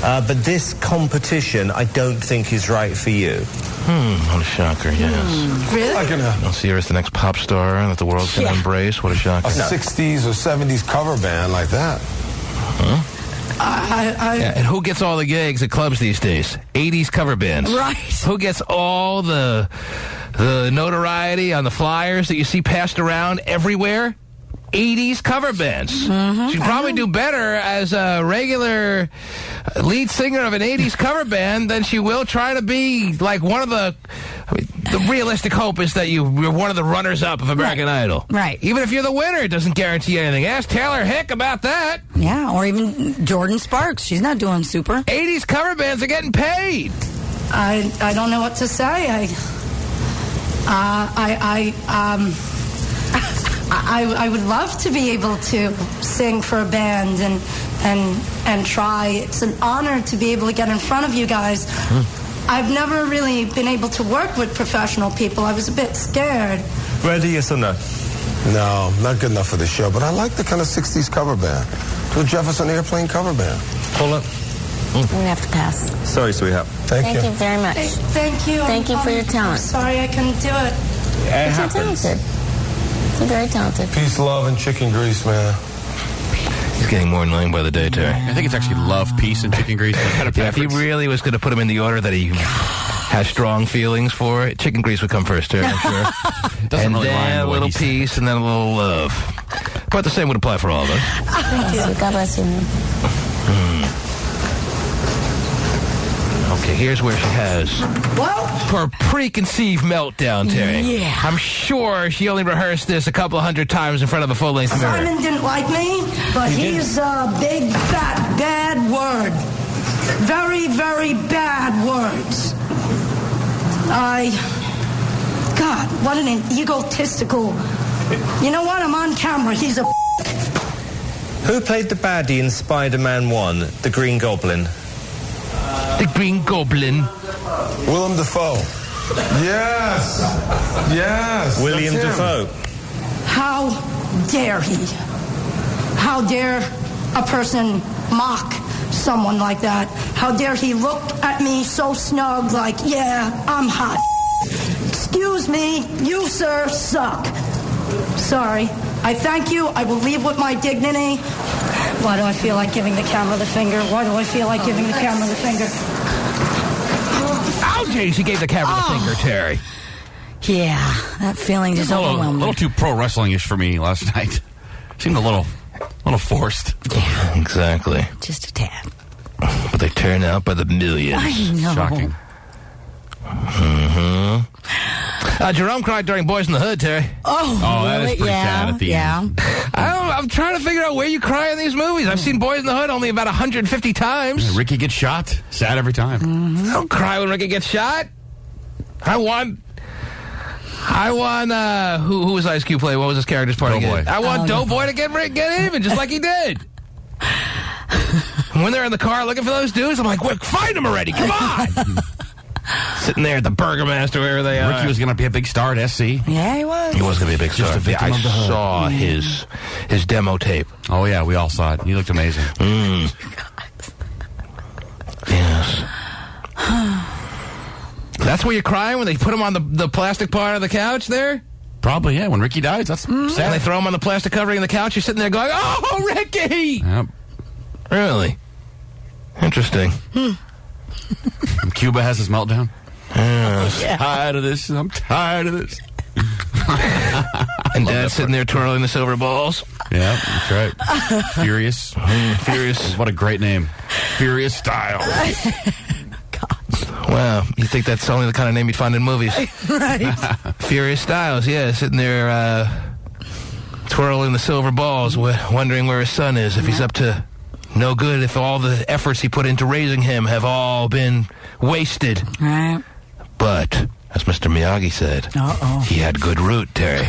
But this competition, I don't think is right for you. What a shocker, yes. Really? I'll see her as the next pop star that the world's going to embrace. What a shocker. A 60s or 70s cover band like that. Yeah, and who gets all the gigs at clubs these days? 80s cover bands. Right. Who gets all the notoriety on the flyers that you see passed around everywhere? 80s cover bands. Mm-hmm. She'd probably do better as a regular lead singer of an 80s cover band than she will try to be like one of the... I mean, the realistic hope is that you're one of the runners-up of American Idol. Right. Even if you're the winner, it doesn't guarantee anything. Ask Taylor Hick about that. Yeah, or even Jordan Sparks. She's not doing super. 80s cover bands are getting paid. I don't know what to say. I would love to be able to sing for a band and try. It's an honor to be able to get in front of you guys. I've never really been able to work with professional people. I was a bit scared. Ready, yes or no? No, not good enough for the show, but I like the kind of 60s cover band. Do a Jefferson Airplane cover band. Pull it. I'm going to have to pass. Sorry, sweetheart. Thank you very much. Thank you. Thank you for your I'm talent. sorry I couldn't do it. It But you're talented. You're very talented. Peace, love, and chicken grease, man. He's getting more annoying by the day, Terry. I think it's actually love, peace, and chicken grease. Yeah, if he really was going to put them in the order that he has strong feelings for, chicken grease would come first, Terry, I'm sure. Doesn't and really then rhyme the a way little he said peace, and then a little love. But the same would apply for all of us. God bless you. Okay, here's where she has her preconceived meltdown, Terry. Yeah. I'm sure she only rehearsed this a couple of hundred times in front of a full-length mirror. Simon didn't like me, but he's a big, fat, bad word. Very, very bad words. God, what an egotistical... You know what? I'm on camera. He's a... Who played the baddie in Spider-Man 1, the Green Goblin? The Green Goblin. Willem Dafoe. Yes. Yes. William that's him. Dafoe. How dare he? How dare a person mock someone like that? How dare he look at me so snug like, yeah, I'm hot. Excuse me, you, sir, suck. Sorry. I thank you. I will leave with my dignity. Why do I feel like giving the camera the finger? Why do I feel like giving the camera the finger? Oh, geez, he gave the camera the finger, Terry. Yeah, that feeling just overwhelmed A me. little too pro wrestling-ish for me last night. Seemed a little forced. Yeah, exactly. Just a tad. But they turn out by the millions. I know. Shocking. Jerome cried during Boys in the Hood, Terry. Oh, that is pretty sad at the end. I'm trying to figure out where you cry in these movies. I've seen Boys in the Hood only about 150 times. Yeah, Ricky gets shot. Sad every time. I don't cry when Ricky gets shot. I won. Who was Ice Cube play? What was his character's part Doughboy. again? I want Doughboy to get even, just like he did. When they're in the car looking for those dudes, I'm like, quick, find them already. Come on. Sitting there at the Burgermaster, wherever they are. Ricky was going to be a big star at SC. Yeah, he was. He was going to be a big star. Just a victim I of the hood. saw his demo tape. Oh, yeah, we all saw it. He looked amazing. Yes. That's where you're crying when they put him on the plastic part of the couch there? Probably, yeah. When Ricky dies, that's sad. And they throw him on the plastic covering of the couch. You're sitting there going, oh, Ricky! Yep. Really? Interesting. Cuba has his meltdown. Yes. I'm tired of this. I'm tired of this. And Dad's sitting there twirling the silver balls. Yeah, that's right. Furious. Furious. What a great name. Furious Style. Wow, you think that's only the kind of name you'd find in movies? Right. Furious Styles, yeah, sitting there twirling the silver balls, wondering where his son is, if he's up to no good, if all the efforts he put into raising him have all been wasted. Right. But, as Mr. Miyagi said, he had good root, Terry.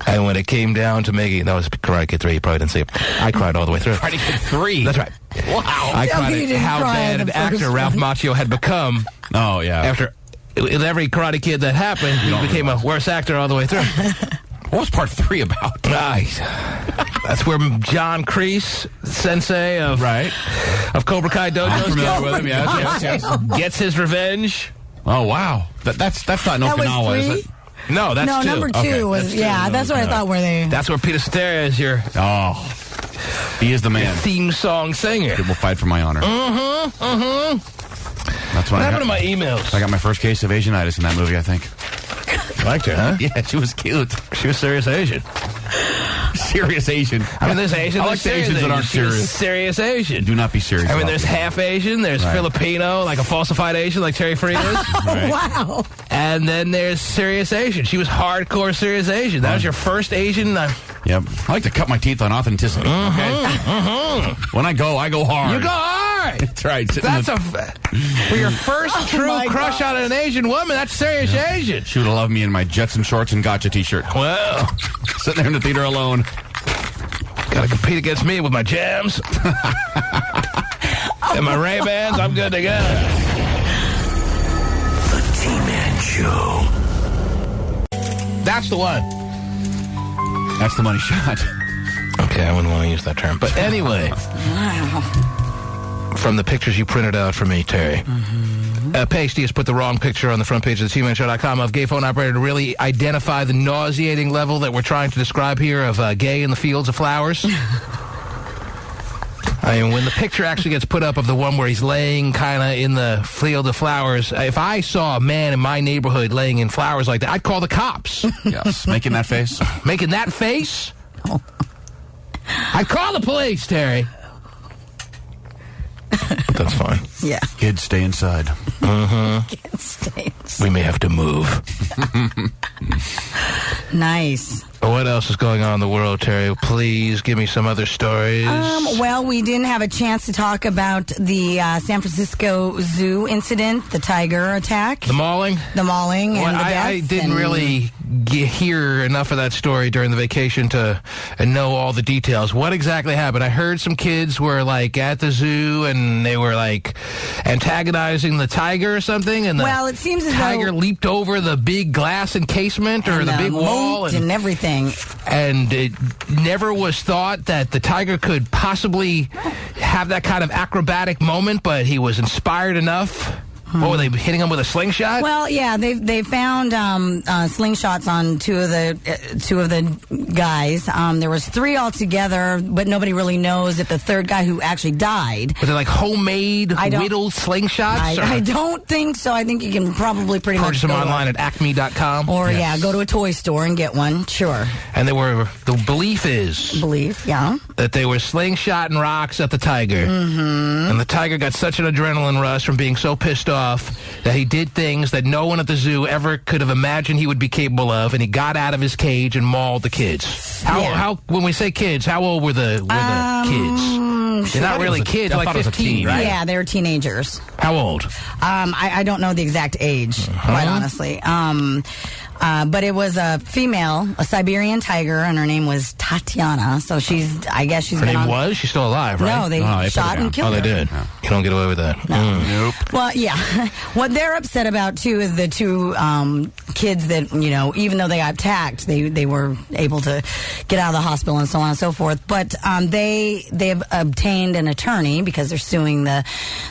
And when it came down to making... That was Karate Kid 3. You probably didn't see it. I cried all the way through. Karate Kid 3? That's right. Wow. I cried at how bad an actor Ralph Macchio had become. Oh, yeah. After with every Karate Kid that happened, he became a worse actor all the way through. What was part 3 about? Nice. That's where John Kreese, sensei of Cobra Kai Dojo, I'm familiar with him, yes. gets his revenge. Oh, wow. That's not in Okinawa, is it? No, that's 2. Number 2 was, that's what I thought were they. That's where Peter Cetera is your... Oh, he is the man. Theme song singer. People fight for my honor. That's what happened to my emails? I got my first case of Asianitis in that movie, I think. You liked her, huh? Yeah, she was cute. She was serious Asian. Serious Asian. I mean, there's Asian. I like the Asians that aren't serious. Serious Asian. Do not be serious. I mean, there's half Asian. There's Filipino, like a falsified Asian, like Terry Free is. Wow. And then there's serious Asian. She was hardcore serious Asian. That was your first Asian. Yep. I like to cut my teeth on authenticity. Okay. Mm-hmm. When I go hard. You go hard. right. That's right. That's for your first true crush on an Asian woman. That's serious Asian. She would have loved me in my Jetson shorts and Gotcha t-shirt. Well, sitting there in the theater alone. Gotta compete against me with my jams. And my Ray-Bans, I'm good to go. The T-Man Show. That's the one. That's the money shot. Okay, I wouldn't want to use that term. But anyway, from the pictures you printed out for me, Terry, Pasty has put the wrong picture on the front page of the TManShow.com of gay phone operator to really identify the nauseating level that we're trying to describe here of gay in the fields of flowers. I mean, when the picture actually gets put up of the one where he's laying kind of in the field of flowers, if I saw a man in my neighborhood laying in flowers like that, I'd call the cops. Yes, making that face. Making that face? I'd call the police, Terry. But that's fine. Yeah. Kids, stay inside. Kids, stay inside. We may have to move. Nice. What else is going on in the world, Terry? Please give me some other stories. Well, we didn't have a chance to talk about the San Francisco Zoo incident, the tiger attack. The mauling? The mauling and the death. I didn't really hear enough of that story during the vacation to know all the details. What exactly happened? I heard some kids were, like, at the zoo and they were, like, antagonizing the tiger or something, and the it seems as tiger though leaped over the big glass encasement or the big wall. And everything. And it never was thought that the tiger could possibly have that kind of acrobatic moment, but he was inspired enough. What were they hitting him with a slingshot? Well, yeah, they found slingshots on two of the guys. There was 3 altogether, but nobody really knows if the third guy who actually died. Was it like homemade whittled slingshots? I don't think so. I think you can probably pretty much purchase them online at acme.com. Or go to a toy store and get one. Sure. And the belief is that they were slingshotting rocks at the tiger, and the tiger got such an adrenaline rush from being so pissed off that he did things that no one at the zoo ever could have imagined he would be capable of, and he got out of his cage and mauled the kids. How when we say kids, how old were the kids? They're not really kids, like 15, right? Yeah, they were teenagers. How old? I don't know the exact age, quite honestly. But it was a female, a Siberian tiger, and her name was Tatiana. So I guess she's her been name on... was? She's still alive, right? No, they shot and killed her. Oh, they did? Yeah. You don't get away with that. No. Nope. Well, yeah. What they're upset about, too, is the 2 kids that, even though they got attacked, they were able to get out of the hospital and so on and so forth. But they have obtained an attorney because they're suing the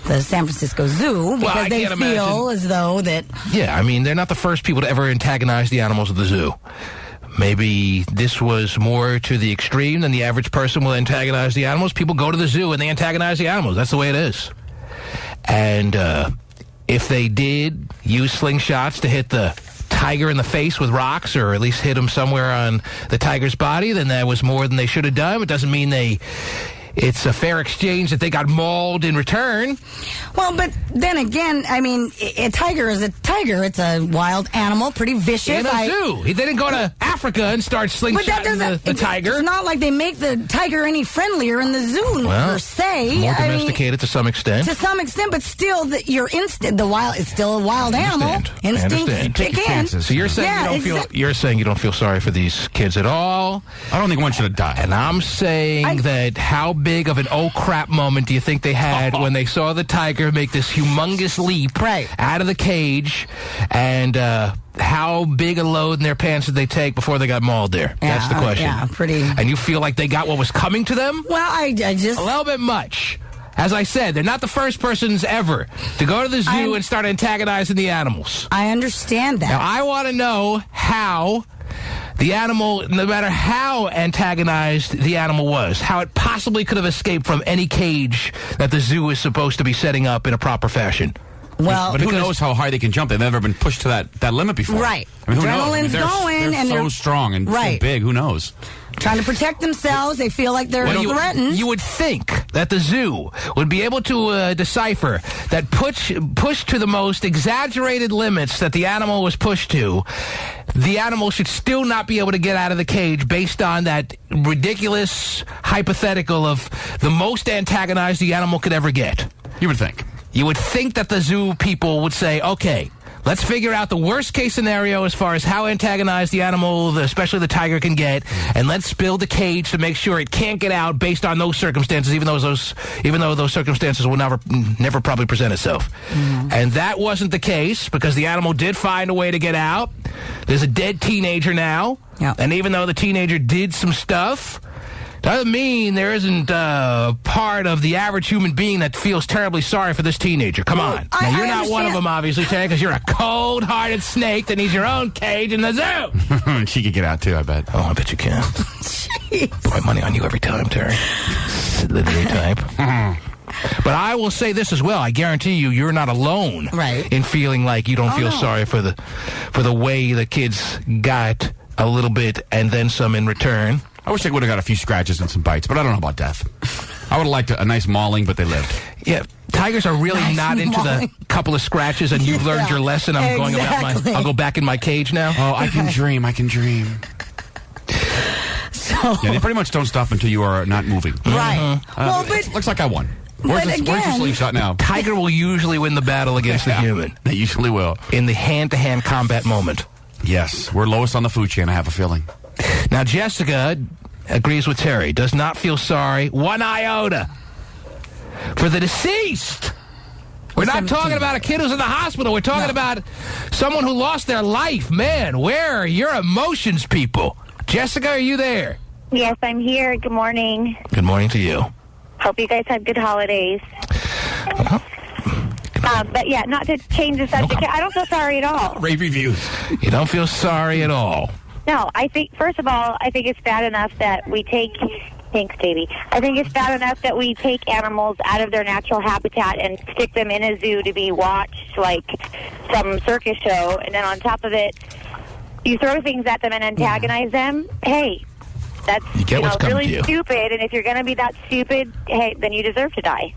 San Francisco Zoo because they feel as though that... Yeah, I mean, they're not the first people to ever antagonize the animals of the zoo. Maybe this was more to the extreme than the average person will antagonize the animals. People go to the zoo and they antagonize the animals. That's the way it is. And if they did use slingshots to hit the tiger in the face with rocks, or at least hit him somewhere on the tiger's body, then that was more than they should have done. It doesn't mean it's a fair exchange that they got mauled in return. Well, but then again, I mean, a tiger is a tiger. It's a wild animal, pretty vicious. In a zoo. He didn't go to Africa and start slingshotting the tiger. It's not like they make the tiger any friendlier in the zoo, per se. More domesticated to some extent. To some extent, but still, it's still a wild animal. Instinct kick in. So you're saying you're saying you don't feel sorry for these kids at all. I don't think one should have died. And I'm saying that how big of an oh crap moment do you think they had when they saw the tiger make this humongous leap out of the cage, and how big a load in their pants did they take before they got mauled there? That's the question. Yeah, pretty. And you feel like they got what was coming to them? Well, I just... A little bit much. As I said, they're not the first persons ever to go to the zoo and start antagonizing the animals. I understand that. Now, I want to know how... the animal, no matter how antagonized the animal was, how it possibly could have escaped from any cage that the zoo is supposed to be setting up in a proper fashion. Well, but who knows how high they can jump? They've never been pushed to that limit before. Right. I mean, who Adrenaline's knows? I mean, going, and they're so strong and so big. Who knows? Trying to protect themselves. They feel like they're threatened. You would think that the zoo would be able to decipher that push to the most exaggerated limits that the animal was pushed to, the animal should still not be able to get out of the cage based on that ridiculous hypothetical of the most antagonized the animal could ever get. You would think. You would think that the zoo people would say, okay, let's figure out the worst case scenario as far as how antagonized the animal, especially the tiger, can get, and let's build a cage to make sure it can't get out based on those circumstances, even though those circumstances will never probably present itself. And that wasn't the case because the animal did find a way to get out. There's a dead teenager now, and even though the teenager did some stuff, doesn't mean there isn't part of the average human being that feels terribly sorry for this teenager. Come on. Now, you're not one of them, obviously, Terry, because you're a cold-hearted snake that needs your own cage in the zoo. She could get out, too, I bet. Oh, I bet you can. Boy, money on you every time, Terry. Slithery type. But I will say this as well. I guarantee you're not alone in feeling like you don't feel sorry for the way the kids got a little bit and then some in return. I wish I would have got a few scratches and some bites, but I don't know about death. I would have liked a nice mauling, but they lived. Yeah, tigers are really not into the couple of scratches, and you've learned your lesson. I'll go back in my cage now. Oh, I can dream. So yeah, they pretty much don't stop until you are not moving. Right. Well, but looks like I won. Where's your slingshot now? Tiger will usually win the battle against the human. They usually will. In the hand-to-hand combat moment. Yes, we're lowest on the food chain, I have a feeling. Now, Jessica agrees with Terry, does not feel sorry, one iota, for the deceased. We're not talking about a kid who's in the hospital. We're talking about someone who lost their life. Man, where are your emotions, people? Jessica, are you there? Yes, I'm here. Good morning. Good morning to you. Hope you guys had good holidays. But yeah, not to change the subject. I don't feel sorry at all. Rave reviews. You don't feel sorry at all. No, I think, first of all, I think it's bad enough that we take... Thanks, baby. I think it's bad enough that we take animals out of their natural habitat and stick them in a zoo to be watched like some circus show. And then on top of it, you throw things at them and antagonize them. Hey, that's really stupid. And if you're going to be that stupid, hey, then you deserve to die.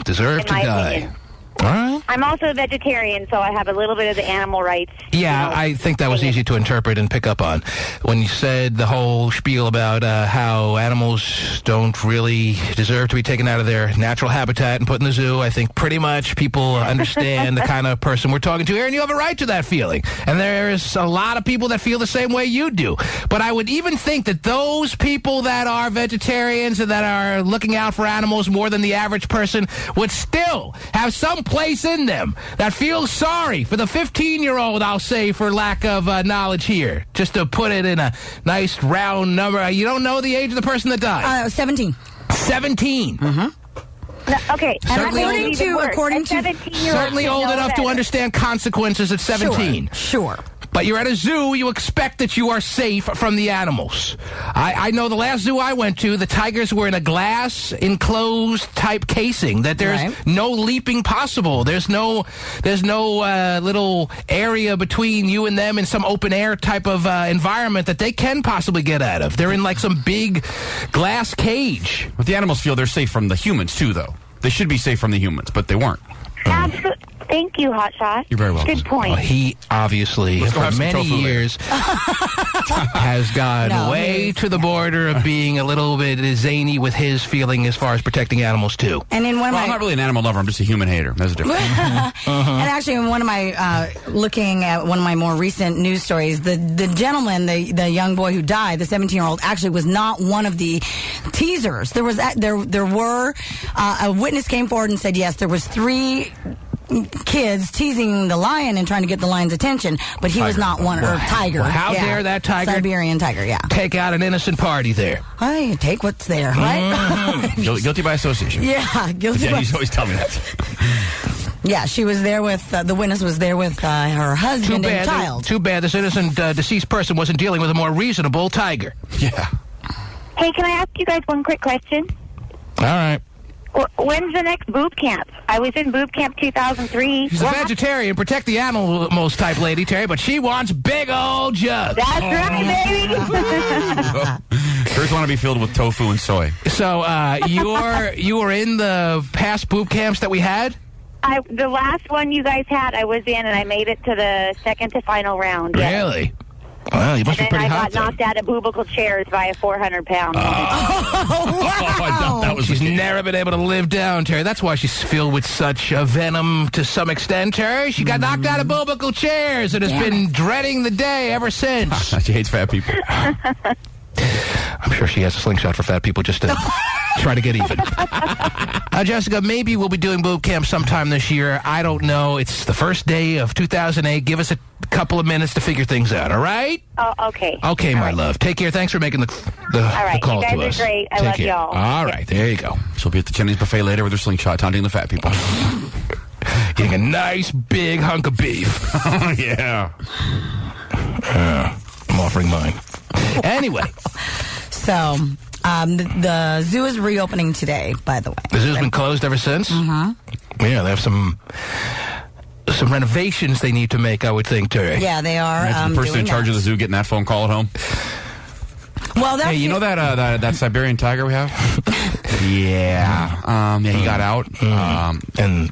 Deserve to die. Opinion. All right. I'm also a vegetarian, so I have a little bit of the animal rights. Yeah, I think that was easy to interpret and pick up on. When you said the whole spiel about how animals don't really deserve to be taken out of their natural habitat and put in the zoo, I think pretty much people understand the kind of person we're talking to here, and you have a right to that feeling. And there's a lot of people that feel the same way you do. But I would even think that those people that are vegetarians and that are looking out for animals more than the average person would still have some place in them that feels sorry for the 15-year-old, I'll say, for lack of knowledge here. Just to put it in a nice round number. You don't know the age of the person that died? 17. 17. Mm-hmm. Okay. According to certainly old enough to understand consequences at 17. Sure. But you're at a zoo, you expect that you are safe from the animals. I know the last zoo I went to, the tigers were in a glass enclosed type casing, that there's no leaping possible. There's no little area between you and them in some open air type of environment that they can possibly get out of. They're in like some big glass cage. But the animals feel they're safe from the humans too, though. They should be safe from the humans, but they weren't. Absolutely. Thank you, Hotshot. You're very welcome. Good point. Well, he obviously, for many years, has gone way to the border of being a little bit zany with his feeling as far as protecting animals, too. And in one of I'm not really an animal lover. I'm just a human hater. That's a difference. And actually, in one of my, looking at one of my more recent news stories, the gentleman, the young boy who died, the 17-year-old, actually was not one of the teasers. There were, a witness came forward and said, yes, there was 3 kids teasing the lion and trying to get the lion's attention, but he was not one, or tiger. Well, how dare that tiger? Siberian tiger, take out an innocent party there. Hey, take what's there, right? Guilty by association. Yeah, guilty by... You always tell me that. Yeah, she was there with, the witness was there with her husband and child. Too bad this innocent deceased person wasn't dealing with a more reasonable tiger. Yeah. Hey, can I ask you guys one quick question? All right. When's the next boot camp? I was in boot camp 2003. She's a vegetarian, protect the animals type lady, Terry, but she wants big old jugs. That's right, baby. Hers want to be filled with tofu and soy. So you were in the past boot camps that we had? The last one you guys had, I was in, and I made it to the second to final round. Really? Well, you must be pretty I hot. got knocked out of boobical chairs by a 400-pound woman. I thought that was. She's never been able to live down, Terry. That's why she's filled with such venom to some extent, Terry. She got knocked out of boobical chairs and has been dreading the day ever since. She hates fat people. I'm sure she has a slingshot for fat people just to try to get even. Jessica, maybe we'll be doing boob camp sometime this year. I don't know. It's the first day of 2008. Give us a couple of minutes to figure things out, all right? Oh, okay. Okay, my love. Take care. Thanks for making the call to us. You guys are great. I Take love care. y'all. All right, there you go. She'll be at the Chinese buffet later with her slingshot taunting the fat people. Getting a nice big hunk of beef. Oh, yeah. I'm offering mine. Anyway. So, the zoo is reopening today, by the way. The zoo's been closed ever since? Mm-hmm. Yeah, they have some renovations they need to make, I would think, Terry. Yeah, they are. Imagine the person in charge of the zoo getting that phone call at home. Well, that's hey, you know that Siberian tiger we have? Yeah. He got out. And...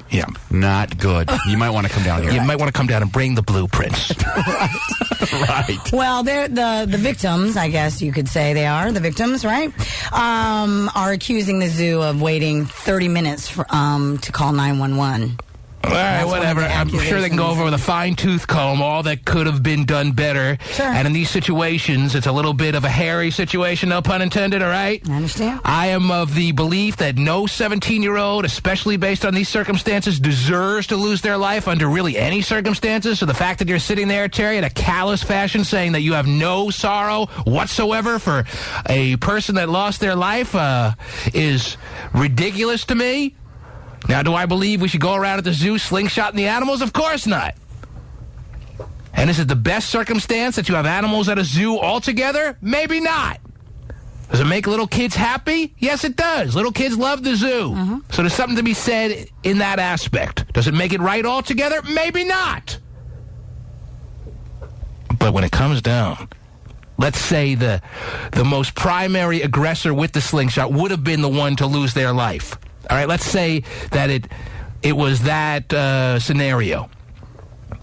yeah. Not good. You might want to come down here. You might want to come down and bring the blueprints. Right. Well, they're the victims, I guess you could say they are. The victims, right? Are accusing the zoo of waiting 30 minutes to call 911. All right, whatever. I'm sure they can go over with a fine-tooth comb all that could have been done better. Sure. And in these situations, it's a little bit of a hairy situation, no pun intended, all right? I understand. I am of the belief that no 17-year-old, especially based on these circumstances, deserves to lose their life under really any circumstances. So the fact that you're sitting there, Terry, in a callous fashion saying that you have no sorrow whatsoever for a person that lost their life is ridiculous to me. Now, do I believe we should go around at the zoo slingshotting the animals? Of course not. And is it the best circumstance that you have animals at a zoo altogether? Maybe not. Does it make little kids happy? Yes, it does. Little kids love the zoo. Mm-hmm. So there's something to be said in that aspect. Does it make it right altogether? Maybe not. But when it comes down, let's say the most primary aggressor with the slingshot would have been the one to lose their life. All right, let's say that it was that scenario.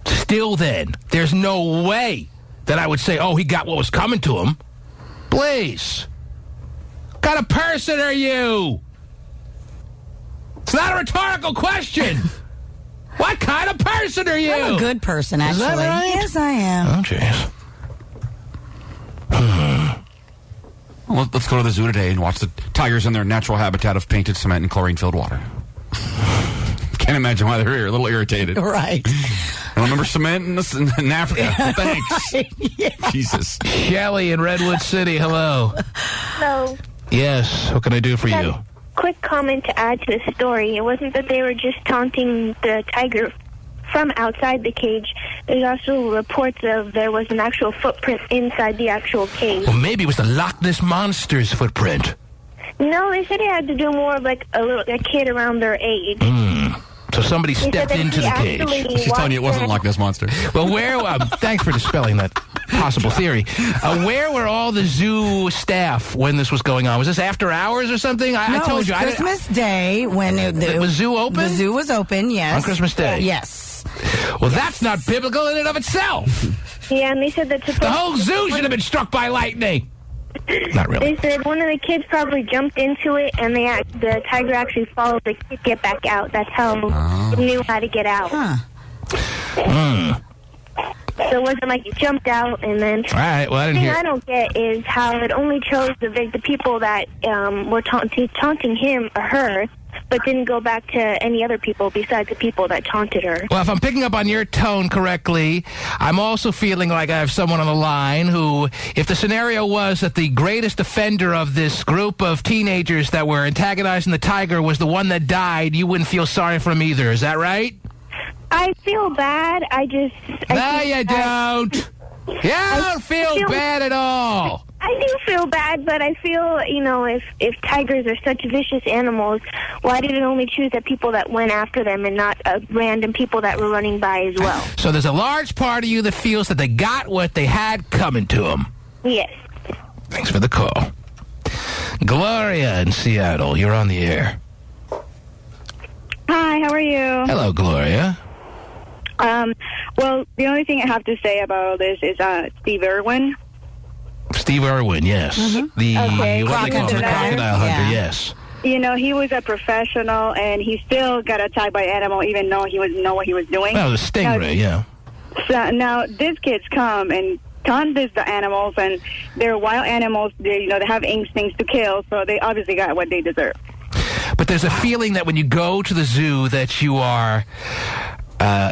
Still then, there's no way that I would say, oh, he got what was coming to him. Please. What kind of person are you? It's not a rhetorical question. What kind of person are you? I'm a good person, actually. Is that right? Yes, I am. Oh, jeez. Well, let's go to the zoo today and watch the tigers in their natural habitat of painted cement and chlorine-filled water. Can't imagine why they're here. A little irritated. Right. I remember cement in Africa. Thanks. Right. Yeah. Jesus. Shelley in Redwood City, hello. Hello. Yes, what can I do for you? Quick comment to add to the story. It wasn't that they were just taunting the tiger from outside the cage. There's also reports of there was an actual footprint inside the actual cage. Well, maybe it was the Loch Ness Monster's footprint. No, they said it had to do more of like a kid around their age. So somebody stepped into the cage. She's telling you it wasn't Loch Ness Monster. Well, where? Thanks for dispelling that possible theory. Where were all the zoo staff when this was going on? Was this after hours or something? I told you. Christmas Day when the zoo open. The zoo was open. Yes. On Christmas Day. Yes. Well, that's not biblical in and of itself. Yeah, and they said that the whole zoo should have been struck by lightning. Not really. They said one of the kids probably jumped into it, and the tiger actually followed the kid get back out. That's how he knew how to get out. So it wasn't like he jumped out and then... All right, well, I didn't hear... The thing I don't get is how it only chose the people that were taunting him or her, but didn't go back to any other people besides the people that taunted her. Well, if I'm picking up on your tone correctly, I'm also feeling like I have someone on the line who, if the scenario was that the greatest offender of this group of teenagers that were antagonizing the tiger was the one that died, you wouldn't feel sorry for him either. Is that right? I feel bad. No, you don't. You don't feel bad at all. I do feel bad, but I feel, if tigers are such vicious animals, why did it only choose the people that went after them and not random people that were running by as well? So there's a large part of you that feels that they got what they had coming to them. Yes. Thanks for the call. Gloria in Seattle, you're on the air. Hi, how are you? Hello, Gloria. Well, the only thing I have to say about this is Steve Irwin. Steve Irwin, yes. The what they call the crocodile hunter, yes. You know, he was a professional, and he still got attacked by an animal, even though he didn't know what he was doing. Well, the stingray, yeah. So now these kids come and taunt the animals, and they're wild animals. They have instincts to kill, so they obviously got what they deserve. But there's a feeling that when you go to the zoo that you are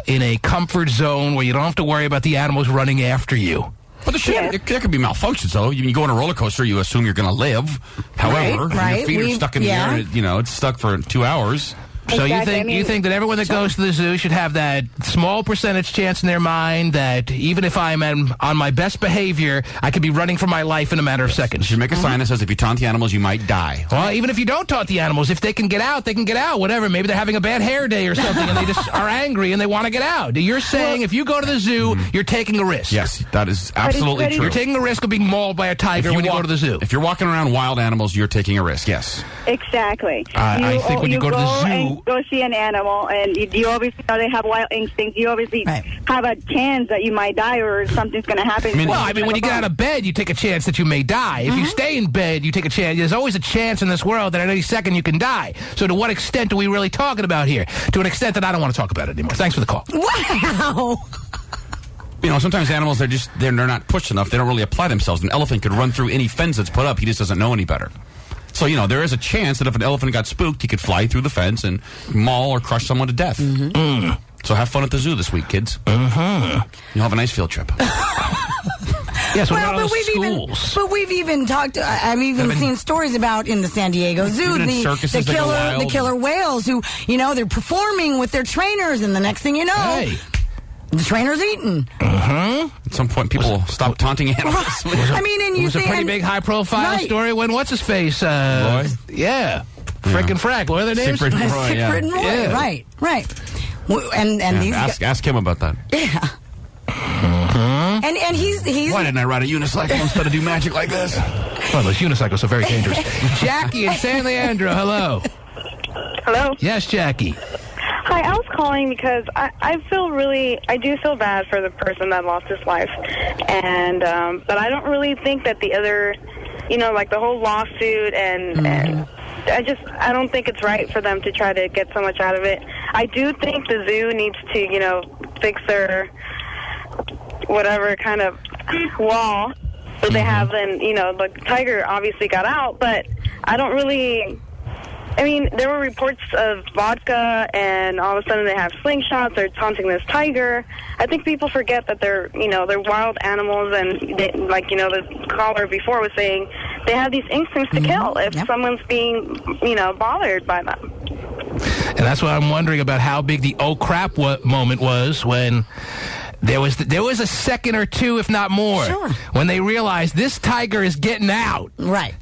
in a comfort zone where you don't have to worry about the animals running after you. But there could be malfunctions, though. You go on a roller coaster, you assume you're going to live. However, your feet are stuck in the air. It's stuck for 2 hours. So you think that everyone that goes to the zoo should have that small percentage chance in their mind that even if I'm on my best behavior, I could be running for my life in a matter of seconds. You should make a sign that says if you taunt the animals, you might die. Well, even if you don't taunt the animals, if they can get out, they can get out. Whatever. Maybe they're having a bad hair day or something, and they just are angry and they want to get out. You're saying if you go to the zoo, you're taking a risk. Yes, that is absolutely true. You're taking a risk of being mauled by a tiger when you go to the zoo. If you're walking around wild animals, you're taking a risk. Yes. Exactly. I think when you go to the zoo, and go see an animal, and you obviously know they have wild instincts. You obviously have a chance that you might die or something's going to happen. When you get out of bed, you take a chance that you may die. If you stay in bed, you take a chance. There's always a chance in this world that at any second you can die. So to what extent are we really talking about here? To an extent that I don't want to talk about it anymore. Thanks for the call. Wow. Sometimes animals, they're not pushed enough. They don't really apply themselves. An elephant could run through any fence that's put up. He just doesn't know any better. So, there is a chance that if an elephant got spooked, he could fly through the fence and maul or crush someone to death. So have fun at the zoo this week, kids. You'll have a nice field trip. Yes, but we've even talked. I've even seen stories about in the San Diego Zoo the killer whales who they're performing with their trainers, and the next thing you know, the trainer's eaten. At some point, people stop taunting animals. It was a pretty big high-profile story when what's-his-face? Roy? Yeah. Frick and Frack. What are their names? Siegfried and Roy. Siegfried and Roy. Yeah. Right. And these ask him about that. Yeah. And he's Why didn't I ride a unicycle instead of do magic like this? Well, those unicycles are very dangerous. Jackie in San Leandro, hello. Hello? Yes, Jackie. Hi, I was calling because I do feel bad for the person that lost his life. And, but I don't really think that the other, like the whole lawsuit and I don't think it's right for them to try to get so much out of it. I do think the zoo needs to, fix their whatever kind of wall that they have. And, the tiger obviously got out, but I don't really... there were reports of vodka, and all of a sudden they have slingshots. They're taunting this tiger. I think people forget that they're wild animals, and the caller before was saying, they have these instincts to kill if someone's being, bothered by them. And that's why I'm wondering about how big the oh crap moment was when there was a second or two, if not more, when they realized this tiger is getting out. Right.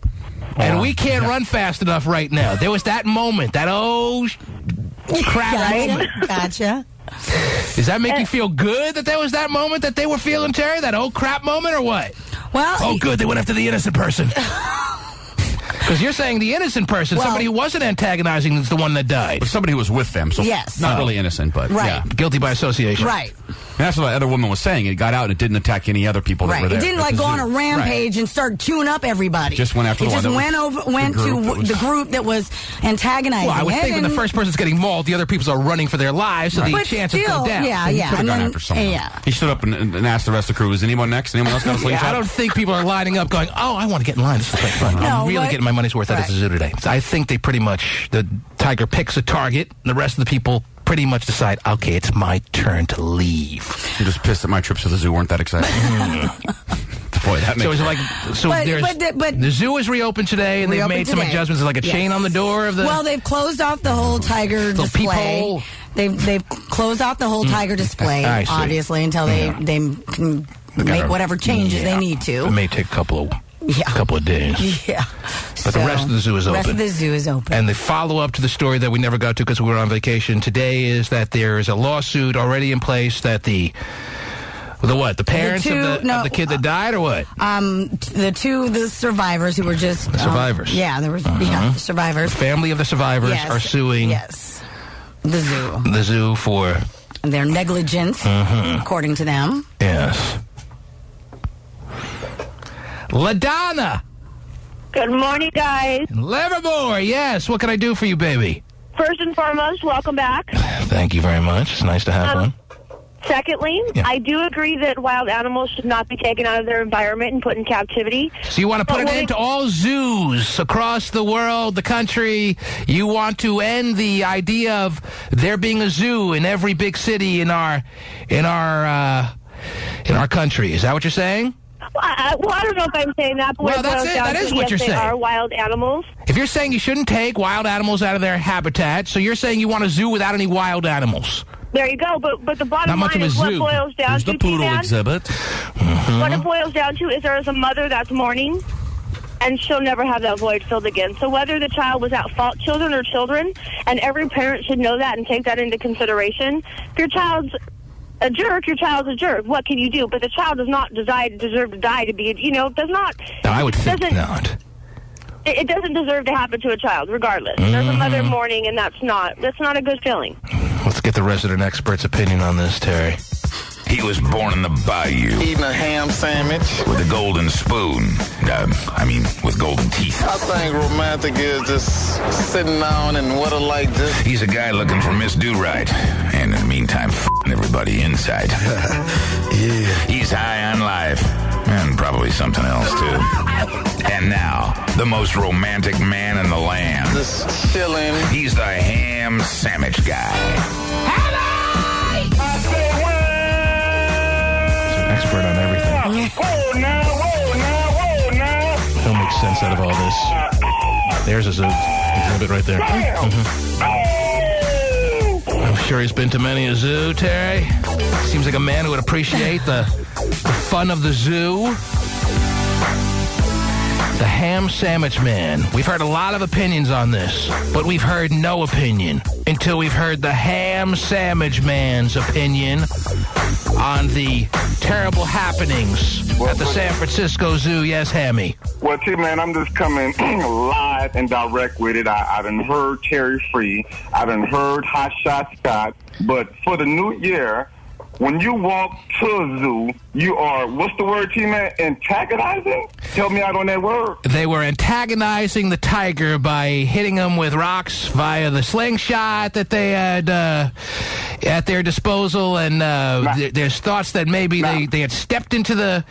And we can't run fast enough right now. There was that moment, that crap moment. Gotcha. Does that make you feel good that there was that moment that they were feeling, Terry? That crap moment or what? Well, good, they went after the innocent person. Because you're saying the innocent person, somebody who wasn't antagonizing, is the one that died. But somebody who was with them, so not really innocent, but guilty by association. Right. And that's what the other woman was saying. It got out and it didn't attack any other people that were there. It didn't go on a rampage and start chewing up everybody. Just went after went to the group that was antagonizing. Well, I would think when the first person's getting mauled, the other people are running for their lives, so the chances go down. He could have gone after someone. He stood up and asked the rest of the crew, is anyone next? Anyone else got a slingshot? I don't think people are lining up going, I want to get in line. This is like fun. I'm really getting my money's worth out of the zoo today. So I think they pretty much, the tiger picks a target, and the rest of the people pretty much decide, okay, it's my turn to leave. I'm just pissed that my trips to the zoo weren't that exciting. Boy, that makes the zoo is reopened today, and they've made some adjustments. There's like a chain on the door of the... Well, they've closed off the whole tiger display. They've closed off the whole tiger display, obviously, until they can make whatever changes they need to. It may take a couple of days. Yeah. But the rest of the zoo is open. The rest of the zoo is open. And the follow-up to the story that we never got to because we were on vacation today is that there is a lawsuit already in place that the parents of the kid that died, or what? The survivors who were just... survivors. The survivors. The family of the survivors are suing... The zoo. The zoo for... their negligence, according to them. Yes. LaDonna. Good morning, guys. Livermore, yes. What can I do for you, baby? First and foremost, welcome back. Thank you very much. It's nice to have one. Secondly, I do agree that wild animals should not be taken out of their environment and put in captivity. So you want to put an end to all zoos across the world, the country. You want to end the idea of there being a zoo in every big city in our country. Is that what you're saying? I don't know if I'm saying that, but well, that's it. That is what you're saying. They are wild animals. If you're saying you shouldn't take wild animals out of their habitat, so you're saying you want a zoo without any wild animals. There you go, but the bottom line is what boils down There's to. the poodle exhibit. What it boils down to is there is a mother that's mourning, and she'll never have that void filled again. So whether the child was at fault, children are children, and every parent should know that and take that into consideration. If your child's a jerk, your child's a jerk. What can you do? But the child does not deserve to die to be, does not. No, I would think not. It doesn't deserve to happen to a child, regardless. There's a mother mourning, and that's not a good feeling. Let's get the resident expert's opinion on this, Terry. He was born in the bayou. Eating a ham sandwich. With a golden spoon. With golden teeth. I think romantic is just sitting down and what a like this. He's a guy looking for Miss Do-Right. And in the meantime, f***ing everybody inside. Yeah. He's high on life. And probably something else, too. And now, the most romantic man in the land. Just chilling. He's the ham sandwich guy. Expert on everything. He'll make sense out of all this. There's his exhibit right there. I'm sure he's been to many a zoo, Terry. Seems like a man who would appreciate the fun of the zoo. The ham sandwich man. We've heard a lot of opinions on this, but we've heard no opinion until we've heard the ham sandwich man's opinion on the terrible happenings at the San Francisco Zoo. Yes, Hammy. Well, T-Man, I'm just coming live and direct with it. I done heard Terry Free. I done heard Hot Shot Scott. But for the new year, when you walk to a zoo, you are, what's the word, T-Man, antagonizing? Help me out on that word. They were antagonizing the tiger by hitting him with rocks via the slingshot that they had at their disposal, and there's thoughts that maybe they had stepped into the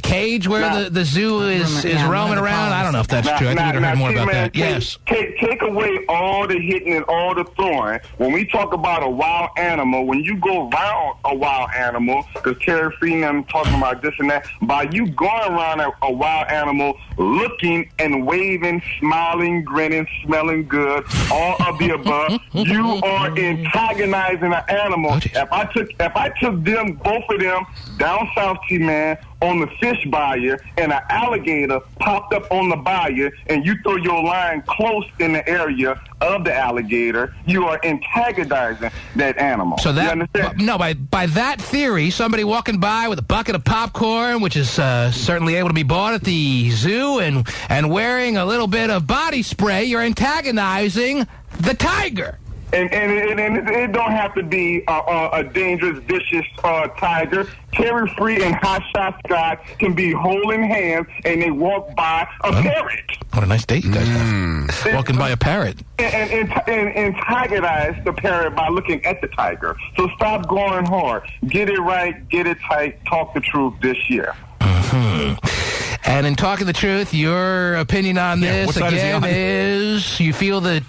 cage where the zoo is roaming around. I don't know if that's true. I think we'd heard more about that. Yes. Take away all the hitting and all the throwing. When we talk about a wild animal, when you go around a wild animal, because Terry Free and them talking about this and that, by you going around a wild animal, looking and waving, smiling, grinning, smelling good, all of the above, you are antagonizing an animal. If I took them, both of them, down south, T-Man, on the fish bayou, and an alligator popped up on the bayou, and you throw your line close in the area of the alligator, you are antagonizing that animal. So that, you understand? no, by that theory, somebody walking by with a bucket of popcorn, which is certainly able to be bought at the zoo, and wearing a little bit of body spray, you're antagonizing the tiger. And it don't have to be a dangerous, vicious tiger. Terry Free and Hot Shot Scott can be holding hands and they walk by a parrot. What a nice date you guys have. Walking by a parrot. And antagonize the parrot by looking at the tiger. So stop going hard. Get it right, get it tight, talk the truth this year. And in talking the truth, your opinion on this again is you feel the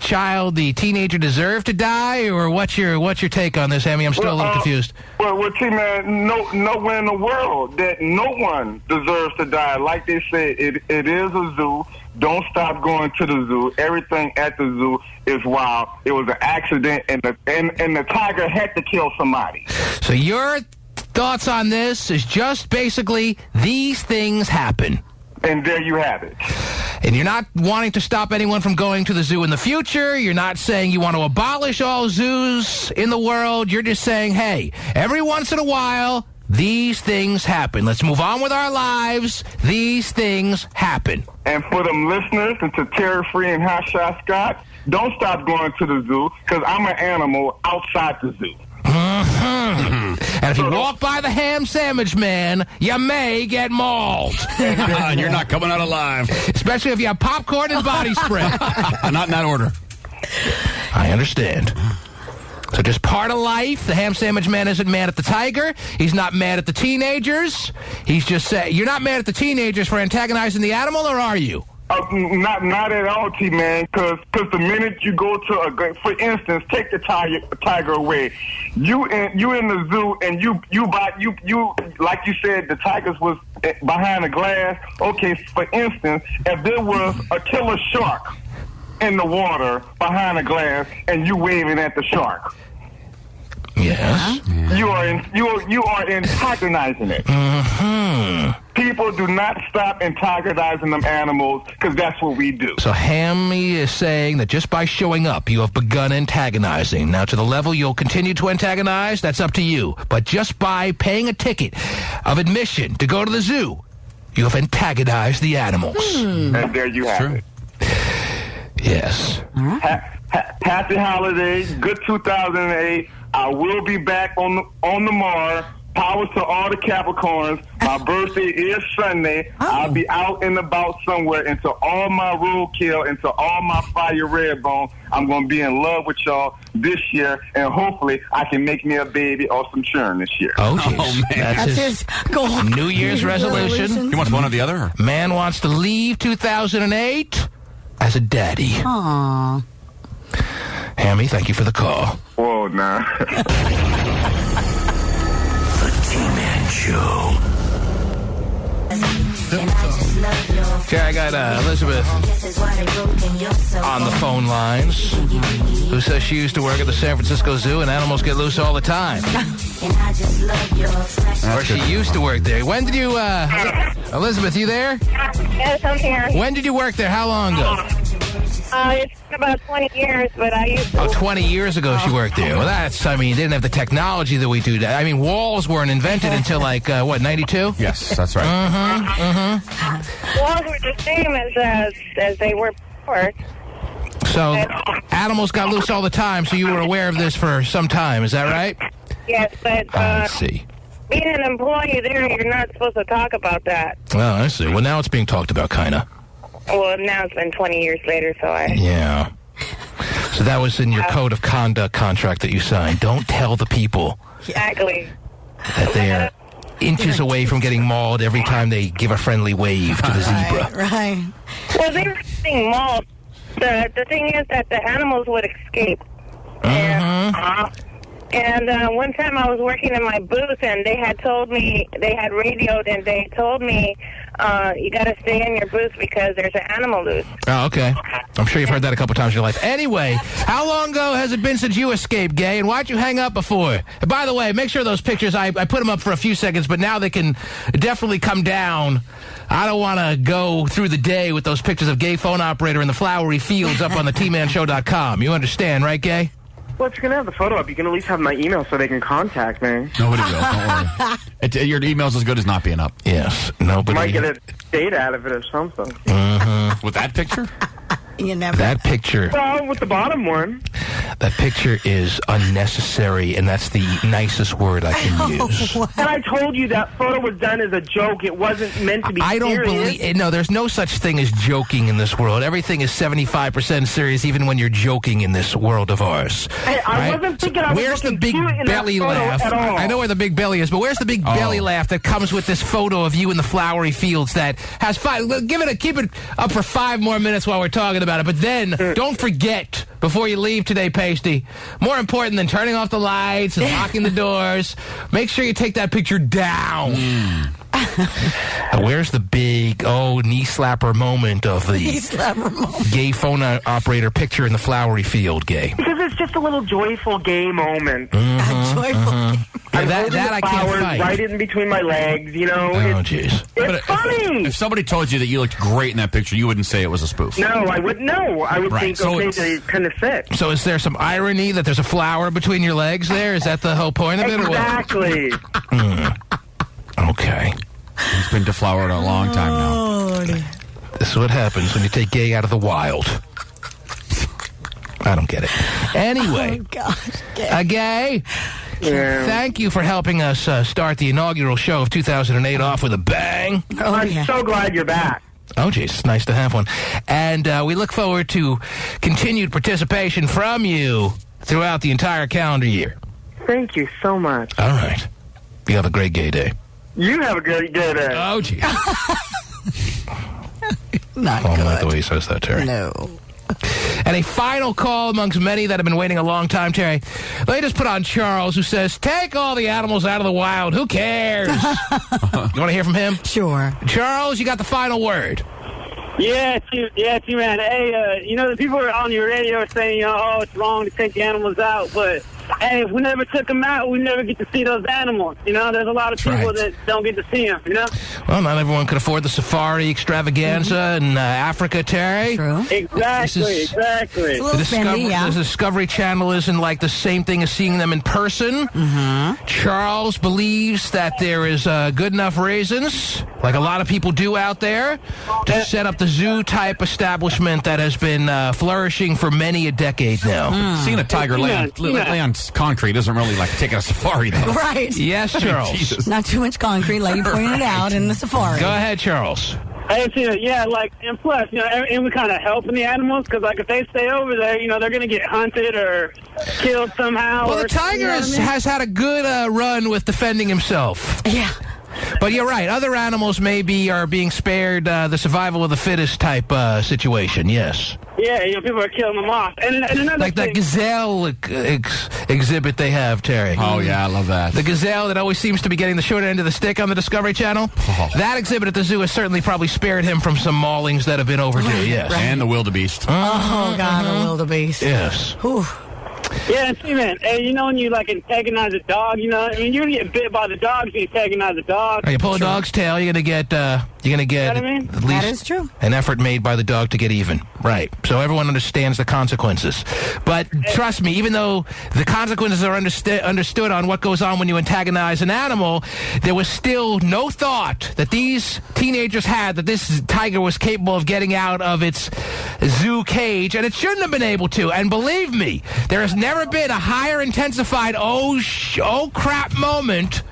teenager deserved to die, or what's your take on this, Hammy? I'm still a little confused. Well, T-Man, nowhere in the world that no one deserves to die. Like they say, it is a zoo. Don't stop going to the zoo. Everything at the zoo is wild. It was an accident, and the tiger had to kill somebody. So your thoughts on this is just basically these things happen. And there you have it. And you're not wanting to stop anyone from going to the zoo in the future. You're not saying you want to abolish all zoos in the world. You're just saying, hey, every once in a while, these things happen. Let's move on with our lives. These things happen. And for them listeners, and to Terry Free and Hot Shot Scott, don't stop going to the zoo because I'm an animal outside the zoo. And if you walk by the ham sandwich man, you may get mauled. And you're not coming out alive. Especially if you have popcorn and body spray. Not in that order. I understand. So just part of life. The ham sandwich man isn't mad at the tiger. He's not mad at the teenagers. He's just saying, you're not mad at the teenagers for antagonizing the animal, or are you? Not at all, T-Man, because the minute you go to for instance, take the tiger away. You in the zoo and you like you said, the tigers was behind the glass. Okay, for instance, if there was a killer shark in the water behind the glass and you waving at the shark. Yes. You are antagonizing it. People do not stop antagonizing them animals because that's what we do. So Hammy is saying that just by showing up, you have begun antagonizing. Now, to the level you'll continue to antagonize, that's up to you. But just by paying a ticket of admission to go to the zoo, you have antagonized the animals. And there you have it. Yes. Happy holidays. Good 2008. I will be back on the Mars. Powers to all the Capricorns. My birthday is Sunday. I'll be out and about somewhere into all my roadkill, into all my fire red bone. I'm going to be in love with y'all this year, and hopefully I can make me a baby or some children this year. Oh, geez. Man. That's his goal. New Year's resolution. He wants one or the other? Man wants to leave 2008 as a daddy. Aww. Hammy, thank you for the call. Whoa, nah. T-Man Show. Okay, I got Elizabeth on the phone lines, who says she used to work at the San Francisco Zoo and animals get loose all the time. Or she used to work there. When did you, Elizabeth, you there? Yes, I'm here. When did you work there? How long ago? It's been about 20 years, but I used to... 20 years ago she worked there. Well, they didn't have the technology that we do. I mean, walls weren't invented until, 92? Yes, that's right. Walls were the same as they were before. So, animals got loose all the time, so you were aware of this for some time. Is that right? Yes, but... I see. Being an employee there, you're not supposed to talk about that. Oh, I see. Well, now it's being talked about, kind of. Well, now it's been 20 years later, so I... Yeah. So that was in your code of conduct contract that you signed. Don't tell the people Exactly. that they're inches away from getting mauled every time they give a friendly wave to the zebra. Right. Well, they were getting mauled. The thing is that the animals would escape. And one time I was working in my booth, and they had radioed, and they told me, you got to stay in your booth because there's an animal loose. Oh, okay. I'm sure you've heard that a couple times in your life. Anyway, how long ago has it been since you escaped, Gay, and why'd you hang up before? And by the way, make sure those pictures, I put them up for a few seconds, but now they can definitely come down. I don't want to go through the day with those pictures of Gay phone operator in the flowery fields up on the tmanshow.com. You understand, right, Gay? Well, if you're going to have the photo up, you can at least have my email so they can contact me. Nobody will. Don't worry. Your email's as good as not being up. Yes. Nobody. Might get a date out of it or something. With that picture? You never. That picture. Well, with the bottom one. That picture is unnecessary, and that's the nicest word I can use. And I told you that photo was done as a joke. It wasn't meant to be I don't serious. believe... No, there's no such thing as joking in this world. Everything is 75% serious, even when you're joking in this world of ours. Hey, I wasn't thinking I was where's the looking big cute in belly that photo laugh? at all. I know where the big belly is, but where's the big belly laugh that comes with this photo of you in the flowery fields that has keep it up for 5 more minutes while we're talking about it, but then don't forget before you leave today, Pasty, more important than turning off the lights and locking the doors, make sure you take that picture down. Where's the big, knee slapper moment of the Gay phone operator picture in the flowery field, Gay? Because it's just a little joyful gay moment. Joyful. I'm that holding I the can't flowers fight. right in between my legs, you know. Oh, jeez. It's funny. If somebody told you that you looked great in that picture, you wouldn't say it was a spoof. No, I would no. I would Right, think, so okay, it's- they kind of fit. So is there some irony that there's a flower between your legs there? Is that the whole point of it? Exactly. Or what? Okay. He's been deflowered a long time now. This is what happens when you take Gay out of the wild. I don't get it. Anyway. Oh, gosh. Gay. Yeah. Thank you for helping us start the inaugural show of 2008 off with a bang. I'm so glad you're back. Oh, geez, it's nice to have one. And we look forward to continued participation from you throughout the entire calendar year. Thank you so much. All right. You have a great gay day. You have a good day. Oh, geez. Not I don't good. like the way he says that, Terry. No. And a final call amongst many that have been waiting a long time, Terry. Let me just put on Charles, who says, take all the animals out of the wild. Who cares? You want to hear from him? Sure. Charles, you got the final word. Yeah, T-Man. Hey, the people on your radio are saying, oh, it's wrong to take the animals out, but hey, if we never took them out, we never get to see those animals. There's a lot of people that don't get to see them, Well, not everyone could afford the safari extravaganza in Africa, Terry. True. Exactly. It's a little spendy, yeah. The Discovery Channel isn't like the same thing as seeing them in person. Mm-hmm. Charles believes that there is good enough reasons, like a lot of people do out there, to set up the zoo-type establishment that has been flourishing for many a decade now. Seeing a tiger lay on concrete isn't really like taking a safari, though. Right. Yes, Charles. Jesus. Not too much concrete, like you pointed out in the safari. Go ahead, Charles. Hey, and plus, and we're kind of helping the animals, because, if they stay over there, they're going to get hunted or killed somehow. Well, the tiger has had a good run with defending himself. Yeah. But you're right. Other animals maybe are being spared the survival of the fittest type situation, yes. Yeah, people are killing them off. And another like thing, that gazelle exhibit they have, Terry. Oh, yeah, I love that. The gazelle that always seems to be getting the short end of the stick on the Discovery Channel. Oh. That exhibit at the zoo has certainly probably spared him from some maulings that have been overdue, yes. Right. And the wildebeest. Oh, God, the wildebeest. Yes. Whew. Yeah, and see, man, hey, when you antagonize a dog, you're gonna get bit by the dog if you antagonize a dog. You pull a dog's tail, you're gonna get at least that is true. An effort made by the dog to get even. Right. So everyone understands the consequences. But trust me, even though the consequences are understood on what goes on when you antagonize an animal, there was still no thought that these teenagers had that this tiger was capable of getting out of its zoo cage, and it shouldn't have been able to. And believe me, there has never been a higher intensified oh crap moment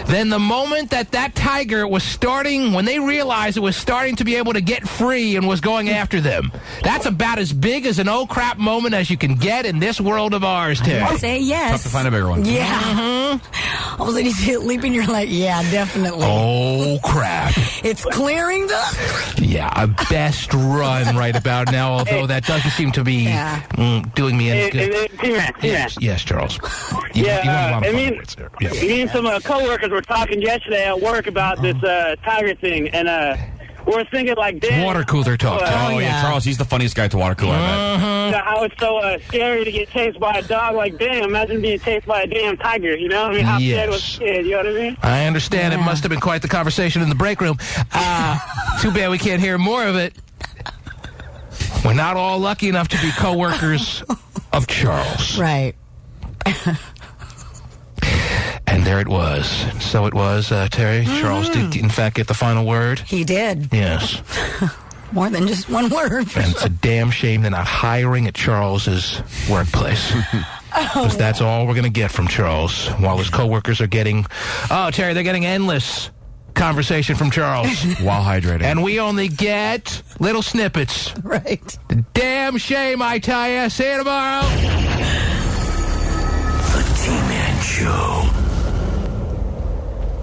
than the moment that tiger was starting, when they realized it was starting to be able to get free and was going after them. That's about as big as an oh crap moment as you can get in this world of ours, Terry. I say yes. Tough to find a bigger one. Yeah. Mm-hmm. All of a sudden you see it leaping, you're like, yeah, definitely. Oh crap. It's clearing the... Yeah, a best run right about now, although that doesn't seem to be doing me any good. Yes, Charles. Me and some coworkers were talking yesterday at work about this tiger thing, and we're thinking damn. Water cooler talk. Charles, he's the funniest guy at the water cooler. How it's so scary to get chased by a dog. Damn, imagine being chased by a damn tiger. How scared was a kid? You know what I mean? I understand. It must have been quite the conversation in the break room. Too bad we can't hear more of it. We're not all lucky enough to be coworkers of Charles. Right. And there it was. So it was, Terry. Mm-hmm. Charles did, in fact, get the final word. He did. Yes. More than just one word. And it's a damn shame they're not hiring at Charles's workplace. Because that's all we're going to get from Charles, while his coworkers are getting... Oh, Terry, they're getting endless conversation from Charles. While hydrating. And we only get little snippets. Right. Damn shame, I tell you. See you tomorrow. The T-Man Show.